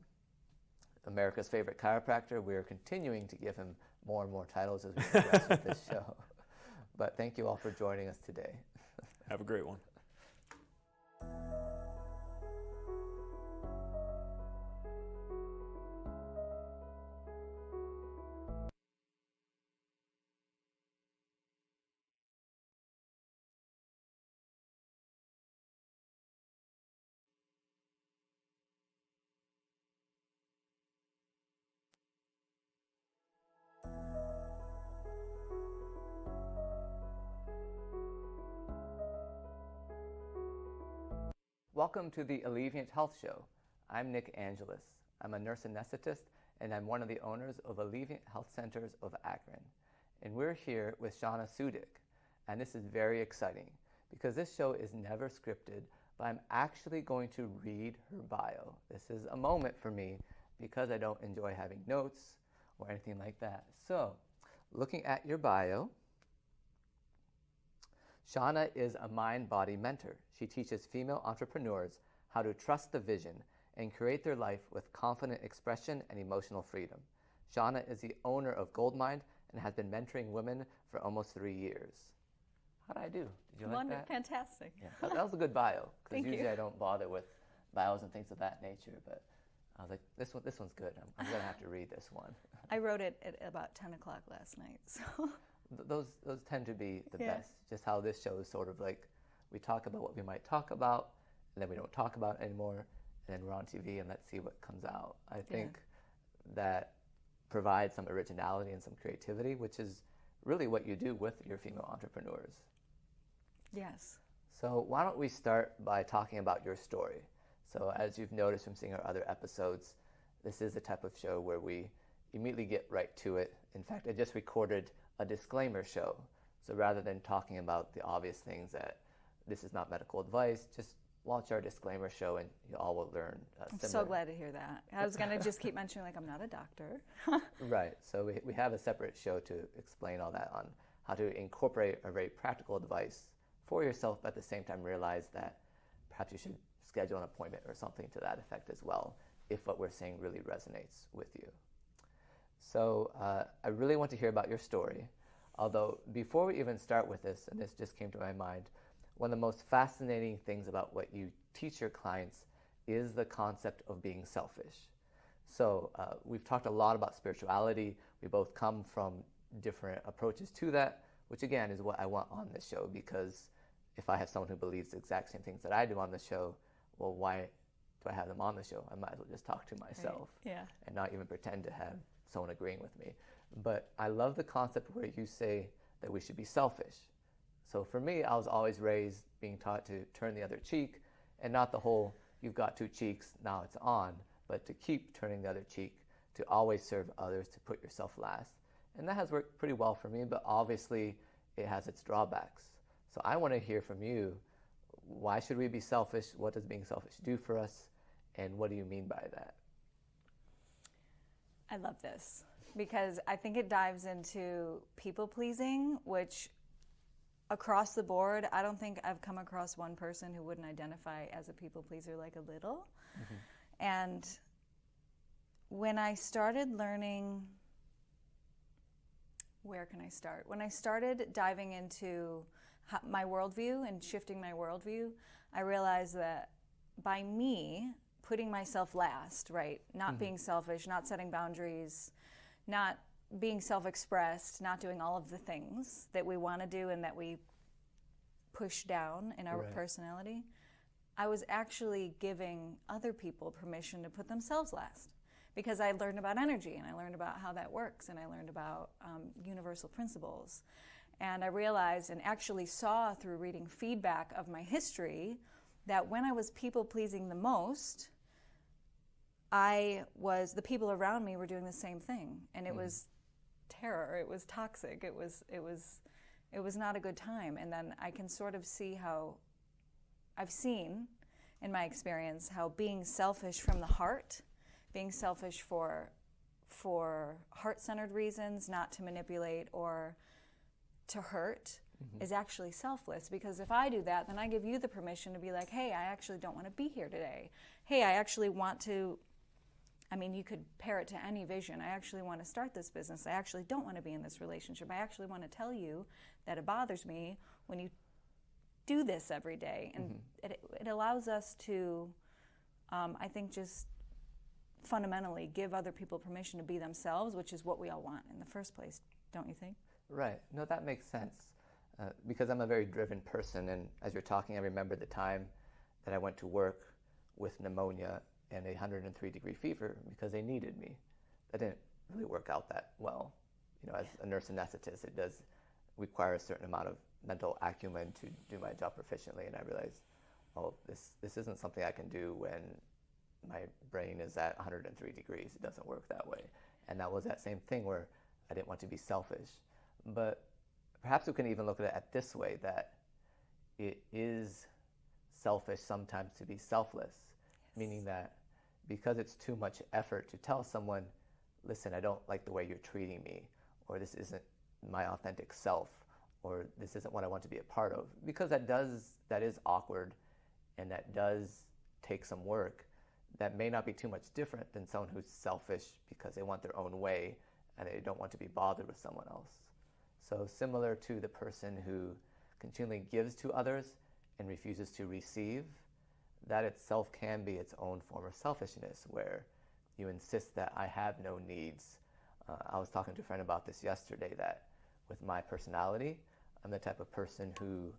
America's favorite chiropractor. We're continuing to give him more and more titles as we progress with this show. But thank you all for joining us today. Have a great one. Welcome to the Alleviant Health Show. I'm Nick Angelis. I'm a nurse anesthetist, and I'm one of the owners of Alleviant Health Centers of Akron. And we're here with Shawna Kathleen, and this is very exciting because this show is never scripted, but I'm actually going to read her bio. This is a moment for me because I don't enjoy having notes or anything like that. So, looking at your bio, Shawna is a mind-body mentor. She teaches female entrepreneurs how to trust the vision and create their life with confident expression and emotional freedom. Shawna is the owner of Goldmind and has been mentoring women for almost 3 years. How did I do? Did you like that? Fantastic. Yeah, that was a good bio. Thank usually you. I don't bother with bios and things of that nature, but I was like, this one's good. I'm going to have to read this one. I wrote it at about 10 o'clock last night. So Those tend to be the Yeah. best. Just how this show is sort of like, we talk about what we might talk about, and then we don't talk about it anymore, and then we're on TV and let's see what comes out. I think that provides some originality and some creativity, which is really what you do with your female entrepreneurs. yes. So why don't we start by talking about your story? So as you've noticed from seeing our other episodes, this is the type of show where we immediately get right to it. In fact, I just recorded a disclaimer show. So rather than talking about the obvious things that this is not medical advice, just watch our disclaimer show and you all will learn I'm so glad to hear that. I was going to just keep mentioning, like, I'm not a doctor. Right. So we have a separate show to explain all that on how to incorporate a very practical advice for yourself, but at the same time realize that perhaps you should schedule an appointment or something to that effect as well, if what we're saying really resonates with you. So I really want to hear about your story. Although before we even start with this, and this just came to my mind, one of the most fascinating things about what you teach your clients is the concept of being selfish. So we've talked a lot about spirituality. We both come from different approaches to that, which again is what I want on this show, because if I have someone who believes the exact same things that I do on the show, well, why do I have them on the show? I might as well just talk to myself and not even pretend to have someone agreeing with me. But I love the concept where you say that we should be selfish. So for me, I was always raised being taught to turn the other cheek, and not the whole, you've got two cheeks, now it's on, but to keep turning the other cheek, to always serve others, to put yourself last. And that has worked pretty well for me, but obviously it has its drawbacks. So I want to hear from you, why should we be selfish? What does being selfish do for us? And what do you mean by that? I love this because I think it dives into people pleasing, which across the board, I don't think I've come across one person who wouldn't identify as a people pleaser, like a little. Mm-hmm. And when I started learning, where can I start? When I started diving into my worldview and shifting my worldview, I realized that by me putting myself last, right, not being selfish, not setting boundaries, not being self-expressed, not doing all of the things that we want to do and that we push down in our personality, I was actually giving other people permission to put themselves last, because I learned about energy and I learned about how that works and I learned about universal principles. And I realized and actually saw through reading feedback of my history that when I was people-pleasing the most, the people around me were doing the same thing, and it was terror. It was toxic. It was not a good time. And then I can sort of see how I've seen in my experience how being selfish from the heart, being selfish for heart-centered reasons, not to manipulate or to hurt, is actually selfless. Because if I do that, then I give you the permission to be like, hey, I actually don't want to be here today. Hey, I actually want to, I mean, you could pair it to any vision. I actually want to start this business. I actually don't want to be in this relationship. I actually want to tell you that it bothers me when you do this every day. And it allows us to, I think, just fundamentally give other people permission to be themselves, which is what we all want in the first place, don't you think? Right. No, that makes sense. Because I'm a very driven person, and as you're talking, I remember the time that I went to work with pneumonia and 103-degree fever because they needed me. That didn't really work out that well. You know, as a nurse anesthetist, it does require a certain amount of mental acumen to do my job proficiently, and I realized, oh, this isn't something I can do when my brain is at 103 degrees. It doesn't work that way. And that was that same thing where I didn't want to be selfish. But perhaps we can even look at it this way, that it is selfish sometimes to be selfless, meaning that because it's too much effort to tell someone, listen, I don't like the way you're treating me, or this isn't my authentic self, or this isn't what I want to be a part of, because that is awkward, and that does take some work. That may not be too much different than someone who's selfish because they want their own way and they don't want to be bothered with someone else. So similar to the person who continually gives to others and refuses to receive, that itself can be its own form of selfishness, where you insist that I have no needs. I was talking to a friend about this yesterday, that with my personality, I'm the type of person who,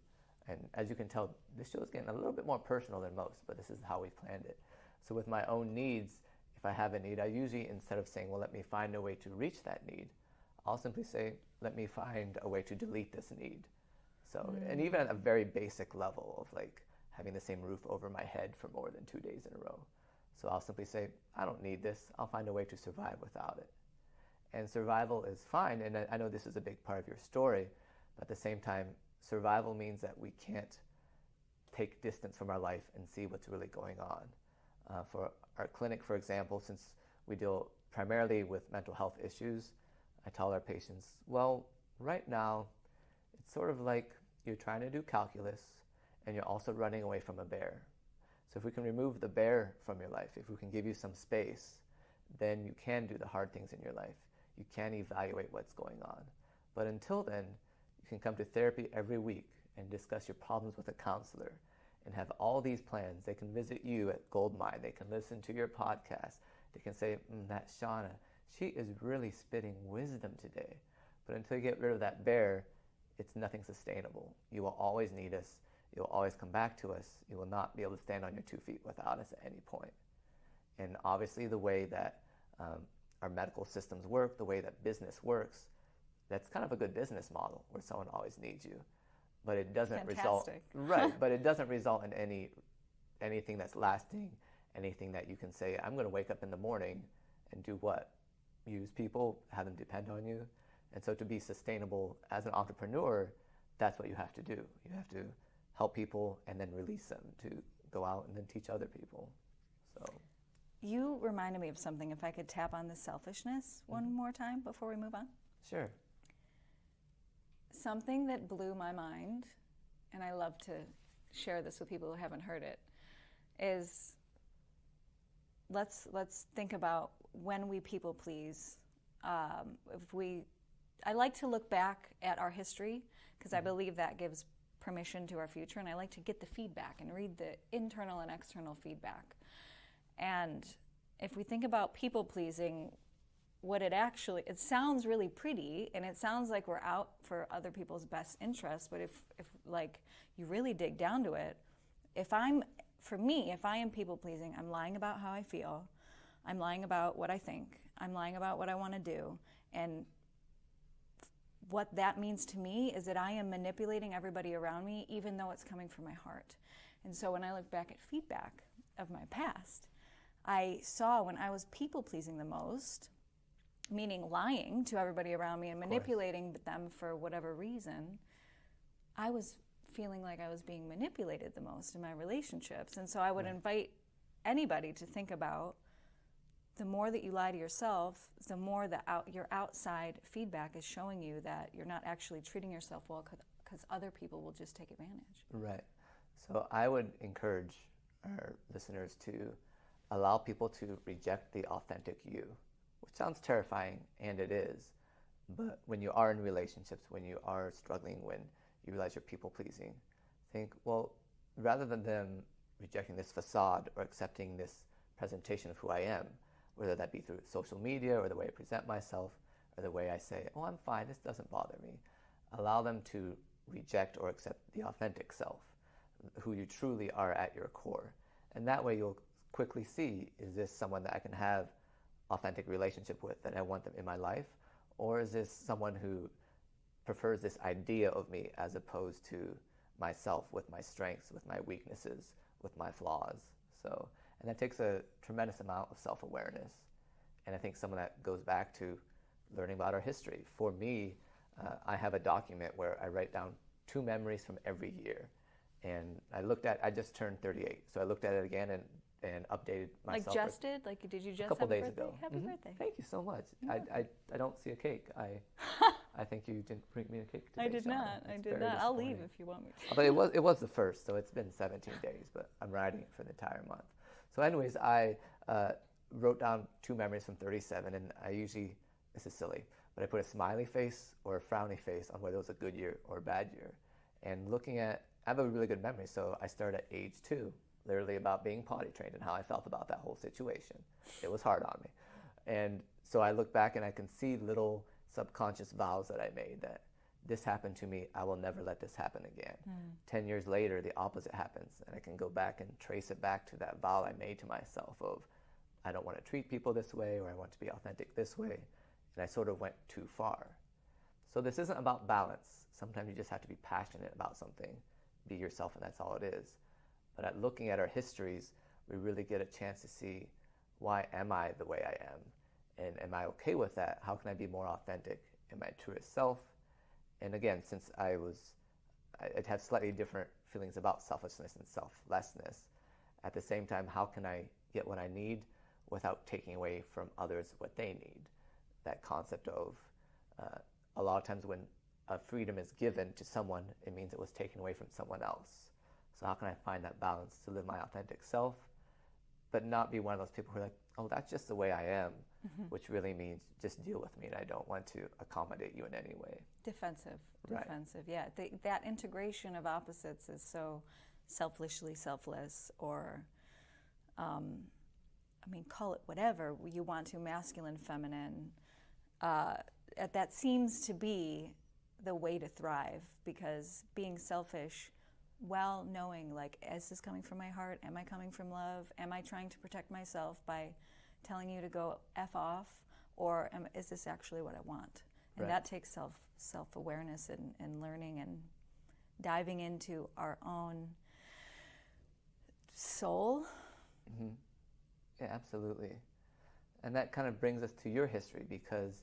and as you can tell, this show is getting a little bit more personal than most, but this is how we planned it. So with my own needs, if I have a need, I usually, instead of saying, well, let me find a way to reach that need, I'll simply say, let me find a way to delete this need. So, and even at a very basic level of like having the same roof over my head for more than 2 days in a row. So I'll simply say, I don't need this. I'll find a way to survive without it. And survival is fine. And I know this is a big part of your story, but at the same time, survival means that we can't take distance from our life and see what's really going on. For our clinic, for example, since we deal primarily with mental health issues, I tell our patients, well, right now, it's sort of like you're trying to do calculus and you're also running away from a bear. So if we can remove the bear from your life, if we can give you some space, then you can do the hard things in your life. You can evaluate what's going on. But until then, you can come to therapy every week and discuss your problems with a counselor and have all these plans. They can visit you at Goldmine. They can listen to your podcast. They can say, that Shawna, she is really spitting wisdom today. But until you get rid of that bear, it's nothing sustainable. You will always need us. You'll always come back to us. You will not be able to stand on your 2 feet without us at any point. And obviously the way that our medical systems work, the way that business works, that's kind of a good business model where someone always needs you. But it doesn't result, right, but it doesn't result in anything that's lasting, anything that you can say, I'm going to wake up in the morning and do what? Use people, have them depend on you. And so to be sustainable as an entrepreneur, that's what you have to do. You have to help people and then release them to go out and then teach other people. So you reminded me of something, if I could tap on the selfishness one more time before we move on. Sure. Something that blew my mind, and I love to share this with people who haven't heard it, is let's think about when we people please. I like to look back at our history because I believe that gives permission to our future, and I like to get the feedback and read the internal and external feedback. And if we think about people pleasing, it sounds really pretty, and it sounds like we're out for other people's best interests, but if like you really dig down to it, if I am people pleasing, I'm lying about how I feel, I'm lying about what I think, I'm lying about what I want to do, and what that means to me is that I am manipulating everybody around me, even though it's coming from my heart. And so when I look back at feedback of my past, I saw when I was people pleasing the most, meaning lying to everybody around me and manipulating them for whatever reason, I was feeling like I was being manipulated the most in my relationships. And so I would invite anybody to think about, the more that you lie to yourself, the more that your outside feedback is showing you that you're not actually treating yourself well, because other people will just take advantage. Right. So I would encourage our listeners to allow people to reject the authentic you, which sounds terrifying, and it is. But when you are in relationships, when you are struggling, when you realize you're people pleasing, think, well, rather than them rejecting this facade or accepting this presentation of who I am, whether that be through social media or the way I present myself or the way I say, oh, I'm fine, this doesn't bother me. Allow them to reject or accept the authentic self, who you truly are at your core. And that way you'll quickly see, is this someone that I can have authentic relationship with, that I want them in my life? Or is this someone who prefers this idea of me as opposed to myself, with my strengths, with my weaknesses, with my flaws? So, and that takes a tremendous amount of self-awareness. And I think some of that goes back to learning about our history. For me, I have a document where I write down 2 memories from every year. And I just turned 38. So I looked at it again and updated myself. Like just did? Like, did you just a couple have a days birthday? ago. Happy birthday. Thank you so much. Yeah. I don't see a cake. I think you didn't bring me a cake today, I did Shawna. not. I It's did very not. I'll leave disappointing. if you want me to. Although it was the first, so it's been 17 days, but I'm writing it for the entire month. So anyways, I wrote down 2 memories from 37, and I usually, this is silly, but I put a smiley face or a frowny face on whether it was a good year or a bad year. And looking at, I have a really good memory, so I started at age 2, literally about being potty trained and how I felt about that whole situation. It was hard on me. And so I look back and I can see little subconscious vows that I made, that this happened to me, I will never let this happen again. 10 years later, the opposite happens, and I can go back and trace it back to that vow I made to myself of, I don't want to treat people this way, or I want to be authentic this way, and I sort of went too far. So this isn't about balance. Sometimes you just have to be passionate about something, be yourself, and that's all it is. But at looking at our histories, we really get a chance to see, why am I the way I am? And am I okay with that? How can I be more authentic in my truest self? And again, since I have slightly different feelings about selfishness and selflessness, at the same time, how can I get what I need without taking away from others what they need? That concept of, a lot of times when a freedom is given to someone, it means it was taken away from someone else. So how can I find that balance to live my authentic self, but not be one of those people who are like, oh, that's just the way I am, which really means just deal with me and I don't want to accommodate you in any way. Defensive. Right. Defensive, yeah. That integration of opposites is so selfishly selfless, or, call it whatever you want to, masculine, feminine. That seems to be the way to thrive, because being selfish, well, knowing, like, is this coming from my heart? Am I coming from love? Am I trying to protect myself by telling you to go F off? Or is this actually what I want? And that takes self-awareness and learning and diving into our own soul. Mm-hmm. Yeah, absolutely. And that kind of brings us to your history, because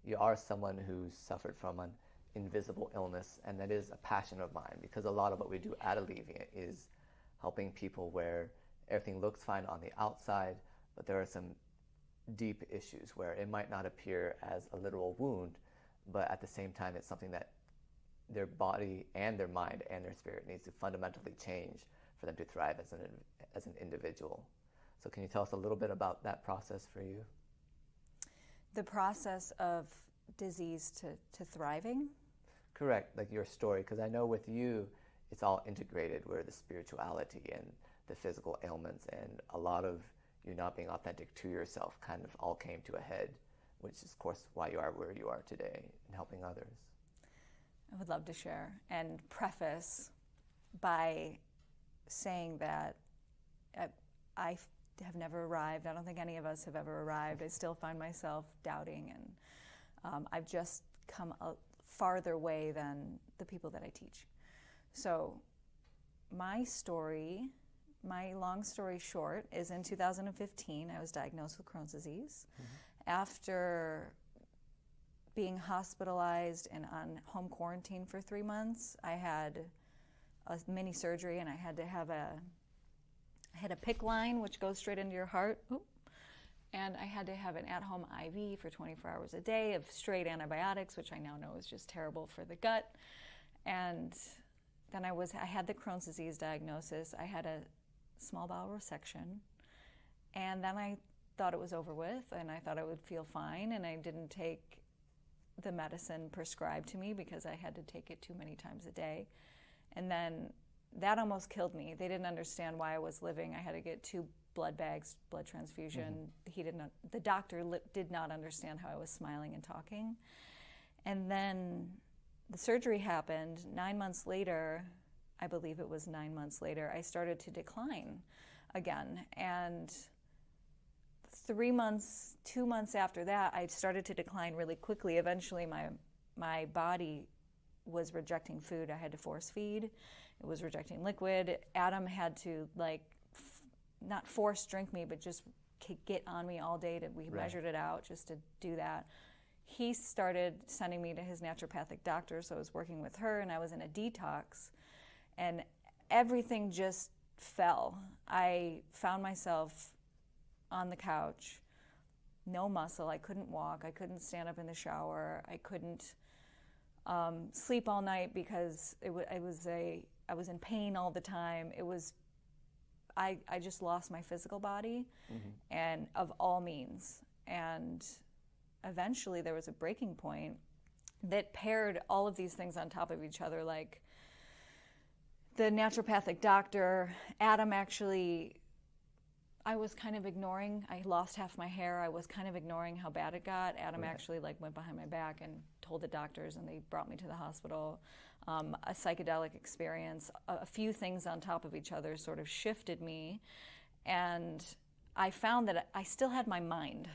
you are someone who's suffered from an invisible illness, and that is a passion of mine, because a lot of what we do at Alleviant is helping people where everything looks fine on the outside, but there are some deep issues where it might not appear as a literal wound, but at the same time it's something that their body and their mind and their spirit needs to fundamentally change for them to thrive as an individual. So can you tell us a little bit about that process for you? The process of disease to thriving? Correct, like your story, because I know with you, it's all integrated, where the spirituality and the physical ailments and a lot of you not being authentic to yourself kind of all came to a head, which is, of course, why you are where you are today and helping others. I would love to share and preface by saying that I have never arrived. I don't think any of us have ever arrived. I still find myself doubting, and I've just come a farther way than the people that I teach. So my story my long story short is in 2015, I was diagnosed with Crohn's disease. After being hospitalized and on home quarantine for 3 months, I had a mini surgery, and I had to have a PICC line, which goes straight into your heart. Oop. And I had to have an at-home IV for 24 hours a day of straight antibiotics, which I now know is just terrible for the gut. And then I had the Crohn's disease diagnosis. I had a small bowel resection. And then I thought it was over with, and I thought I would feel fine, and I didn't take the medicine prescribed to me because I had to take it too many times a day. And then that almost killed me. They didn't understand why I was living. I had to get 2 blood bags, blood transfusion. The doctor did not understand how I was smiling and talking. And then the surgery happened. 9 months later, I believe it was 9 months later, I started to decline again. And 2 months after that, I started to decline really quickly. Eventually, my body was rejecting food. I had to force feed. It was rejecting liquid. Adam had to not force drink me, but just get on me all day. We measured it out just to do that. He started sending me to his naturopathic doctor, so I was working with her, and I was in a detox, and everything just fell. I found myself on the couch, no muscle. I couldn't walk. I couldn't stand up in the shower. I couldn't sleep all night because I was in pain all the time. I just lost my physical body, and of all means. And eventually there was a breaking point that paired all of these things on top of each other, like the naturopathic doctor, Adam actually, I was kind of ignoring. I lost half my hair. I was kind of ignoring how bad it got. Adam actually went behind my back and told the doctors, and they brought me to the hospital. A psychedelic experience, a few things on top of each other sort of shifted me, and I found that I still had my mind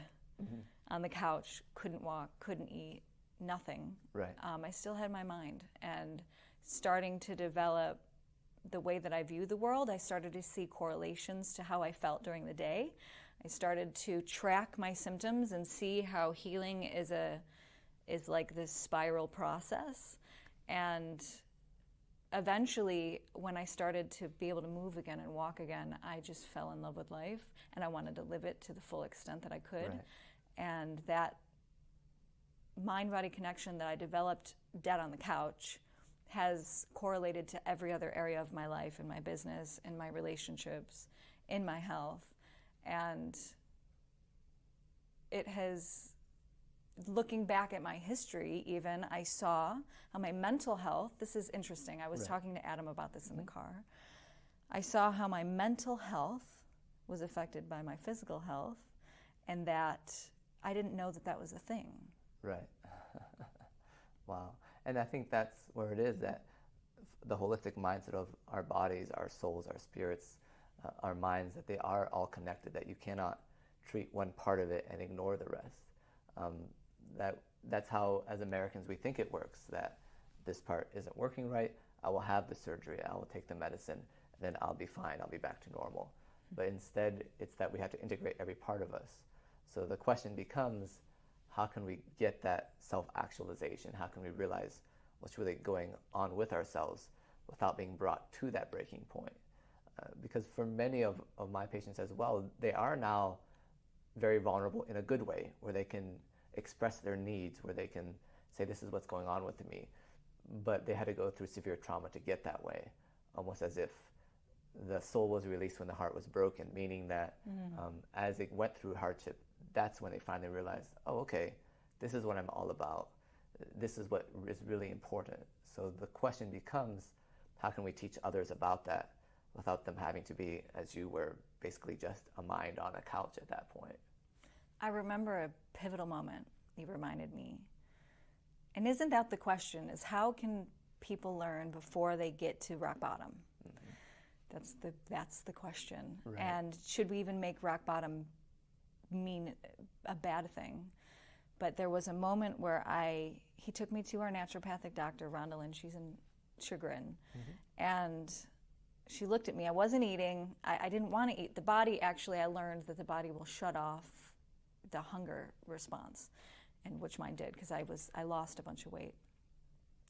on the couch, couldn't walk, couldn't eat, nothing. I still had my mind, and starting to develop the way that I view the world, I started to see correlations to how I felt during the day. I started to track my symptoms and see how healing is like this spiral process. And eventually, when I started to be able to move again and walk again, I just fell in love with life, and I wanted to live it to the full extent that I could. And that mind-body connection that I developed dead on the couch has correlated to every other area of my life, in my business, in my relationships, in my health. And it has, looking back at my history even, I saw how my mental health, this is interesting, I was talking to Adam about this in the car. I saw how my mental health was affected by my physical health, and that I didn't know that that was a thing. Wow. And I think that's where it is, that the holistic mindset of our bodies, our souls, our spirits, our minds, that they are all connected, that you cannot treat one part of it and ignore the rest. That's how, as Americans, we think it works, that this part isn't working right, I will have the surgery, I will take the medicine, and then I'll be fine, I'll be back to normal. But instead, it's that we have to integrate every part of us. So the question becomes, how can we get that self-actualization? How can we realize what's really going on with ourselves without being brought to that breaking point? Because for many of my patients as well, they are now very vulnerable in a good way, where they can express their needs, where they can say, this is what's going on with me. But they had to go through severe trauma to get that way, almost as if the soul was released when the heart was broken, meaning that as it went through hardship, that's when they finally realized, oh, okay, this is what I'm all about. This is what is really important. So the question becomes, how can we teach others about that without them having to be, as you were, basically just a mind on a couch at that point? I remember a pivotal moment you reminded me. And isn't that the question, is how can people learn before they get to rock bottom? That's the question. And should we even make rock bottom mean a bad thing? But there was a moment where he took me to our naturopathic doctor, Rhonda Lynn, she's in Chagrin, and she looked at me. I wasn't eating. I didn't want to eat. The body, actually, I learned that the body will shut off the hunger response, and which mine did, because I lost a bunch of weight.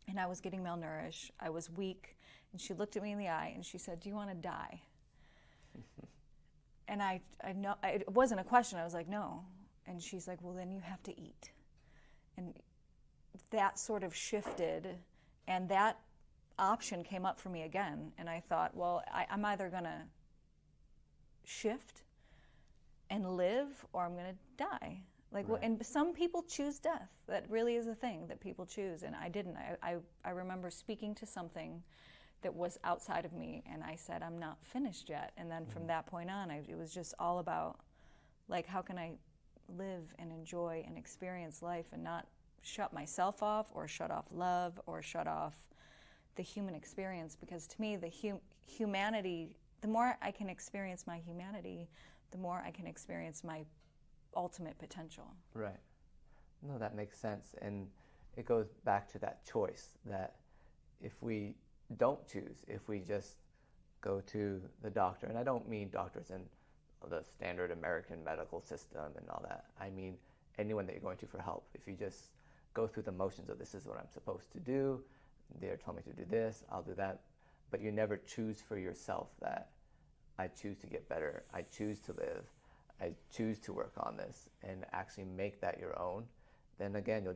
And I was getting malnourished. I was weak. And she looked at me in the eye and she said, "Do you want to die?" And I know it wasn't a question. I was like, "No." And she's like, "Well, then you have to eat." And that sort of shifted, and that option came up for me again. And I thought, well, I'm either going to shift and live, or I'm going to die. Like, Right. And some people choose death. That really is a thing that people choose, and I didn't. I remember speaking to something that was outside of me, and I said, "I'm not finished yet." And then from that point on, it was just all about, like, how can I live and enjoy and experience life and not shut myself off or shut off love or shut off the human experience? Because to me, the humanity, the more I can experience my humanity, the more I can experience my ultimate potential. Right. No, that makes sense. And it goes back to that choice, that if we don't choose, if we just go to the doctor, and I don't mean doctors in the standard American medical system and all that. I mean anyone that you're going to for help. If you just go through the motions of, this is what I'm supposed to do, they're telling me to do this, I'll do that, but you never choose for yourself that I choose to get better, I choose to live, I choose to work on this, and actually make that your own, then again,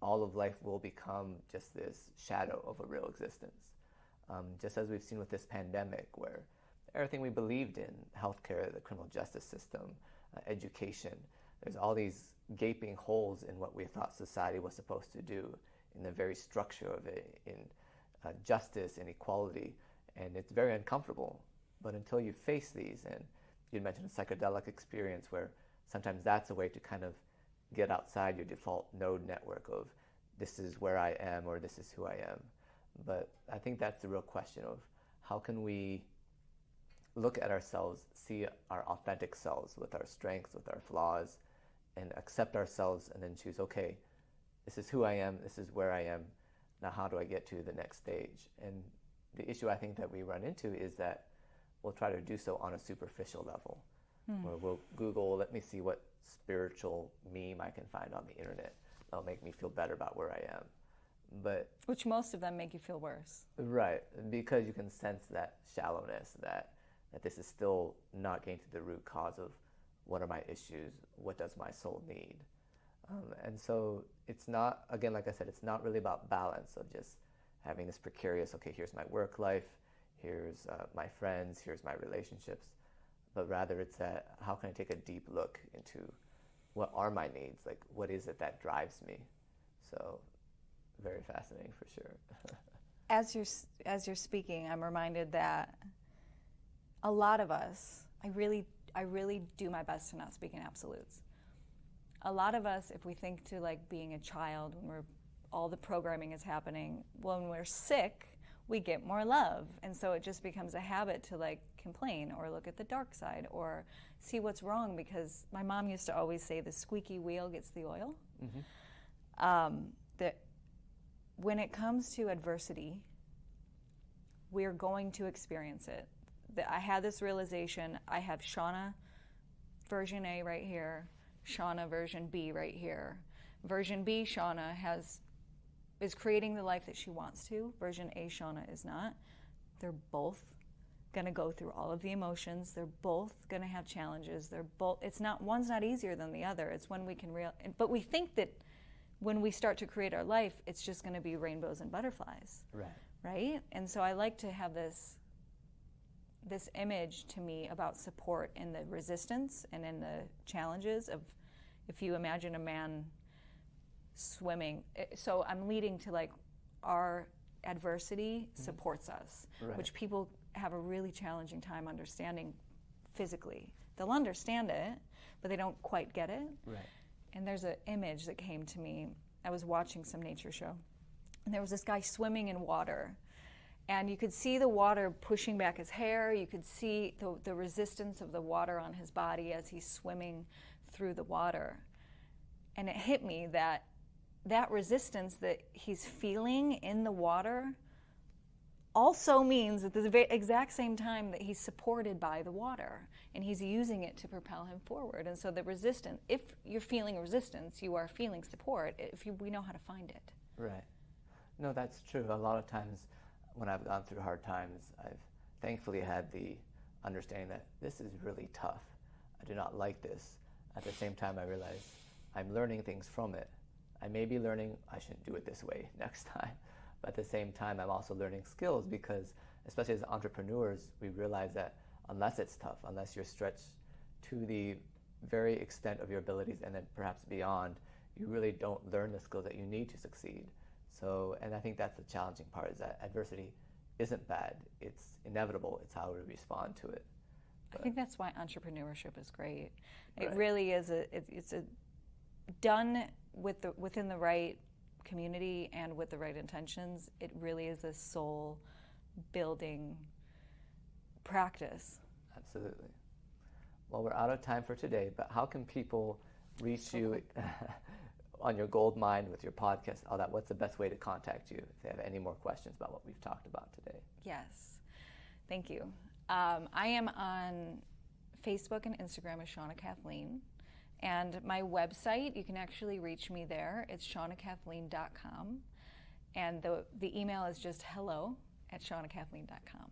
all of life will become just this shadow of a real existence. Just as we've seen with this pandemic, where everything we believed in, healthcare, the criminal justice system, education, there's all these gaping holes in what we thought society was supposed to do, in the very structure of it, in justice and equality, and it's very uncomfortable. But until you face these, and you mentioned a psychedelic experience where sometimes that's a way to kind of get outside your default node network of, this is where I am, or this is who I am. But I think that's the real question of, how can we look at ourselves, see our authentic selves with our strengths, with our flaws, and accept ourselves, and then choose, okay, this is who I am, this is where I am, now how do I get to the next stage? And the issue I think that we run into is that we'll try to do so on a superficial level, where we'll Google, let me see what spiritual meme I can find on the internet. That'll make me feel better about where I am. But Which most of them make you feel worse. right, because you can sense that shallowness, that this is still not getting to the root cause of, what are my issues, what does my soul need? And so it's not, again, like I said, it's not really about balance of just having this precarious, okay, here's my work life, here's my friends, here's my relationships, but rather it's that, how can I take a deep look into what are my needs, like what is it that drives me? So very fascinating for sure. As you're speaking, I'm reminded that a lot of us, I really do my best to not speak in absolutes. A lot of us, if we think to like being a child, when all the programming is happening, when we're sick, we get more love. And so it just becomes a habit to like complain or look at the dark side or see what's wrong, because my mom used to always say the squeaky wheel gets the oil. That when it comes to adversity, we're going to experience it. I had this realization. I have Shawna version A right here, Shawna version B right here. Version B, Shawna is creating the life that she wants to. Version A, Shawna, is not. They're both going to go through all of the emotions. They're both going to have challenges. One's not easier than the other. It's when we can but we think that when we start to create our life, it's just going to be rainbows and butterflies. Right? And so I like to have this image to me about support in the resistance and in the challenges of, if you imagine a man swimming. So I'm leading to like, our adversity supports us, which people have a really challenging time understanding physically. They'll understand it, but they don't quite get it. And there's an image that came to me. I was watching some nature show, and there was this guy swimming in water. And you could see the water pushing back his hair. You could see the resistance of the water on his body as he's swimming through the water. And it hit me that resistance that he's feeling in the water also means at the exact same time that he's supported by the water and he's using it to propel him forward. And so the resistance, if you're feeling resistance, you are feeling support we know how to find it. Right. No, that's true. A lot of times when I've gone through hard times, I've thankfully had the understanding that this is really tough. I do not like this. At the same time, I realize I'm learning things from it. I may be learning I shouldn't do it this way next time. But at the same time, I'm also learning skills because, especially as entrepreneurs, we realize that unless it's tough, unless you're stretched to the very extent of your abilities and then perhaps beyond, you really don't learn the skills that you need to succeed. So, and I think that's the challenging part, is that adversity isn't bad. It's inevitable. It's how we respond to it. I think that's why entrepreneurship is great. It Right. really is it's done within the right community and with the right intentions. It really is a soul building practice. Absolutely. Well, we're out of time for today, but how can people reach you on your gold mine with your podcast, all that? What's the best way to contact you if they have any more questions about what we've talked about today? Yes, thank you. I am on Facebook and Instagram as Shawna Kathleen. And my website, you can actually reach me there. It's shawnakathleen.com. And the email is just hello@shawnakathleen.com.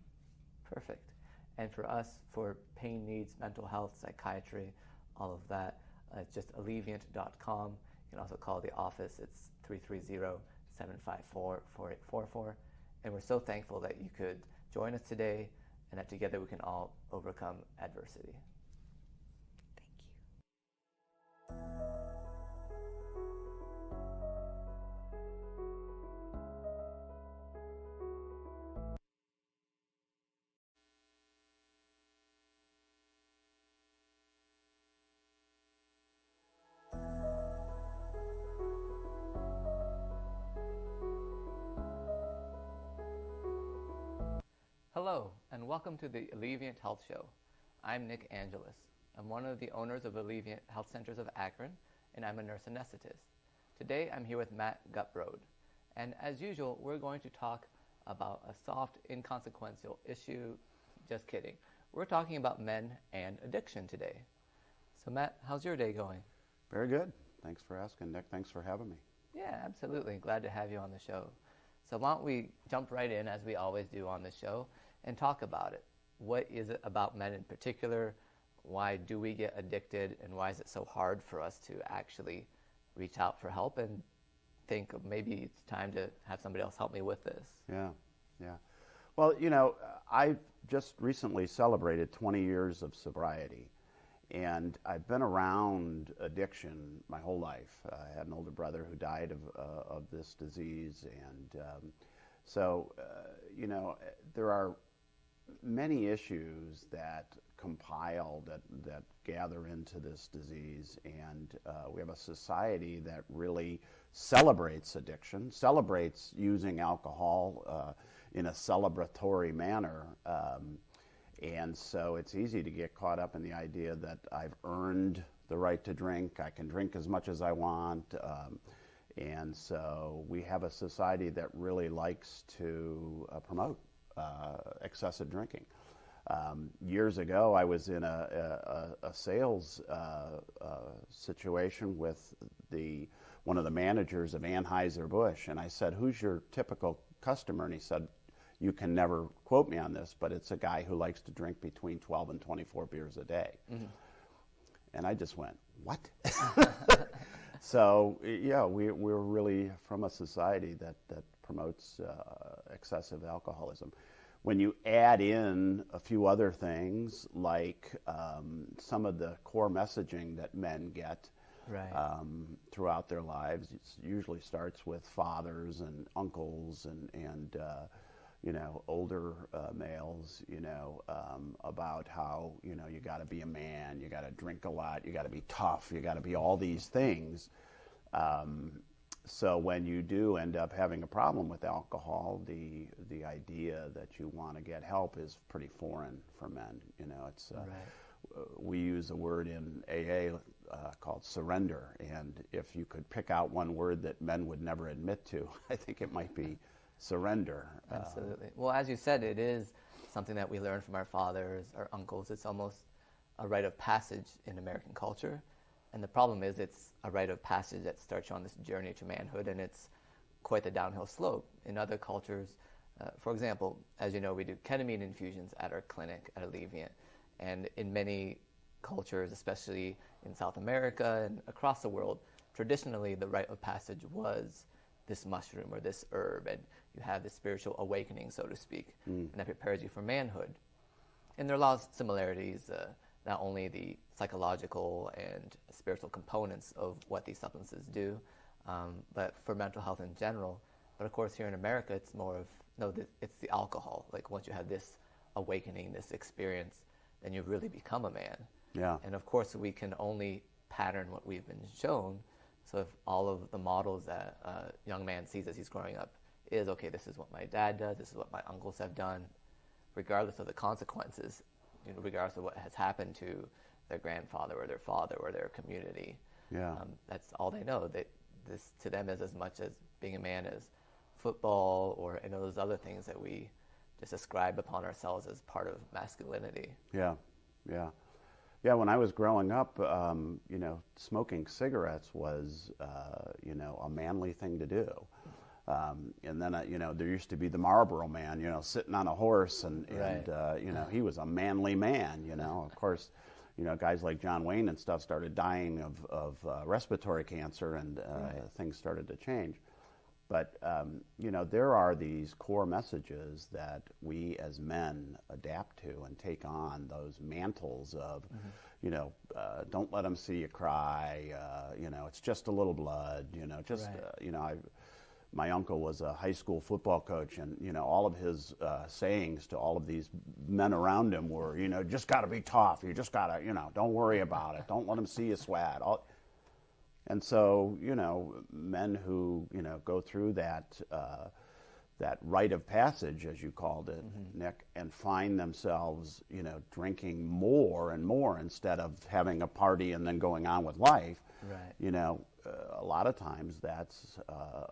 Perfect. And for us, for pain needs, mental health, psychiatry, all of that, it's just alleviant.com. You can also call the office. It's 330-754-4844. And we're so thankful that you could join us today and that together we can all overcome adversity. Hello, and welcome to the Alleviant Health Show. I'm Nick Angelis. I'm one of the owners of Alleviant Health Centers of Akron, and I'm a nurse anesthetist. Today, I'm here with Matt Gutbrod. And as usual, we're going to talk about a soft, inconsequential issue. Just kidding. We're talking about men and addiction today. So Matt, how's your day going? Very good. Thanks for asking, Nick. Thanks for having me. Yeah, absolutely. Glad to have you on the show. So why don't we jump right in, as we always do on the show, and talk about it. What is it about men in particular? Why do we get addicted, and why is it so hard for us to actually reach out for help and think maybe it's time to have somebody else help me with this? Yeah. Well, you know, I just recently celebrated 20 years of sobriety, and I've been around addiction my whole life. I had an older brother who died of this disease, and you know, there are many issues that compile, that gather into this disease, and we have a society that really celebrates addiction, celebrates using alcohol in a celebratory manner, and so it's easy to get caught up in the idea that I've earned the right to drink, I can drink as much as I want, and so we have a society that really likes to promote excessive drinking. Years ago, I was in a sales situation with one of the managers of Anheuser-Busch, and I said, "Who's your typical customer?" And he said, "You can never quote me on this, but it's a guy who likes to drink between 12 and 24 beers a day." Mm-hmm. And I just went, "What?" So yeah, we're really from a society that promotes excessive alcoholism. When you add in a few other things, like some of the core messaging that men get throughout their lives, it usually starts with fathers and uncles and you know, older males, you know, about how, you know, you got to be a man, you got to drink a lot, you got to be tough, you got to be all these things. So when you do end up having a problem with alcohol, the idea that you want to get help is pretty foreign for men. You know, it's we use a word in AA called surrender, and if you could pick out one word that men would never admit to, I think it might be surrender. Absolutely. Well, as you said, it is something that we learn from our fathers, our uncles. It's almost a rite of passage in American culture. And the problem is it's a rite of passage that starts you on this journey to manhood, and it's quite the downhill slope. In other cultures, for example, as you know, we do ketamine infusions at our clinic at Alleviant. And in many cultures, especially in South America and across the world, traditionally the rite of passage was this mushroom or this herb, and you have this spiritual awakening, so to speak, and that prepares you for manhood. And there are a lot of similarities, not only the psychological and spiritual components of what these substances do, but for mental health in general. But of course, here in America, it's more of, no, it's the alcohol. Like once you have this awakening, this experience, then you really become a man. Yeah. And of course, we can only pattern what we've been shown. So if all of the models that a young man sees as he's growing up is, okay, this is what my dad does, this is what my uncles have done, regardless of the consequences, regardless of what has happened to their grandfather or their father or their community. Yeah. That's all they know. That this to them is as much as being a man as football or any of those other things that we just ascribe upon ourselves as part of masculinity. Yeah, yeah. Yeah, when I was growing up, smoking cigarettes was, a manly thing to do. And then, there used to be the Marlboro Man, sitting on a horse, and he was a manly man, Of course, guys like John Wayne and stuff started dying of respiratory cancer, and things started to change. But, there are these core messages that we as men adapt to and take on, those mantles of, don't let them see you cry, it's just a little blood, my uncle was a high school football coach, and, all of his sayings to all of these men around him were, just got to be tough, you just got to, don't worry about it, don't let them see you sweat. And so, men who, go through that rite of passage, as you called it, Nick, and find themselves, drinking more and more instead of having a party and then going on with life, a lot of times that's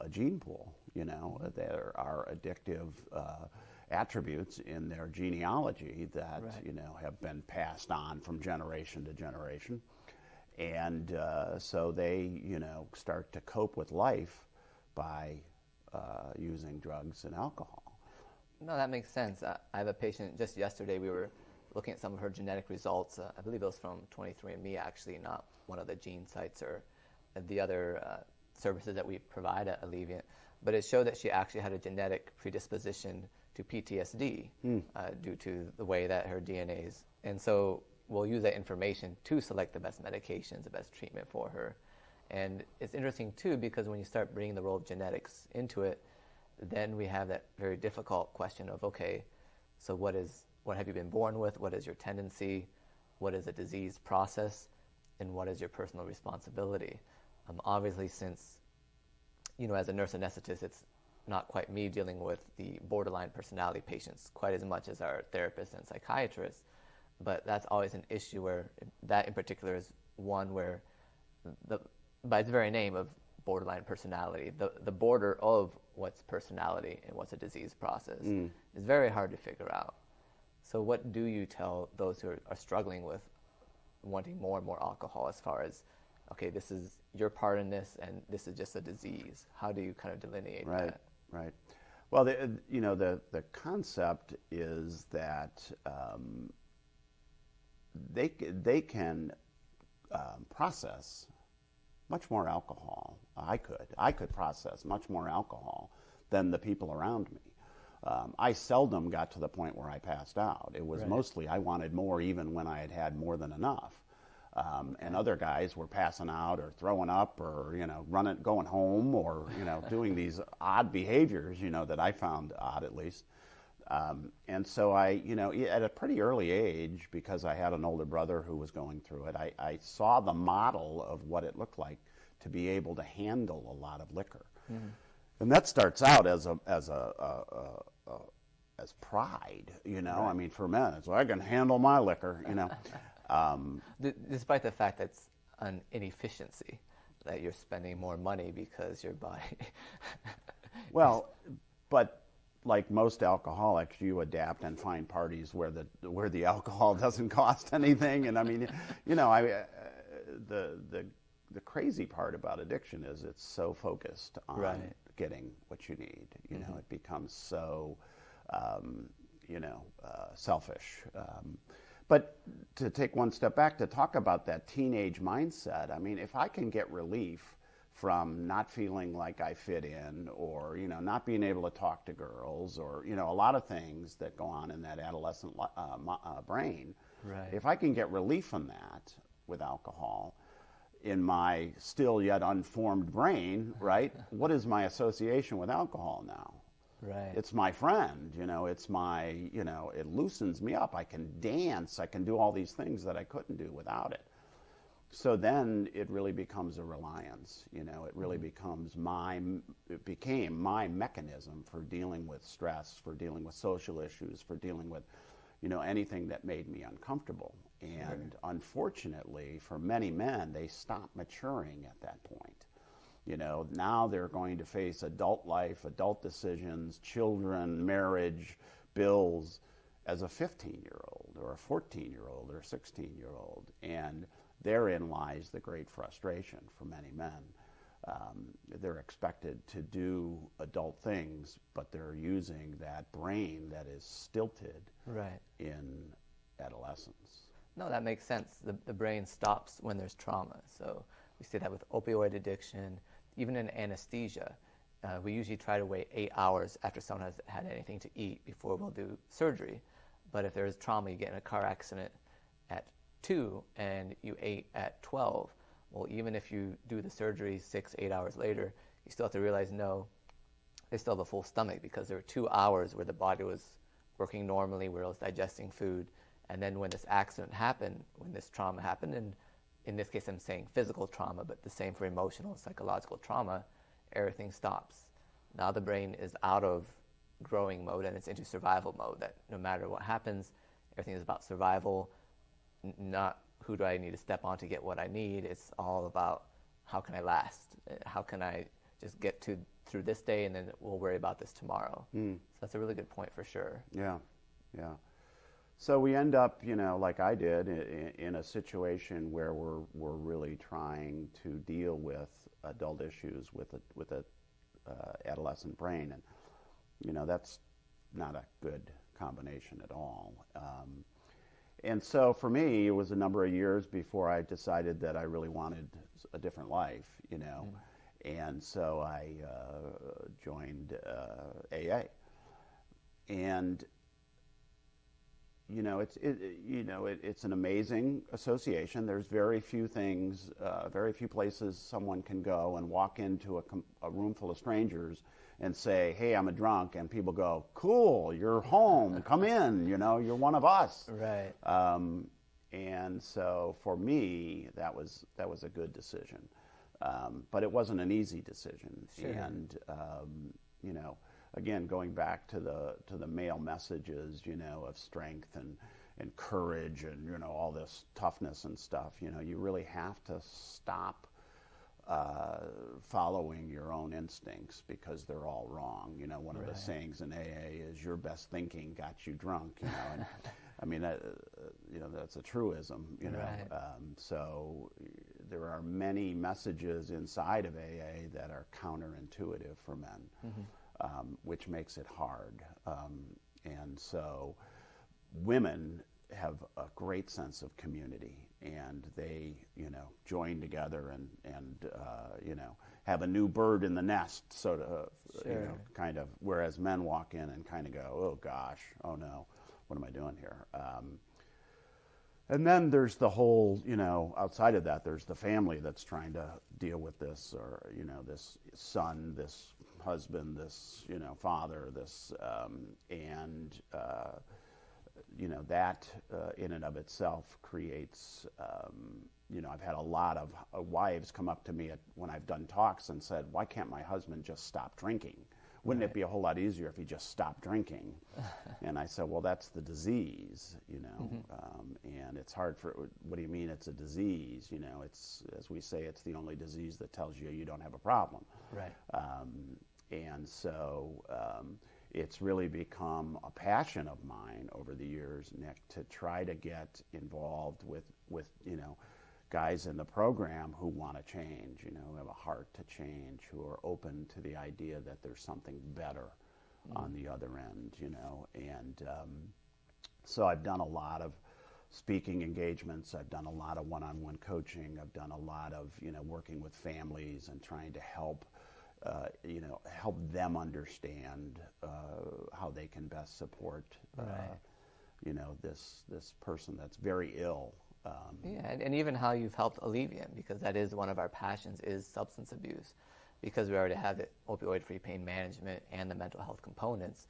a gene pool, There are addictive attributes in their genealogy that, have been passed on from generation to generation. And so they, start to cope with life by using drugs and alcohol. No, that makes sense. I have a patient, just yesterday we were looking at some of her genetic results. I believe it was from 23andMe, actually, not one of the gene sites or the other services that we provide at Alleviant. But it showed that she actually had a genetic predisposition to PTSD due to the way that her DNA is. And so we'll use that information to select the best medications, the best treatment for her. And it's interesting, too, because when you start bringing the role of genetics into it, then we have that very difficult question of, okay, so what have you been born with? What is your tendency? What is a disease process? And what is your personal responsibility? Obviously, since, as a nurse anesthetist, it's not quite me dealing with the borderline personality patients quite as much as our therapists and psychiatrists. But that's always an issue where that in particular is one where, by its very name of borderline personality, the border of what's personality and what's a disease process is very hard to figure out. So what do you tell those who are struggling with wanting more and more alcohol as far as, okay, this is your part in this and this is just a disease? How do you kind of delineate that? Right. Well, the concept is that they can process much more alcohol. I could process much more alcohol than the people around me. I seldom got to the point where I passed out. It was mostly I wanted more even when I had had more than enough. And other guys were passing out or throwing up or, going home or, doing these odd behaviors, that I found odd at least. And so I, at a pretty early age, because I had an older brother who was going through it, I saw the model of what it looked like to be able to handle a lot of liquor. And that starts out as pride, I mean, for men, it's like, I can handle my liquor, Despite the fact that it's an inefficiency, that you're spending more money because your body... Well, but like most alcoholics, you adapt and find parties where the alcohol doesn't cost anything. And I mean, the crazy part about addiction is it's so focused on getting what you need. It becomes so, selfish. But to take one step back to talk about that teenage mindset, I mean, if I can get relief from not feeling like I fit in, or not being able to talk to girls, or a lot of things that go on in that adolescent brain. Right. If I can get relief from that with alcohol, in my still yet unformed brain, right? What is my association with alcohol now? Right. It's my friend, it's my, it loosens me up. I can dance, I can do all these things that I couldn't do without it. So then it really becomes a reliance, it really it became my mechanism for dealing with stress, for dealing with social issues, for dealing with, anything that made me uncomfortable. And unfortunately, for many men, they stop maturing at that point. Now they're going to face adult life, adult decisions, children, marriage, bills, as a 15-year-old or a 14-year-old or a 16-year-old. And therein lies the great frustration for many men. They're expected to do adult things, but they're using that brain that is stilted in adolescence. No, that makes sense. The brain stops when there's trauma. So we see that with opioid addiction, even in anesthesia. We usually try to wait 8 hours after someone has had anything to eat before we'll do surgery. But if there's trauma, you get in a car accident at 2 and you ate at 12, well, even if you do the surgery 6-8 hours later, you still have to realize, no, they still have a full stomach, because there were 2 hours where the body was working normally, where it was digesting food. And then when this accident happened, when this trauma happened, and in this case I'm saying physical trauma, but the same for emotional and psychological trauma, everything stops. Now the brain is out of growing mode and it's into survival mode, that no matter what happens, everything is about survival, not who do I need to step on to get what I need. It's all about how can I last? How can I just get through this day, and then we'll worry about this tomorrow. So that's a really good point for sure. Yeah. So we end up, like I did, in a situation where we're really trying to deal with adult issues with a adolescent brain, and that's not a good combination at all. And so for me, it was a number of years before I decided that I really wanted a different life, And so I joined AA, and it's an amazing association. There's very few things, very few places someone can go and walk into a room full of strangers and say, "Hey, I'm a drunk," and people go, "Cool, you're home. Come in. You're one of us." Right. And so for me, that was a good decision, but it wasn't an easy decision. Sure. And again, going back to the male messages, of strength and courage and all this toughness and stuff. You really have to stop following your own instincts, because they're all wrong. One of the sayings in AA is your best thinking got you drunk. And I mean, that's a truism. Right. So there are many messages inside of AA that are counterintuitive for men. Which makes it hard. And so women have a great sense of community, and they, join together and have a new bird in the nest, sort of, kind of, whereas men walk in and kind of go, "Oh gosh, oh no, what am I doing here?" And then there's the whole, outside of that, there's the family that's trying to deal with this, or, this son, this husband, this, father, this, and, that in and of itself creates, I've had a lot of wives come up to me when I've done talks and said, "Why can't my husband just stop drinking? Wouldn't it be a whole lot easier if he just stopped drinking?" And I said, "Well, that's the disease, and it's hard for, what do you mean it's a disease? It's, as we say, it's the only disease that tells you you don't have a problem." Right. And so it's really become a passion of mine over the years, Nick, to try to get involved with guys in the program who want to change, who have a heart to change, who are open to the idea that there's something better on the other end, and so I've done a lot of speaking engagements. I've done a lot of one-on-one coaching. I've done a lot of, working with families and trying to help them understand how they can best support, this person that's very ill. And even how you've helped Alleviant, because that is one of our passions, is substance abuse. Because we already have the opioid-free pain management and the mental health components,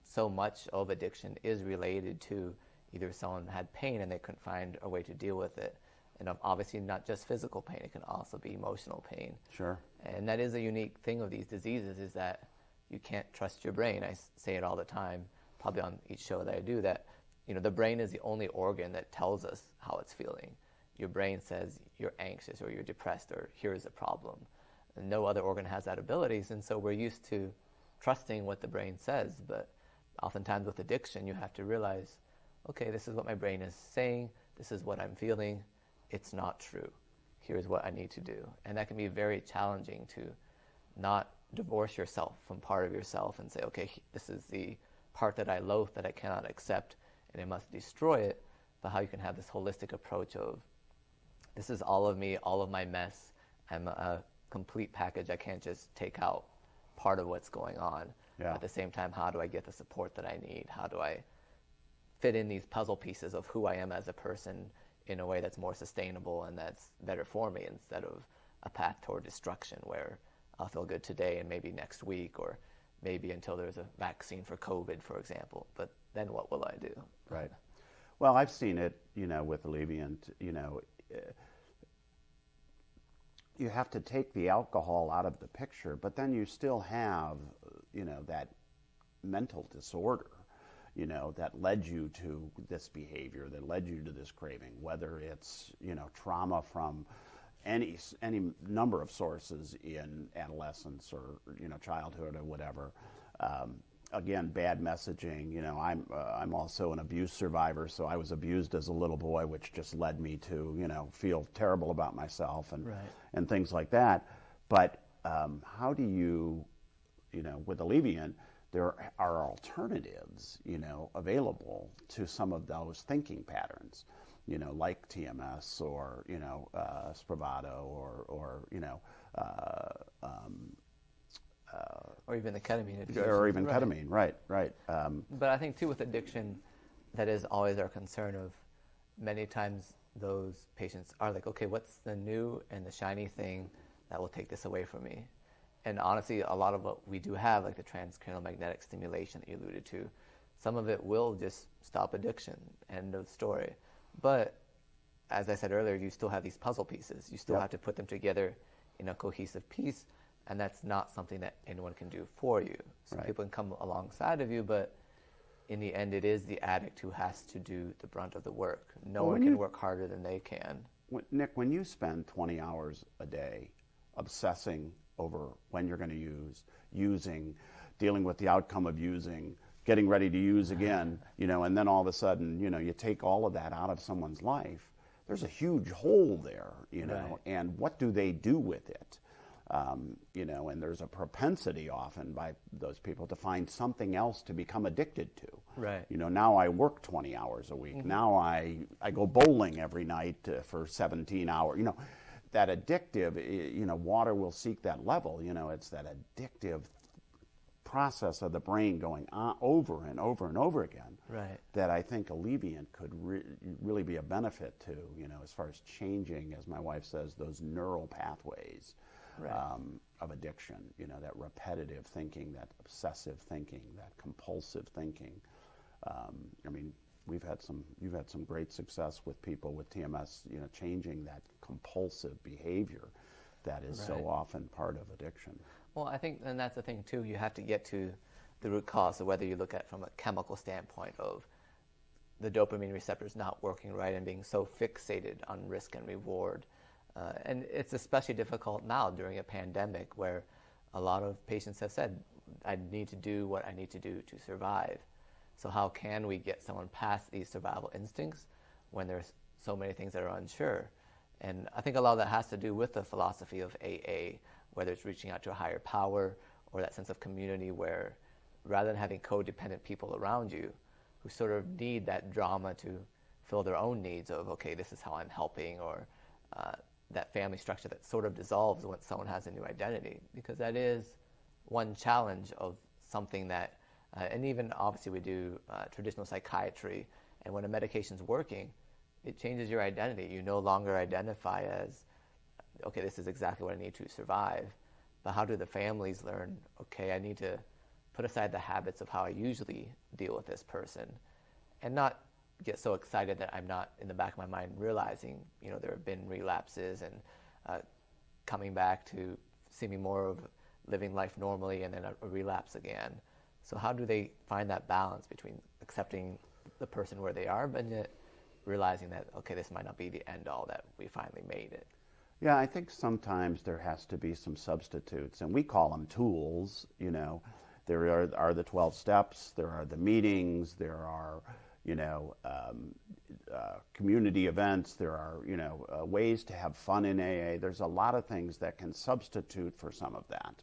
so much of addiction is related to either someone had pain and they couldn't find a way to deal with it. And obviously not just physical pain, it can also be emotional pain. Sure. And that is a unique thing of these diseases, is that you can't trust your brain. I say it all the time, probably on each show that I do, that the brain is the only organ that tells us how it's feeling. Your brain says you're anxious or you're depressed or here's a problem. And no other organ has that abilities, and so we're used to trusting what the brain says, but oftentimes with addiction you have to realize, okay, this is what my brain is saying, this is what I'm feeling, it's not true. Here's what I need to do. And that can be very challenging, to not divorce yourself from part of yourself and say, okay, this is the part that I loathe, that I cannot accept, and I must destroy it, but how you can have this holistic approach of, this is all of me, all of my mess, I'm a complete package, I can't just take out part of what's going on. Yeah. At the same time, how do I get the support that I need? How do I fit in these puzzle pieces of who I am as a person in a way that's more sustainable and that's better for me, instead of a path toward destruction where I'll feel good today and maybe next week, or maybe until there's a vaccine for COVID, for example. But then what will I do? Right. Well, I've seen it, with Alleviant, you have to take the alcohol out of the picture, but then you still have, that mental disorder, that led you to this behavior, that led you to this craving, whether it's, trauma from any number of sources in adolescence or, childhood or whatever. Again, bad messaging. I'm also an abuse survivor, so I was abused as a little boy, which just led me to, feel terrible about myself and things like that. But how do you, with Alleviant, there are alternatives, available to some of those thinking patterns, like TMS or, Spravato or or even the ketamine addiction. Or even ketamine, right. But I think too, with addiction, that is always our concern of, many times those patients are like, okay, what's the new and the shiny thing that will take this away from me? And honestly, a lot of what we do have, like the transcranial magnetic stimulation that you alluded to, some of it will just stop addiction, end of story. But as I said earlier, you still have these puzzle pieces. You still have to put them together in a cohesive piece, and that's not something that anyone can do for you. So people can come alongside of you, but in the end, it is the addict who has to do the brunt of the work. No one can work harder than they can. Nick, when you spend 20 hours a day obsessing over when you're going to use, using, dealing with the outcome of using, getting ready to use again, and then all of a sudden, you take all of that out of someone's life, there's a huge hole there, and what do they do with it? And there's a propensity often by those people to find something else to become addicted to. Right. Now I work 20 hours a week. Mm-hmm. Now I go bowling every night for 17 hours. That addictive, water will seek that level. It's that addictive process of the brain going on over and over and over again. Right. That I think Alleviant could really be a benefit to, as far as changing, as my wife says, those neural pathways. Of addiction, that repetitive thinking, that obsessive thinking, that compulsive thinking. You've had some great success with people with TMS, changing that compulsive behavior that is so often part of addiction. Well, I think, and that's the thing too, you have to get to the root cause. So whether you look at it from a chemical standpoint of the dopamine receptors not working right and being so fixated on risk and reward. And it's especially difficult now during a pandemic where a lot of patients have said, I need to do what I need to do to survive. So how can we get someone past these survival instincts when there's so many things that are unsure? And I think a lot of that has to do with the philosophy of AA, whether it's reaching out to a higher power or that sense of community where rather than having codependent people around you who sort of need that drama to fill their own needs of, okay, this is how I'm helping, or that family structure that sort of dissolves when someone has a new identity, because that is one challenge of something that, and even obviously we do traditional psychiatry, and when a medication's working, it changes your identity. You no longer identify as, okay, this is exactly what I need to survive, but how do the families learn, okay, I need to put aside the habits of how I usually deal with this person, and not get so excited that I'm not in the back of my mind realizing, there have been relapses and coming back to seeming more of living life normally and then a relapse again. So how do they find that balance between accepting the person where they are, but yet realizing that, okay, this might not be the end all, that we finally made it? Yeah, I think sometimes there has to be some substitutes, and we call them tools. There are the 12 steps, there are the meetings, there are community events, there are ways to have fun in AA. There's a lot of things that can substitute for some of that,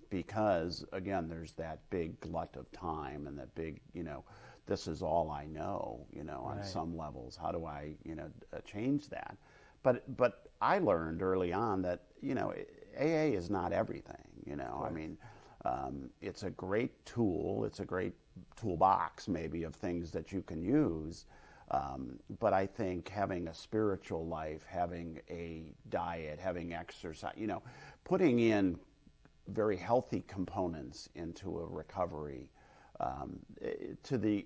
because again, there's that big glut of time and that big this is all I know, on Right. some levels. How do I change that? But I learned early on that AA is not everything. I mean, it's a great tool. It's a great toolbox, maybe, of things that you can use. But I think having a spiritual life, having a diet, having exercise, putting in very healthy components into a recovery. To the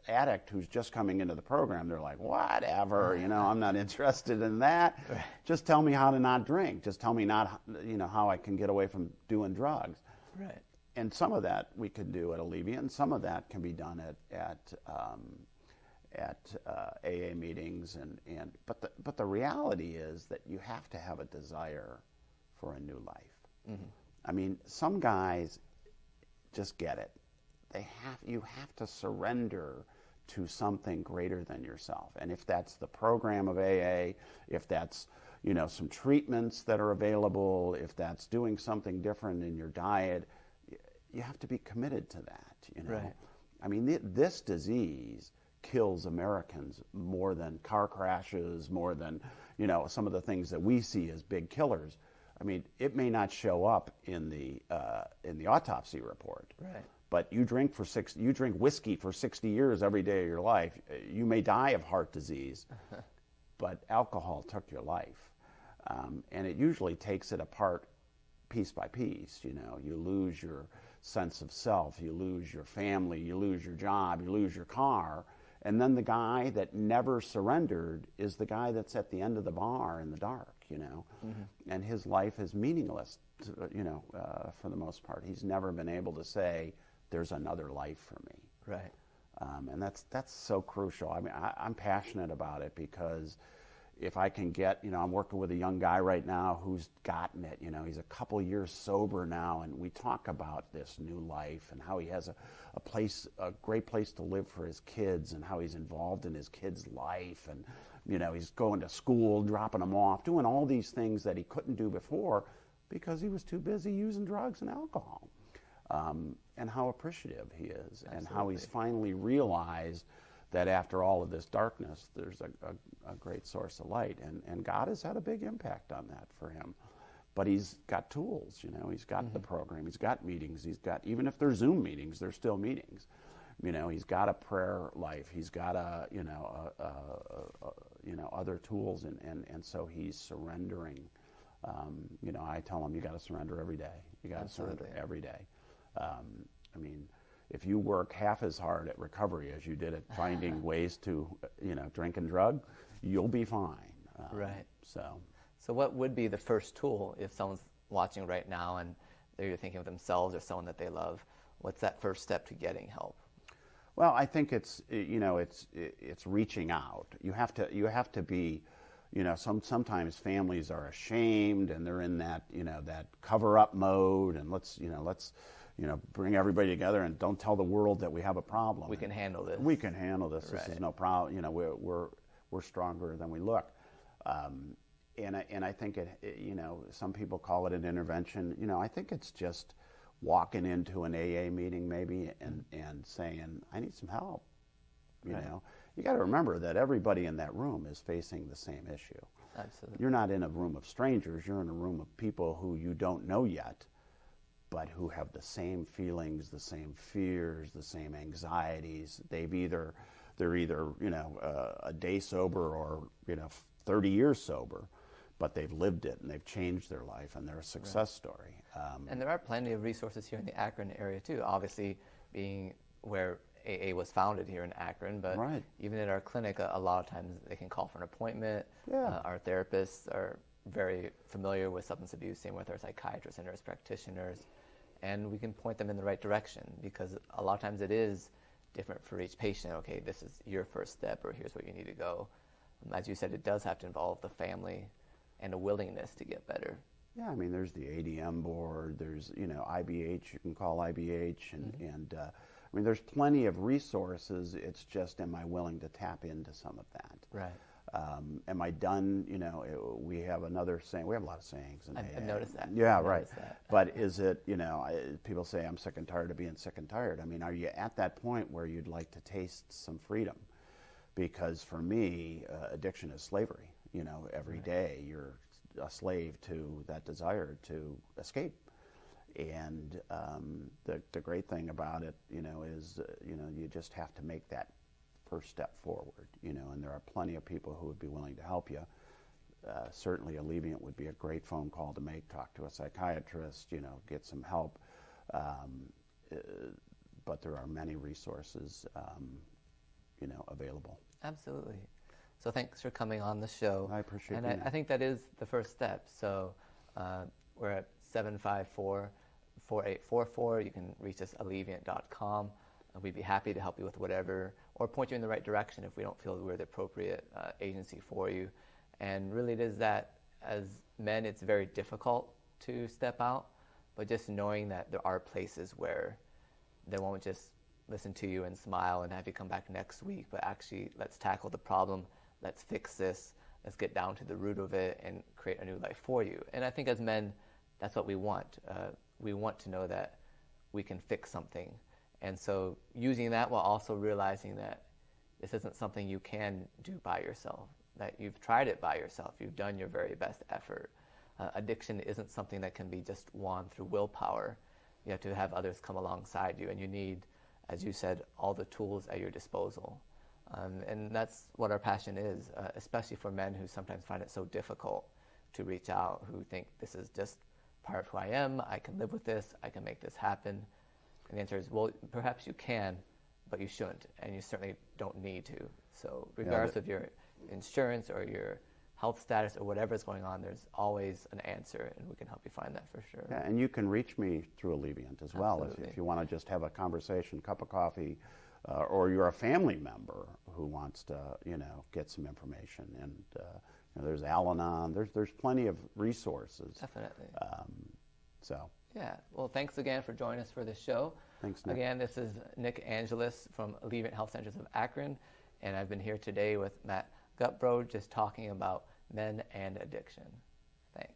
addict who's just coming into the program, they're like, whatever, I'm not interested in that. Right. Just tell me how to not drink. Just tell me how I can get away from doing drugs. Right. And some of that we can do at Alleviant. Some of that can be done at AA meetings. But the reality is that you have to have a desire for a new life. Mm-hmm. I mean, some guys just get it. You have to surrender to something greater than yourself. And if that's the program of AA, if that's some treatments that are available, if that's doing something different in your diet, you have to be committed to that. Right. I mean, this disease kills Americans more than car crashes, more than some of the things that we see as big killers. I mean, it may not show up in the autopsy report. Right. But you drink whiskey for 60 years every day of your life, you may die of heart disease, but alcohol took your life. And it usually takes it apart piece by piece. You lose your sense of self, you lose your family, you lose your job, you lose your car. And then the guy that never surrendered is the guy that's at the end of the bar in the dark, Mm-hmm. and his life is meaningless, for the most part. He's never been able to say, there's another life for me. Right. And that's so crucial. I mean, I'm passionate about it because if I can get, I'm working with a young guy right now who's gotten it. He's a couple years sober now, and we talk about this new life and how he has a great place to live for his kids, and how he's involved in his kids' life, and he's going to school, dropping them off, doing all these things that he couldn't do before because he was too busy using drugs and alcohol. And how appreciative he is. Absolutely. And how he's finally realized that after all of this darkness, there's a great source of light. And God has had a big impact on that for him. But he's got tools, he's got Mm-hmm. the program, he's got meetings, even if they're Zoom meetings, they're still meetings. He's got a prayer life, he's got other tools, and so he's surrendering. I tell him, you got to surrender every day. You got to surrender every day. I mean, if you work half as hard at recovery as you did at finding ways to, drink and drug, you'll be fine. Right. So what would be the first tool if someone's watching right now and they're either thinking of themselves or someone that they love? What's that first step to getting help? Well, I think it's reaching out. You have to be you know, sometimes families are ashamed and they're in that, you know, that cover up mode, and let's bring everybody together and don't tell the world that we have a problem. We can handle this. We can handle this. Right. This is no problem. You know, we're stronger than we look. And I think you know, some people call it an intervention. You know, I think it's just walking into an AA meeting maybe and saying, I need some help. You know, you got to remember that everybody in that room is facing the same issue. Absolutely. You're not in a room of strangers. You're in a room of people who you don't know yet, but who have the same feelings, the same fears, the same anxieties. They're either you know, a day sober or, you know, 30 years sober, but they've lived it and they've changed their life and they're a success story. And there are plenty of resources here in the Akron area too, obviously being where AA was founded here in Akron, but even at our clinic, a lot of times they can call for an appointment. Our therapists are very familiar with substance abuse, same with our psychiatrists and nurse practitioners, and we can point them in the right direction, because a lot of times it is different for each patient. Okay, this is your first step, or here's where you need to go. As you said, it does have to involve the family and a willingness to get better. Yeah, I mean, there's the ADM board, there's, you know, IBH, you can call IBH, and I mean, there's plenty of resources. It's just, am I willing to tap into some of that? Right. Am I done? You know, we have another saying. We have a lot of sayings in AA. I've noticed that. Yeah, right. But is it, you know, people say, I'm sick and tired of being sick and tired. I mean, are you at that point where you'd like to taste some freedom? Because for me, addiction is slavery. You know, every day you're a slave to that desire to escape. And the great thing about it, you know, is, you know, you just have to make that first step forward, you know, and there are plenty of people who would be willing to help you. Certainly Alleviant would be a great phone call to make, talk to a psychiatrist, you know, get some help. But there are many resources, you know, available. Absolutely. So thanks for coming on the show. I appreciate it. And I think that is the first step. So we're at 754-4844. You can reach us at alleviant.com. We'd be happy to help you with whatever, or point you in the right direction if we don't feel we're the appropriate agency for you. And really it is that, as men, it's very difficult to step out, but just knowing that there are places where they won't just listen to you and smile and have you come back next week, but actually, let's tackle the problem, let's fix this, let's get down to the root of it and create a new life for you. And I think as men, that's what we want. We want to know that we can fix something. And so using that while also realizing that this isn't something you can do by yourself, that you've tried it by yourself, you've done your very best effort. Addiction isn't something that can be just won through willpower. You have to have others come alongside you, and you need, as you said, all the tools at your disposal. And that's what our passion is, especially for men who sometimes find it so difficult to reach out, who think this is just part of who I am, I can live with this, I can make this happen. And the answer is, well, perhaps you can, but you shouldn't, and you certainly don't need to. So regardless of your insurance or your health status or whatever is going on, there's always an answer, and we can help you find that for sure. Yeah, and you can reach me through Alleviant as well if you want to just have a conversation, cup of coffee, or you're a family member who wants to, you know, get some information. And you know, there's Al-Anon. There's plenty of resources. Definitely. So. Yeah. Well, thanks again for joining us for this show. Thanks, Nick. Again, this is Nick Angelis from Alleviant Health Centers of Akron, and I've been here today with Matt Gutbrod, just talking about men and addiction. Thanks.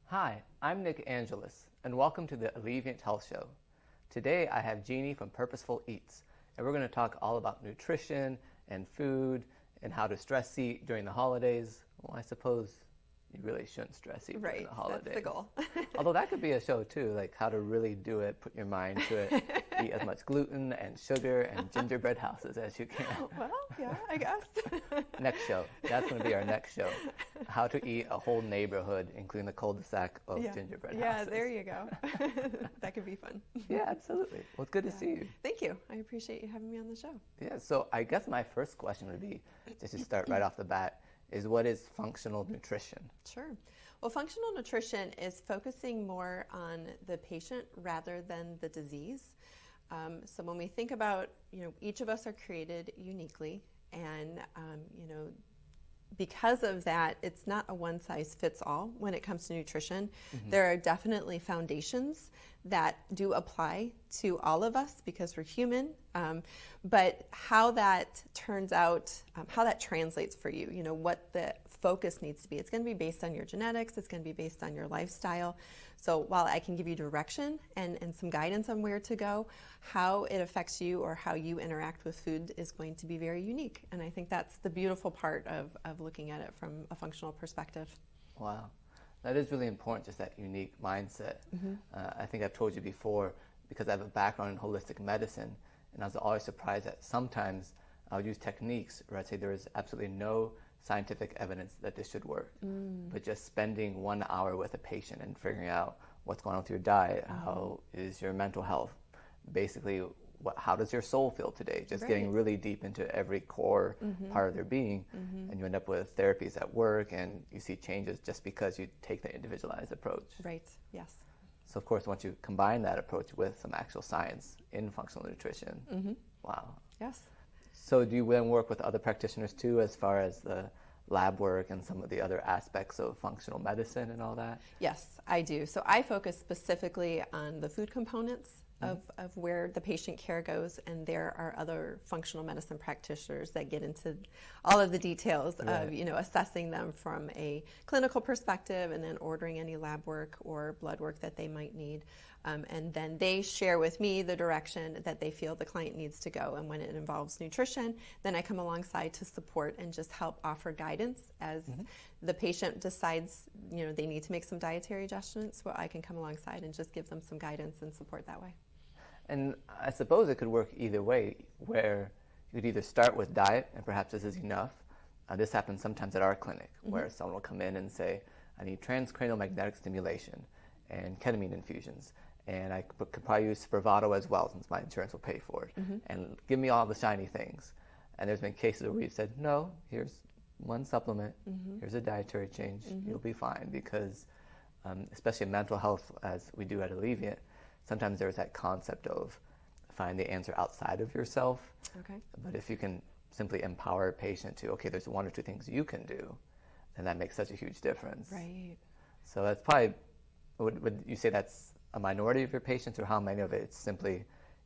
Hi, I'm Nick Angelis, and welcome to the Alleviant Health Show. Today I have Jeanne from Purposeful Eats, and we're going to talk all about nutrition and food and how to stress eat during the holidays. Well, I suppose you really shouldn't stress eat during Right, the holidays. that's the goal. Although that could be a show too, like how to really do it, put your mind to it, eat as much gluten and sugar and gingerbread houses as you can. Well, yeah, I guess. Next show. That's going to be our next show. How to eat a whole neighborhood, including the cul-de-sac of gingerbread houses. Yeah, there you go. That could be fun. Yeah, absolutely. Well, it's good to see you. Thank you. I appreciate you having me on the show. Yeah, so I guess my first question would be, just to start right off the bat, is what is functional nutrition? Sure. Well, functional nutrition is focusing more on the patient rather than the disease. So when we think about, each of us are created uniquely, and, because of that, it's not a one-size-fits-all when it comes to nutrition. There are definitely foundations that do apply to all of us because we're human, but how that turns out, how that translates for you, what the focus needs to be. It's going to be based on your genetics. It's going to be based on your lifestyle. So while I can give you direction and some guidance on where to go, how it affects you or how you interact with food is going to be very unique. And I think that's the beautiful part of looking at it from a functional perspective. Wow. That is really important, just that unique mindset. I think I've told you before, because I have a background in holistic medicine, and I was always surprised that sometimes I would use techniques where I'd say there is absolutely no scientific evidence that this should work. But just spending 1 hour with a patient and figuring out what's going on with your diet, how is your mental health, basically how does your soul feel today, just getting really deep into every core part of their being, and you end up with therapies that work and you see changes just because you take the individualized approach. Right, yes. So of course, once you combine that approach with some actual science in functional nutrition, wow. Yes. So do you then work with other practitioners too, as far as the lab work and some of the other aspects of functional medicine and all that? Yes, I do. So I focus specifically on the food components of where the patient care goes, and there are other functional medicine practitioners that get into all of the details of assessing them from a clinical perspective and then ordering any lab work or blood work that they might need. And then they share with me the direction that they feel the client needs to go. And when it involves nutrition, then I come alongside to support and just help offer guidance as the patient decides, they need to make some dietary adjustments. Well, I can come alongside and just give them some guidance and support that way. And I suppose it could work either way, where you could either start with diet, and perhaps this is enough. This happens sometimes at our clinic, where someone will come in and say, I need transcranial magnetic stimulation and ketamine infusions. And I could probably use Spravato as well, since my insurance will pay for it. And give me all the shiny things. And there's been cases where we've said, no, here's one supplement, here's a dietary change, you'll be fine. Because especially in mental health, as we do at Alleviant, sometimes there's that concept of find the answer outside of yourself. But if you can simply empower a patient to, okay, there's one or two things you can do, then that makes such a huge difference. Right. So that's probably, would you say that's a minority of your patients, or how many of it it's simply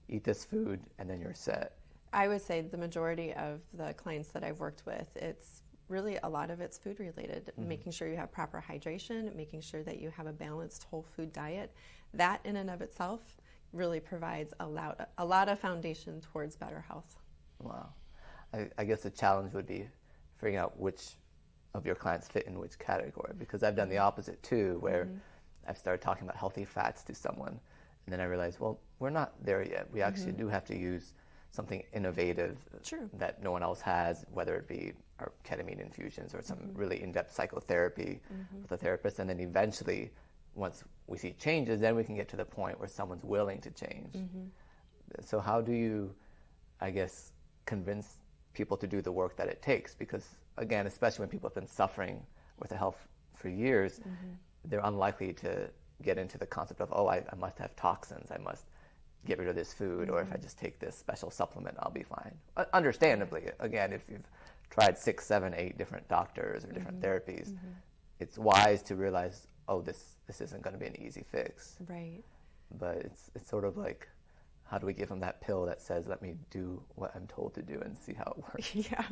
eat this food and then you're set? I would say the majority of the clients that I've worked with, it's really a lot of it's food related, making sure you have proper hydration, making sure that you have a balanced whole food diet. That in and of itself really provides a lot of foundation towards better health. Wow. I guess the challenge would be figuring out which of your clients fit in which category, because I've done the opposite too, where I've started talking about healthy fats to someone, and then I realized, well, we're not there yet. We actually do have to use something innovative that no one else has, whether it be our ketamine infusions or some really in-depth psychotherapy with a therapist, and then eventually, once we see changes, then we can get to the point where someone's willing to change. So how do you, I guess, convince people to do the work that it takes? Because again, especially when people have been suffering with their health for years, they're unlikely to get into the concept of, oh, I must have toxins, I must get rid of this food, or if I just take this special supplement, I'll be fine. Understandably, again, if you've tried 6, 7, 8 different doctors or different therapies, it's wise to realize, oh, this isn't going to be an easy fix. Right. But it's sort of like, how do we give them that pill that says, let me do what I'm told to do and see how it works? Yeah.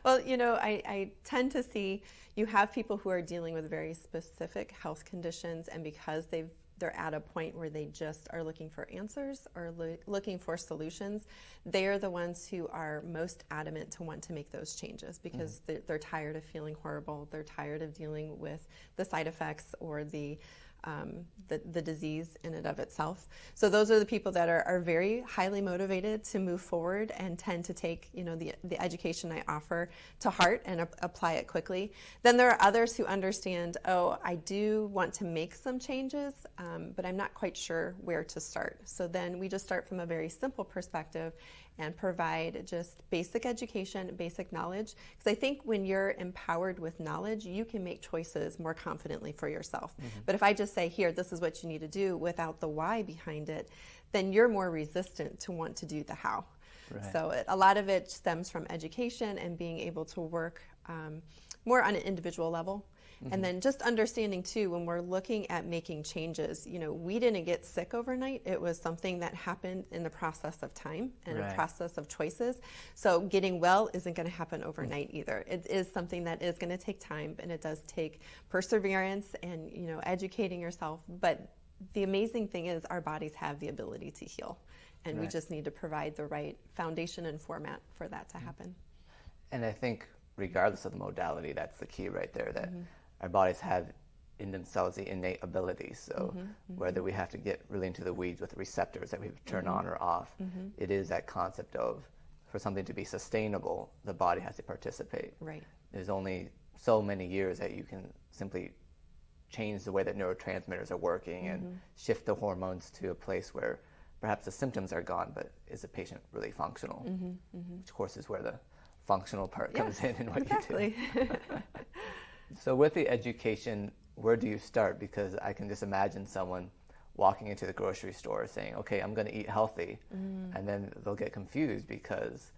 Well, I tend to see you have people who are dealing with very specific health conditions, and because they've they're at a point where they just are looking for answers or looking for solutions, they're the ones who are most adamant to want to make those changes because they're tired of feeling horrible. They're tired of dealing with the side effects or the disease in and of itself. So those are the people that are very highly motivated to move forward and tend to take, you know, the education I offer to heart and apply it quickly. Then there are others who understand, oh, I do want to make some changes, but I'm not quite sure where to start. So then we just start from a very simple perspective and provide just basic education, basic knowledge. Because I think when you're empowered with knowledge, you can make choices more confidently for yourself. But if I just say, here, this is what you need to do without the why behind it, then you're more resistant to want to do the how. Right. So a lot of it stems from education and being able to work more on an individual level. And then just understanding too, when we're looking at making changes, you know, we didn't get sick overnight. It was something that happened in the process of time and a process of choices. So getting well isn't going to happen overnight either. It is something that is going to take time, and it does take perseverance and, you know, educating yourself. But the amazing thing is our bodies have the ability to heal, and we just need to provide the right foundation and format for that to happen. And I think regardless of the modality, that's the key right there, that our bodies have in themselves the innate abilities. So whether we have to get really into the weeds with receptors that we turn on or off, it is that concept of, for something to be sustainable, the body has to participate. Right. There's only so many years that you can simply change the way that neurotransmitters are working and shift the hormones to a place where perhaps the symptoms are gone, but is the patient really functional? Which of course is where the functional part comes in and what you do. So with the education, where do you start? Because I can just imagine someone walking into the grocery store saying, okay, I'm going to eat healthy. And then they'll get confused because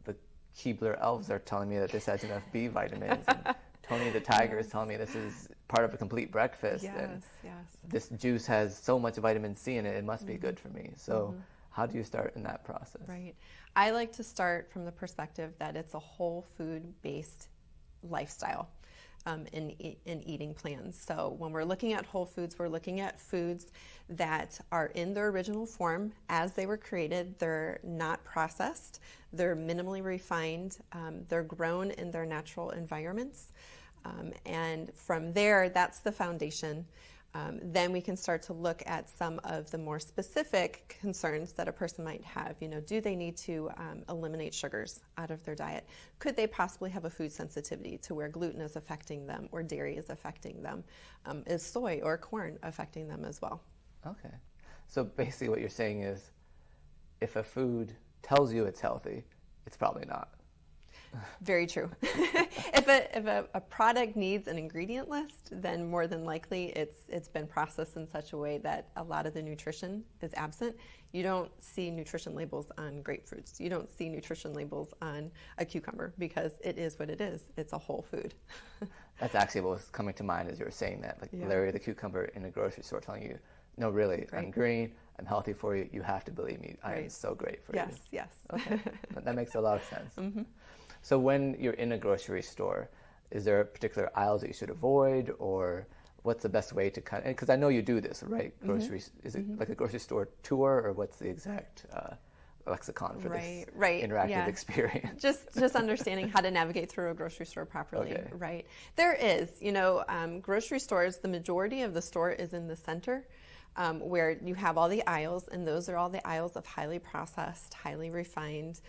the Keebler elves are telling me that this has enough B vitamins. And Tony the Tiger is telling me this is part of a complete breakfast. And this juice has so much vitamin C in it, it must be good for me. So how do you start in that process? Right. I like to start from the perspective that it's a whole food-based lifestyle. In eating plans. So when we're looking at whole foods, we're looking at foods that are in their original form as they were created. They're not processed. They're minimally refined. They're grown in their natural environments. And from there, that's the foundation. Then we can start to look at some of the more specific concerns that a person might have. You know, do they need to eliminate sugars out of their diet? Could they possibly have a food sensitivity to where gluten is affecting them or dairy is affecting them? Is soy or corn affecting them as well? Okay. So basically what you're saying is if a food tells you it's healthy, it's probably not. Very true. If a product needs an ingredient list, then more than likely it's been processed in such a way that a lot of the nutrition is absent. You don't see nutrition labels on grapefruits. You don't see nutrition labels on a cucumber because it is what it is. It's a whole food. That's actually what was coming to mind as you were saying that. Like Larry the cucumber in a grocery store telling you, no, really, I'm green, I'm healthy for you. You have to believe me. I am so great for you. Yes. Okay. That makes a lot of sense. So when you're in a grocery store, is there particular aisles that you should avoid, or what's the best way to kind of, because I know you do this, right? Groceries, is it like a grocery store tour, or what's the exact lexicon for this interactive experience? Just understanding how to navigate through a grocery store properly, right? There is, you know, grocery stores, the majority of the store is in the center. Where you have all the aisles, and those are all the aisles of highly processed, highly refined,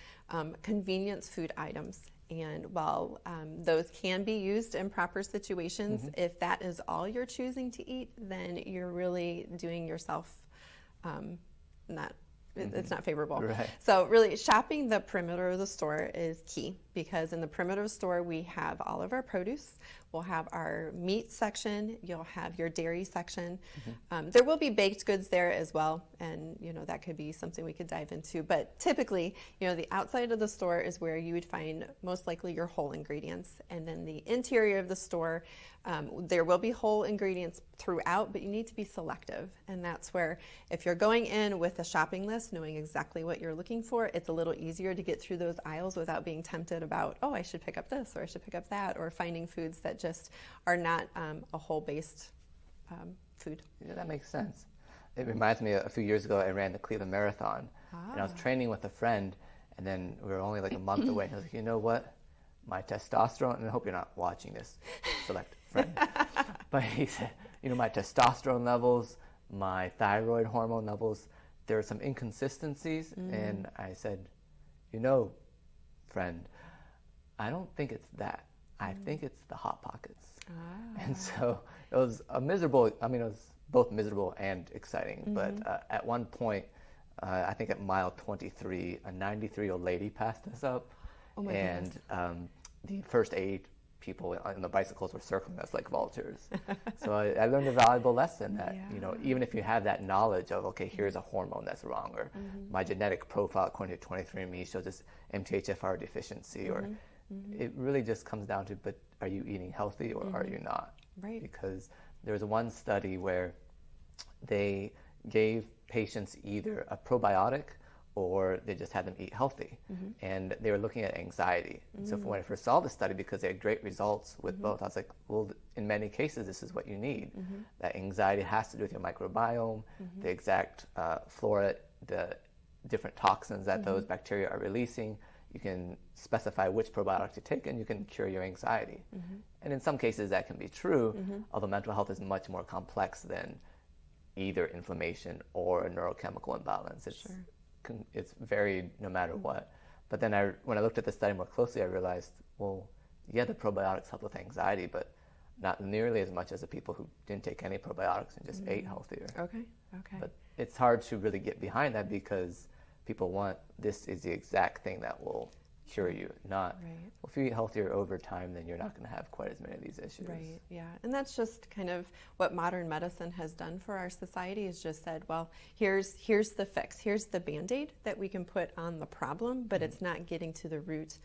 convenience food items. And while those can be used in proper situations, if that is all you're choosing to eat, then you're really doing yourself it's not favorable. Right. So really shopping the perimeter of the store is key, because in the perimeter of the store we have all of our produce. We'll have our meat section. You'll have your dairy section. There will be baked goods there as well, and you know that could be something we could dive into. But typically, you know, the outside of the store is where you would find most likely your whole ingredients, and then the interior of the store, there will be whole ingredients throughout, but you need to be selective. And that's where, if you're going in with a shopping list, knowing exactly what you're looking for, it's a little easier to get through those aisles without being tempted about, oh, I should pick up this or I should pick up that, or finding foods that just are not a whole-based food. Yeah, that makes sense. It reminds me, a few years ago, I ran the Cleveland Marathon, and I was training with a friend, and then we were only like a month away, and I was like, you know what? My testosterone, and I hope you're not watching this, select friend, but he said, you know, my testosterone levels, my thyroid hormone levels, there are some inconsistencies, and I said, you know, friend, I don't think it's that. I think it's the Hot Pockets. And so it was a miserable, I mean, it was both miserable and exciting, but at one point, I think at mile 23, a 93-year-old lady passed us up, and the first 8 people on the bicycles were circling us like vultures. So I learned a valuable lesson that, you know, even if you have that knowledge of, okay, here's a hormone that's wrong, or my genetic profile according to 23andMe shows this MTHFR deficiency, or it really just comes down to, but are you eating healthy or are you not? Right. Because there was one study where they gave patients either a probiotic or they just had them eat healthy. And they were looking at anxiety. And so when I first saw the study, because they had great results with both, I was like, well, in many cases, this is what you need. That anxiety has to do with your microbiome, the exact flora, the different toxins that those bacteria are releasing. You can specify which probiotic to take, and you can cure your anxiety. And in some cases, that can be true, although mental health is much more complex than either inflammation or a neurochemical imbalance. It's varied no matter what. But then when I looked at the study more closely, I realized, well, yeah, the probiotics help with anxiety, but not nearly as much as the people who didn't take any probiotics and just ate healthier. Okay. But it's hard to really get behind that because people want, this is the exact thing that will cure you, not, well, if you eat healthier over time, then you're not going to have quite as many of these issues. Right, yeah. And that's just kind of what modern medicine has done for our society, is just said, well, here's the fix, here's the Band-Aid that we can put on the problem, but it's not getting to the root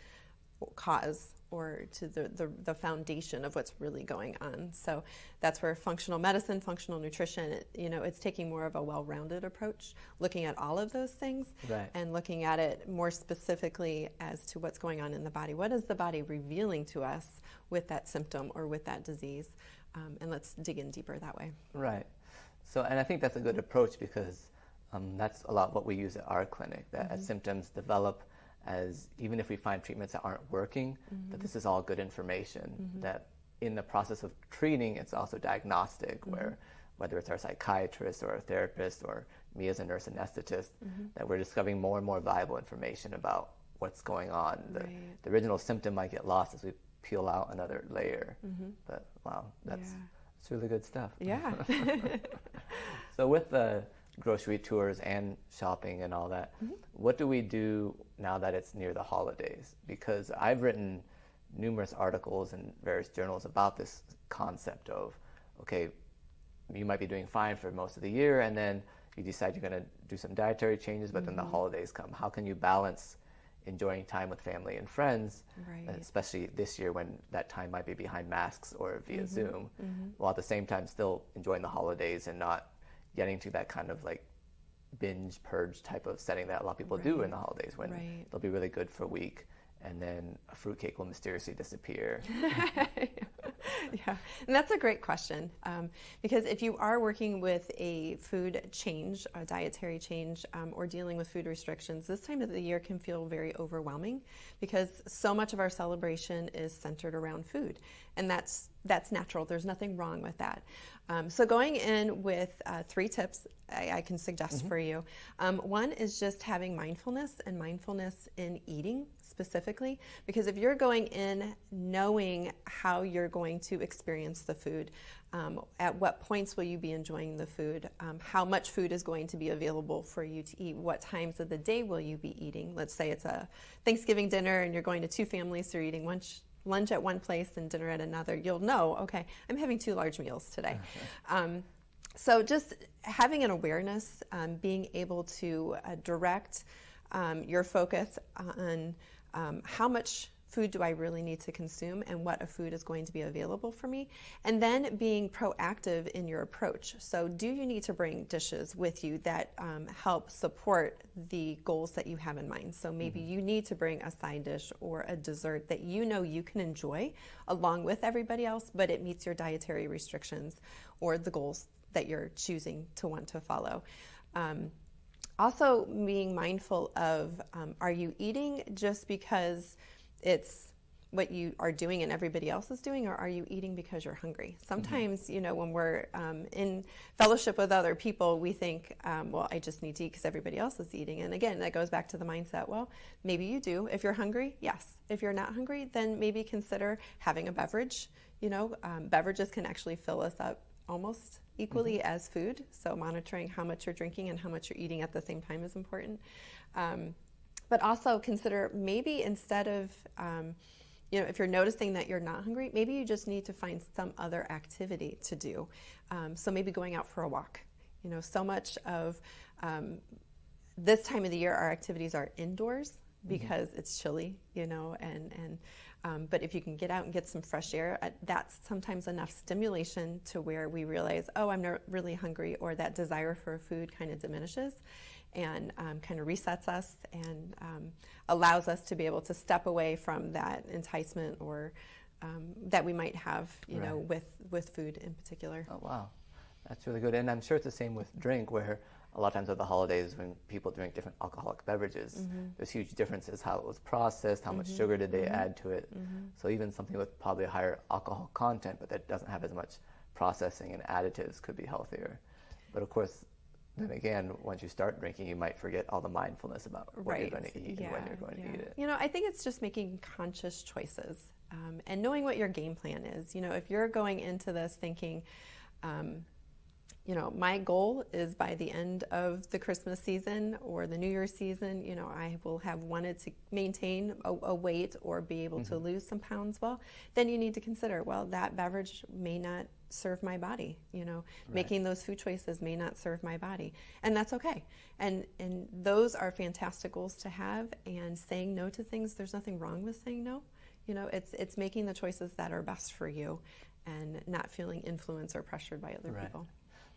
cause or to the foundation of what's really going on. So that's where functional medicine, functional nutrition, it's taking more of a well-rounded approach, looking at all of those things and looking at it more specifically as to what's going on in the body. What is the body revealing to us with that symptom or with that disease? And let's dig in deeper that way. Right. So, and I think that's a good approach because that's a lot what we use at our clinic, that as symptoms develop, as even if we find treatments that aren't working, that this is all good information, that in the process of treating, it's also diagnostic, where whether it's our psychiatrist or our therapist or me as a nurse anesthetist, that we're discovering more and more valuable information about what's going on. The original symptom might get lost as we peel out another layer, but wow, that's really good stuff. Yeah. So with the grocery tours and shopping and all that, what do we do now that it's near the holidays? Because I've written numerous articles in various journals about this concept of, okay, you might be doing fine for most of the year and then you decide you're going to do some dietary changes, but then the holidays come. How can you balance enjoying time with family and friends, especially this year when that time might be behind masks or via Zoom, while at the same time still enjoying the holidays and not getting to that kind of like binge purge type of setting that a lot of people do in the holidays, when they'll be really good for a week and then a fruitcake will mysteriously disappear. Yeah, and that's a great question, because if you are working with a food change, a dietary change, or dealing with food restrictions, this time of the year can feel very overwhelming because so much of our celebration is centered around food, and that's natural. There's nothing wrong with that. So going in with 3 tips I can suggest for you. One is just having mindfulness in eating specifically, because if you're going in knowing how you're going to experience the food, at what points will you be enjoying the food, how much food is going to be available for you to eat, what times of the day will you be eating. Let's say it's a Thanksgiving dinner and you're going to 2 families, so you're eating lunch at one place and dinner at another. You'll know, okay, I'm having 2 large meals today. So just having an awareness, being able to direct your focus on how much food do I really need to consume and what a food is going to be available for me, and then being proactive in your approach. So do you need to bring dishes with you that help support the goals that you have in mind? So maybe you need to bring a side dish or a dessert that you know you can enjoy along with everybody else, but it meets your dietary restrictions or the goals that you're choosing to want to follow. Also being mindful of, are you eating just because it's what you are doing and everybody else is doing, or are you eating because you're hungry? Sometimes, you know, when we're in fellowship with other people, we think, well, I just need to eat because everybody else is eating. And again, that goes back to the mindset, well, maybe you do. If you're hungry, yes. If you're not hungry, then maybe consider having a beverage. You know, beverages can actually fill us up almost equally as food. So monitoring how much you're drinking and how much you're eating at the same time is important. But also consider maybe instead of, you know, if you're noticing that you're not hungry, maybe you just need to find some other activity to do. So maybe going out for a walk. You know, so much of this time of the year, our activities are indoors because it's chilly, you know, but if you can get out and get some fresh air, that's sometimes enough stimulation to where we realize, oh, I'm not really hungry, or that desire for food kind of diminishes and kind of resets us and allows us to be able to step away from that enticement or that we might have, you know, with food in particular. Oh, wow. That's really good. And I'm sure it's the same with drink, where a lot of times at the holidays when people drink different alcoholic beverages, there's huge differences, how it was processed, how much sugar did they add to it. So even something with probably a higher alcohol content, but that doesn't have as much processing and additives could be healthier. But of course, then again, once you start drinking, you might forget all the mindfulness about what you're going to eat and when you're going to eat it. You know, I think it's just making conscious choices and knowing what your game plan is. You know, if you're going into this thinking, you know, my goal is by the end of the Christmas season or the New Year's season, you know, I will have wanted to maintain a weight or be able to lose some pounds. Well, then you need to consider, well, that beverage may not serve my body, you know, making those food choices may not serve my body, and that's okay. And those are fantastic goals to have, and saying no to things, there's nothing wrong with saying no. You know, it's making the choices that are best for you and not feeling influenced or pressured by other people.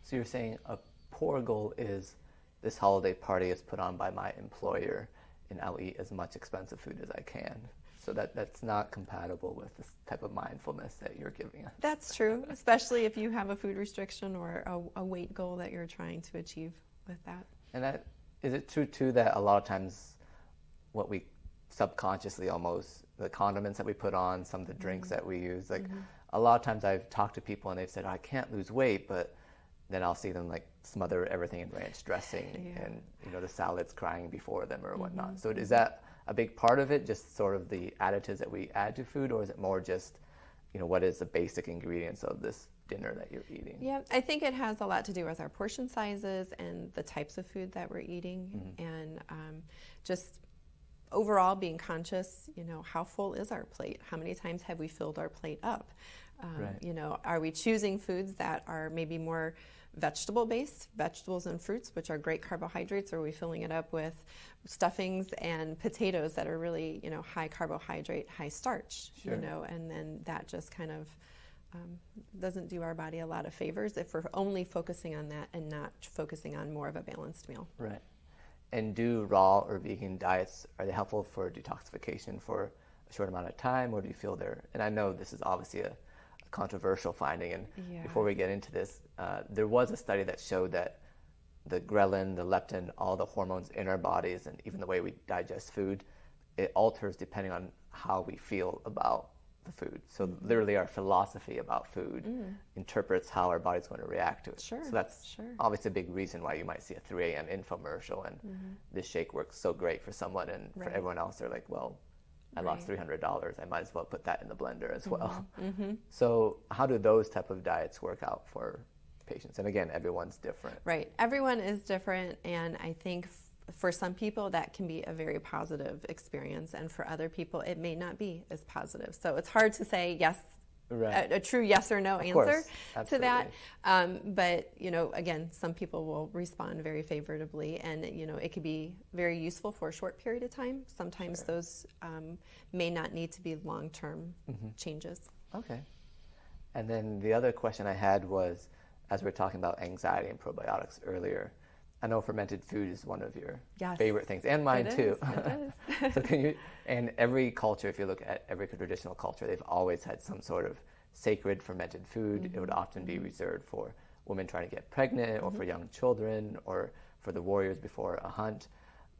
So you're saying a poor goal is, this holiday party is put on by my employer and I'll eat as much expensive food as I can. So that's not compatible with this type of mindfulness that you're giving us. That's true, especially if you have a food restriction or a weight goal that you're trying to achieve with that. And that, is it true too that a lot of times what we subconsciously almost, the condiments that we put on, some of the drinks that we use, like a lot of times I've talked to people and they've said, I can't lose weight, but then I'll see them like smother everything in ranch dressing and, you know, the salad's crying before them or whatnot. So is that a big part of it, just sort of the additives that we add to food, or is it more just, you know, what is the basic ingredients of this dinner that you're eating? Yeah, I think it has a lot to do with our portion sizes and the types of food that we're eating, and just overall being conscious, you know, how full is our plate? How many times have we filled our plate up? You know, are we choosing foods that are maybe more vegetable-based, vegetables and fruits, which are great carbohydrates, or are we filling it up with stuffings and potatoes that are really, you know, high carbohydrate, high starch, you know, and then that just kind of doesn't do our body a lot of favors if we're only focusing on that and not focusing on more of a balanced meal. Right. And do raw or vegan diets, are they helpful for detoxification for a short amount of time, or do you feel they're, and I know this is obviously a controversial finding, and before we get into this, there was a study that showed that the ghrelin, the leptin, all the hormones in our bodies, and even the way we digest food, it alters depending on how we feel about the food. So literally our philosophy about food interprets how our body's going to react to it. So that's obviously a big reason why you might see a 3 a.m. infomercial and this shake works so great for someone, and for everyone else they're like, well, I lost $300, I might as well put that in the blender as well. So how do those type of diets work out for patients? And again, everyone's different. Right, everyone is different, and I think for some people that can be a very positive experience, and for other people it may not be as positive. So it's hard to say yes, a true yes or no answer to that. But, you know, again, some people will respond very favorably, and, you know, it could be very useful for a short period of time. Sometimes those may not need to be long-term changes. Okay. And then the other question I had was, as we were talking about anxiety and probiotics earlier, I know fermented food is one of your favorite things, and mine too. It is. So can you, and every culture, if you look at every traditional culture, they've always had some sort of sacred fermented food. It would often be reserved for women trying to get pregnant, or for young children, or for the warriors before a hunt.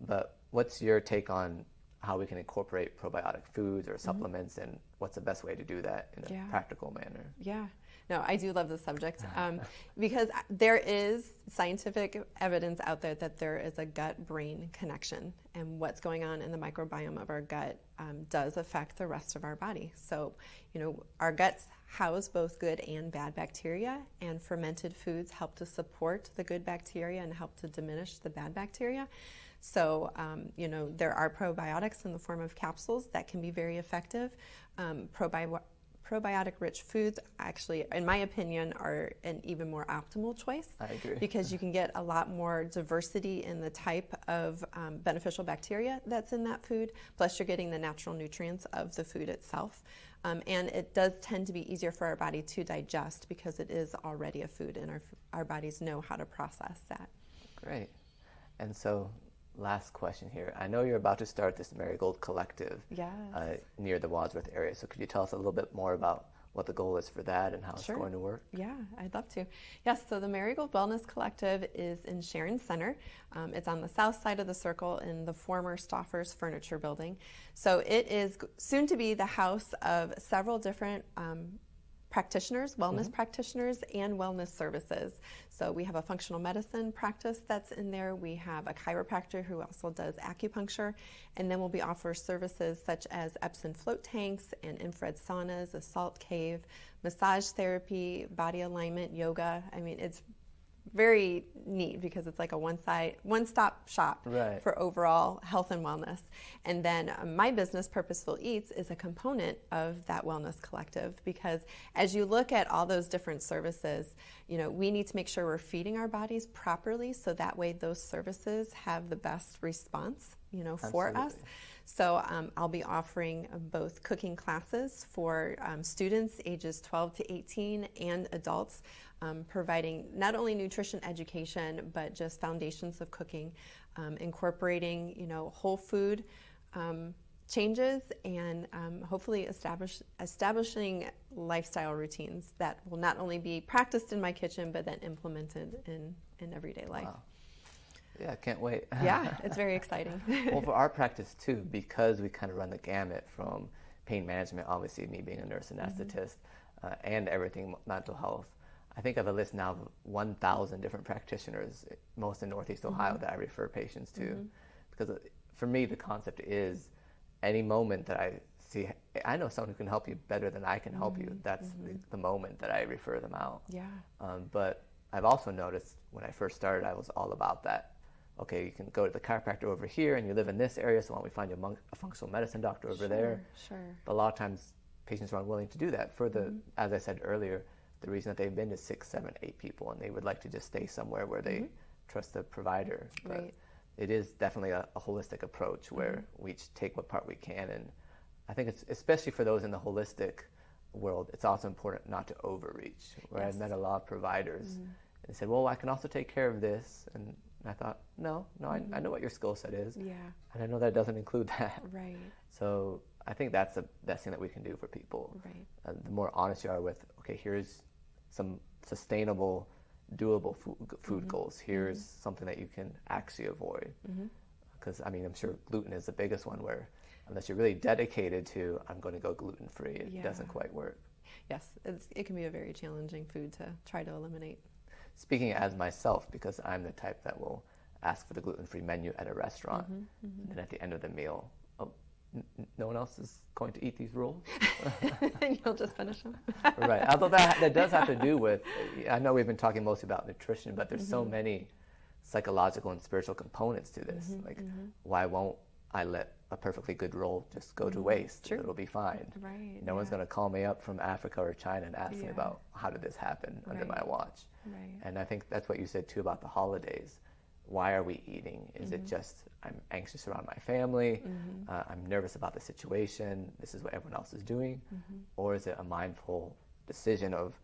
But what's your take on how we can incorporate probiotic foods or supplements, and what's the best way to do that in a practical manner? Yeah. No, I do love the subject because there is scientific evidence out there that there is a gut-brain connection, and what's going on in the microbiome of our gut does affect the rest of our body. So, our guts house both good and bad bacteria, and fermented foods help to support the good bacteria and help to diminish the bad bacteria. So, there are probiotics in the form of capsules that can be very effective. Probiotic-rich foods, actually, in my opinion, are an even more optimal choice. I agree. Because you can get a lot more diversity in the type of beneficial bacteria that's in that food, plus you're getting the natural nutrients of the food itself. And it does tend to be easier for our body to digest because it is already a food, and our bodies know how to process that. Great. And so, last question here. I know you're about to start this Marigold Collective near the Wadsworth area. So could you tell us a little bit more about what the goal is for that and how it's going to work? Yeah, I'd love to. Yes, so the Marigold Wellness Collective is in Sharon Center. It's on the south side of the circle in the former Stauffer's Furniture Building. So it is soon to be the house of several different practitioners, wellness practitioners, and wellness services. So we have a functional medicine practice that's in there. We have a chiropractor who also does acupuncture, and then we'll be offering services such as Epsom float tanks and infrared saunas, a salt cave, massage therapy, body alignment, yoga. I mean, it's very neat because it's like a one-stop shop for overall health and wellness. And then my business, Purposeful Eats, is a component of that wellness collective, because as you look at all those different services, we need to make sure we're feeding our bodies properly, so that way those services have the best response, for us. So I'll be offering both cooking classes for students ages 12 to 18 and adults, providing not only nutrition education, but just foundations of cooking, incorporating, whole food changes, and hopefully establishing lifestyle routines that will not only be practiced in my kitchen, but then implemented in everyday life. Wow. Yeah, I can't wait. Yeah, it's very exciting. Well, for our practice too, because we kind of run the gamut from pain management, obviously me being a nurse anesthetist, and everything mental health. I think I have a list now of 1,000 different practitioners, most in Northeast Ohio, that I refer patients to. Because for me, the concept is any moment that I see, I know someone who can help you better than I can help you. That's the moment that I refer them out. Yeah. But I've also noticed when I first started, I was all about that. Okay, you can go to the chiropractor over here and you live in this area, so why don't we find you a functional medicine doctor over there? Sure. But a lot of times patients are unwilling to do that for the, as I said earlier, the reason that they've been to 6, 7, 8 people, and they would like to just stay somewhere where they trust the provider. But it is definitely a holistic approach where we each take what part we can. And I think it's, especially for those in the holistic world, it's also important not to overreach. Where I've met a lot of providers and they said, well, I can also take care of this. And I thought, no, I know what your skill set is. Yeah. And I know that doesn't include that. Right. So I think that's the best thing that we can do for people. Right. The more honest you are with, okay, here's some sustainable, doable food goals. Here's something that you can actually avoid. Because, I mean, I'm sure gluten is the biggest one where unless you're really dedicated to, I'm going to go gluten-free, it doesn't quite work. Yes, it can be a very challenging food to try to eliminate. Speaking as myself, because I'm the type that will ask for the gluten-free menu at a restaurant, and then at the end of the meal, no one else is going to eat these rolls? And you'll just finish them. Right. Although that does have to do with, I know we've been talking mostly about nutrition, but there's so many psychological and spiritual components to this. Like, why won't I let a perfectly good roll just go to waste? True. It'll be fine. Right. No one's going to call me up from Africa or China and ask me about how did this happen under my watch. Right. And I think that's what you said too about the holidays. Why are we eating? Is it just I'm anxious around my family, I'm nervous about the situation, this is what everyone else is doing? Or is it a mindful decision of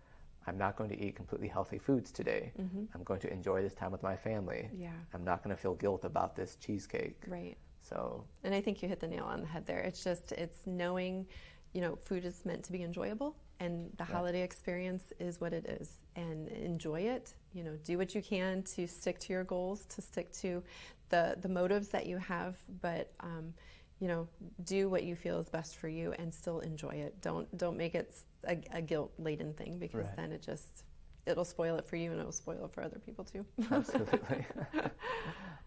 I'm not going to eat completely healthy foods today. I'm going to enjoy this time with my family. Yeah. I'm not going to feel guilt about this cheesecake. Right. So. And I think you hit the nail on the head there. It's knowing, food is meant to be enjoyable, And the holiday experience is what it is, and enjoy it. You know, do what you can to stick to your goals, to stick to the motives that you have, but you know, do what you feel is best for you and still enjoy it. Don't make it a guilt-laden thing, because then it'll spoil it for you, and it'll spoil it for other people too. Absolutely.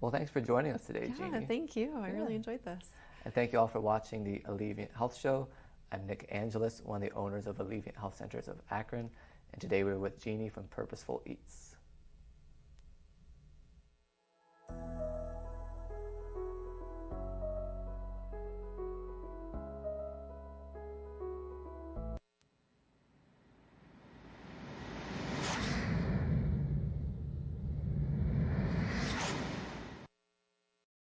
Well, thanks for joining us today, Yeah, Jeanne. thank you. I really enjoyed this. And thank you all for watching the Alleviant Health Show. I'm Nick Angelis, one of the owners of Alleviant Health Centers of Akron, and today we're with Jeanne from Purposeful Eats.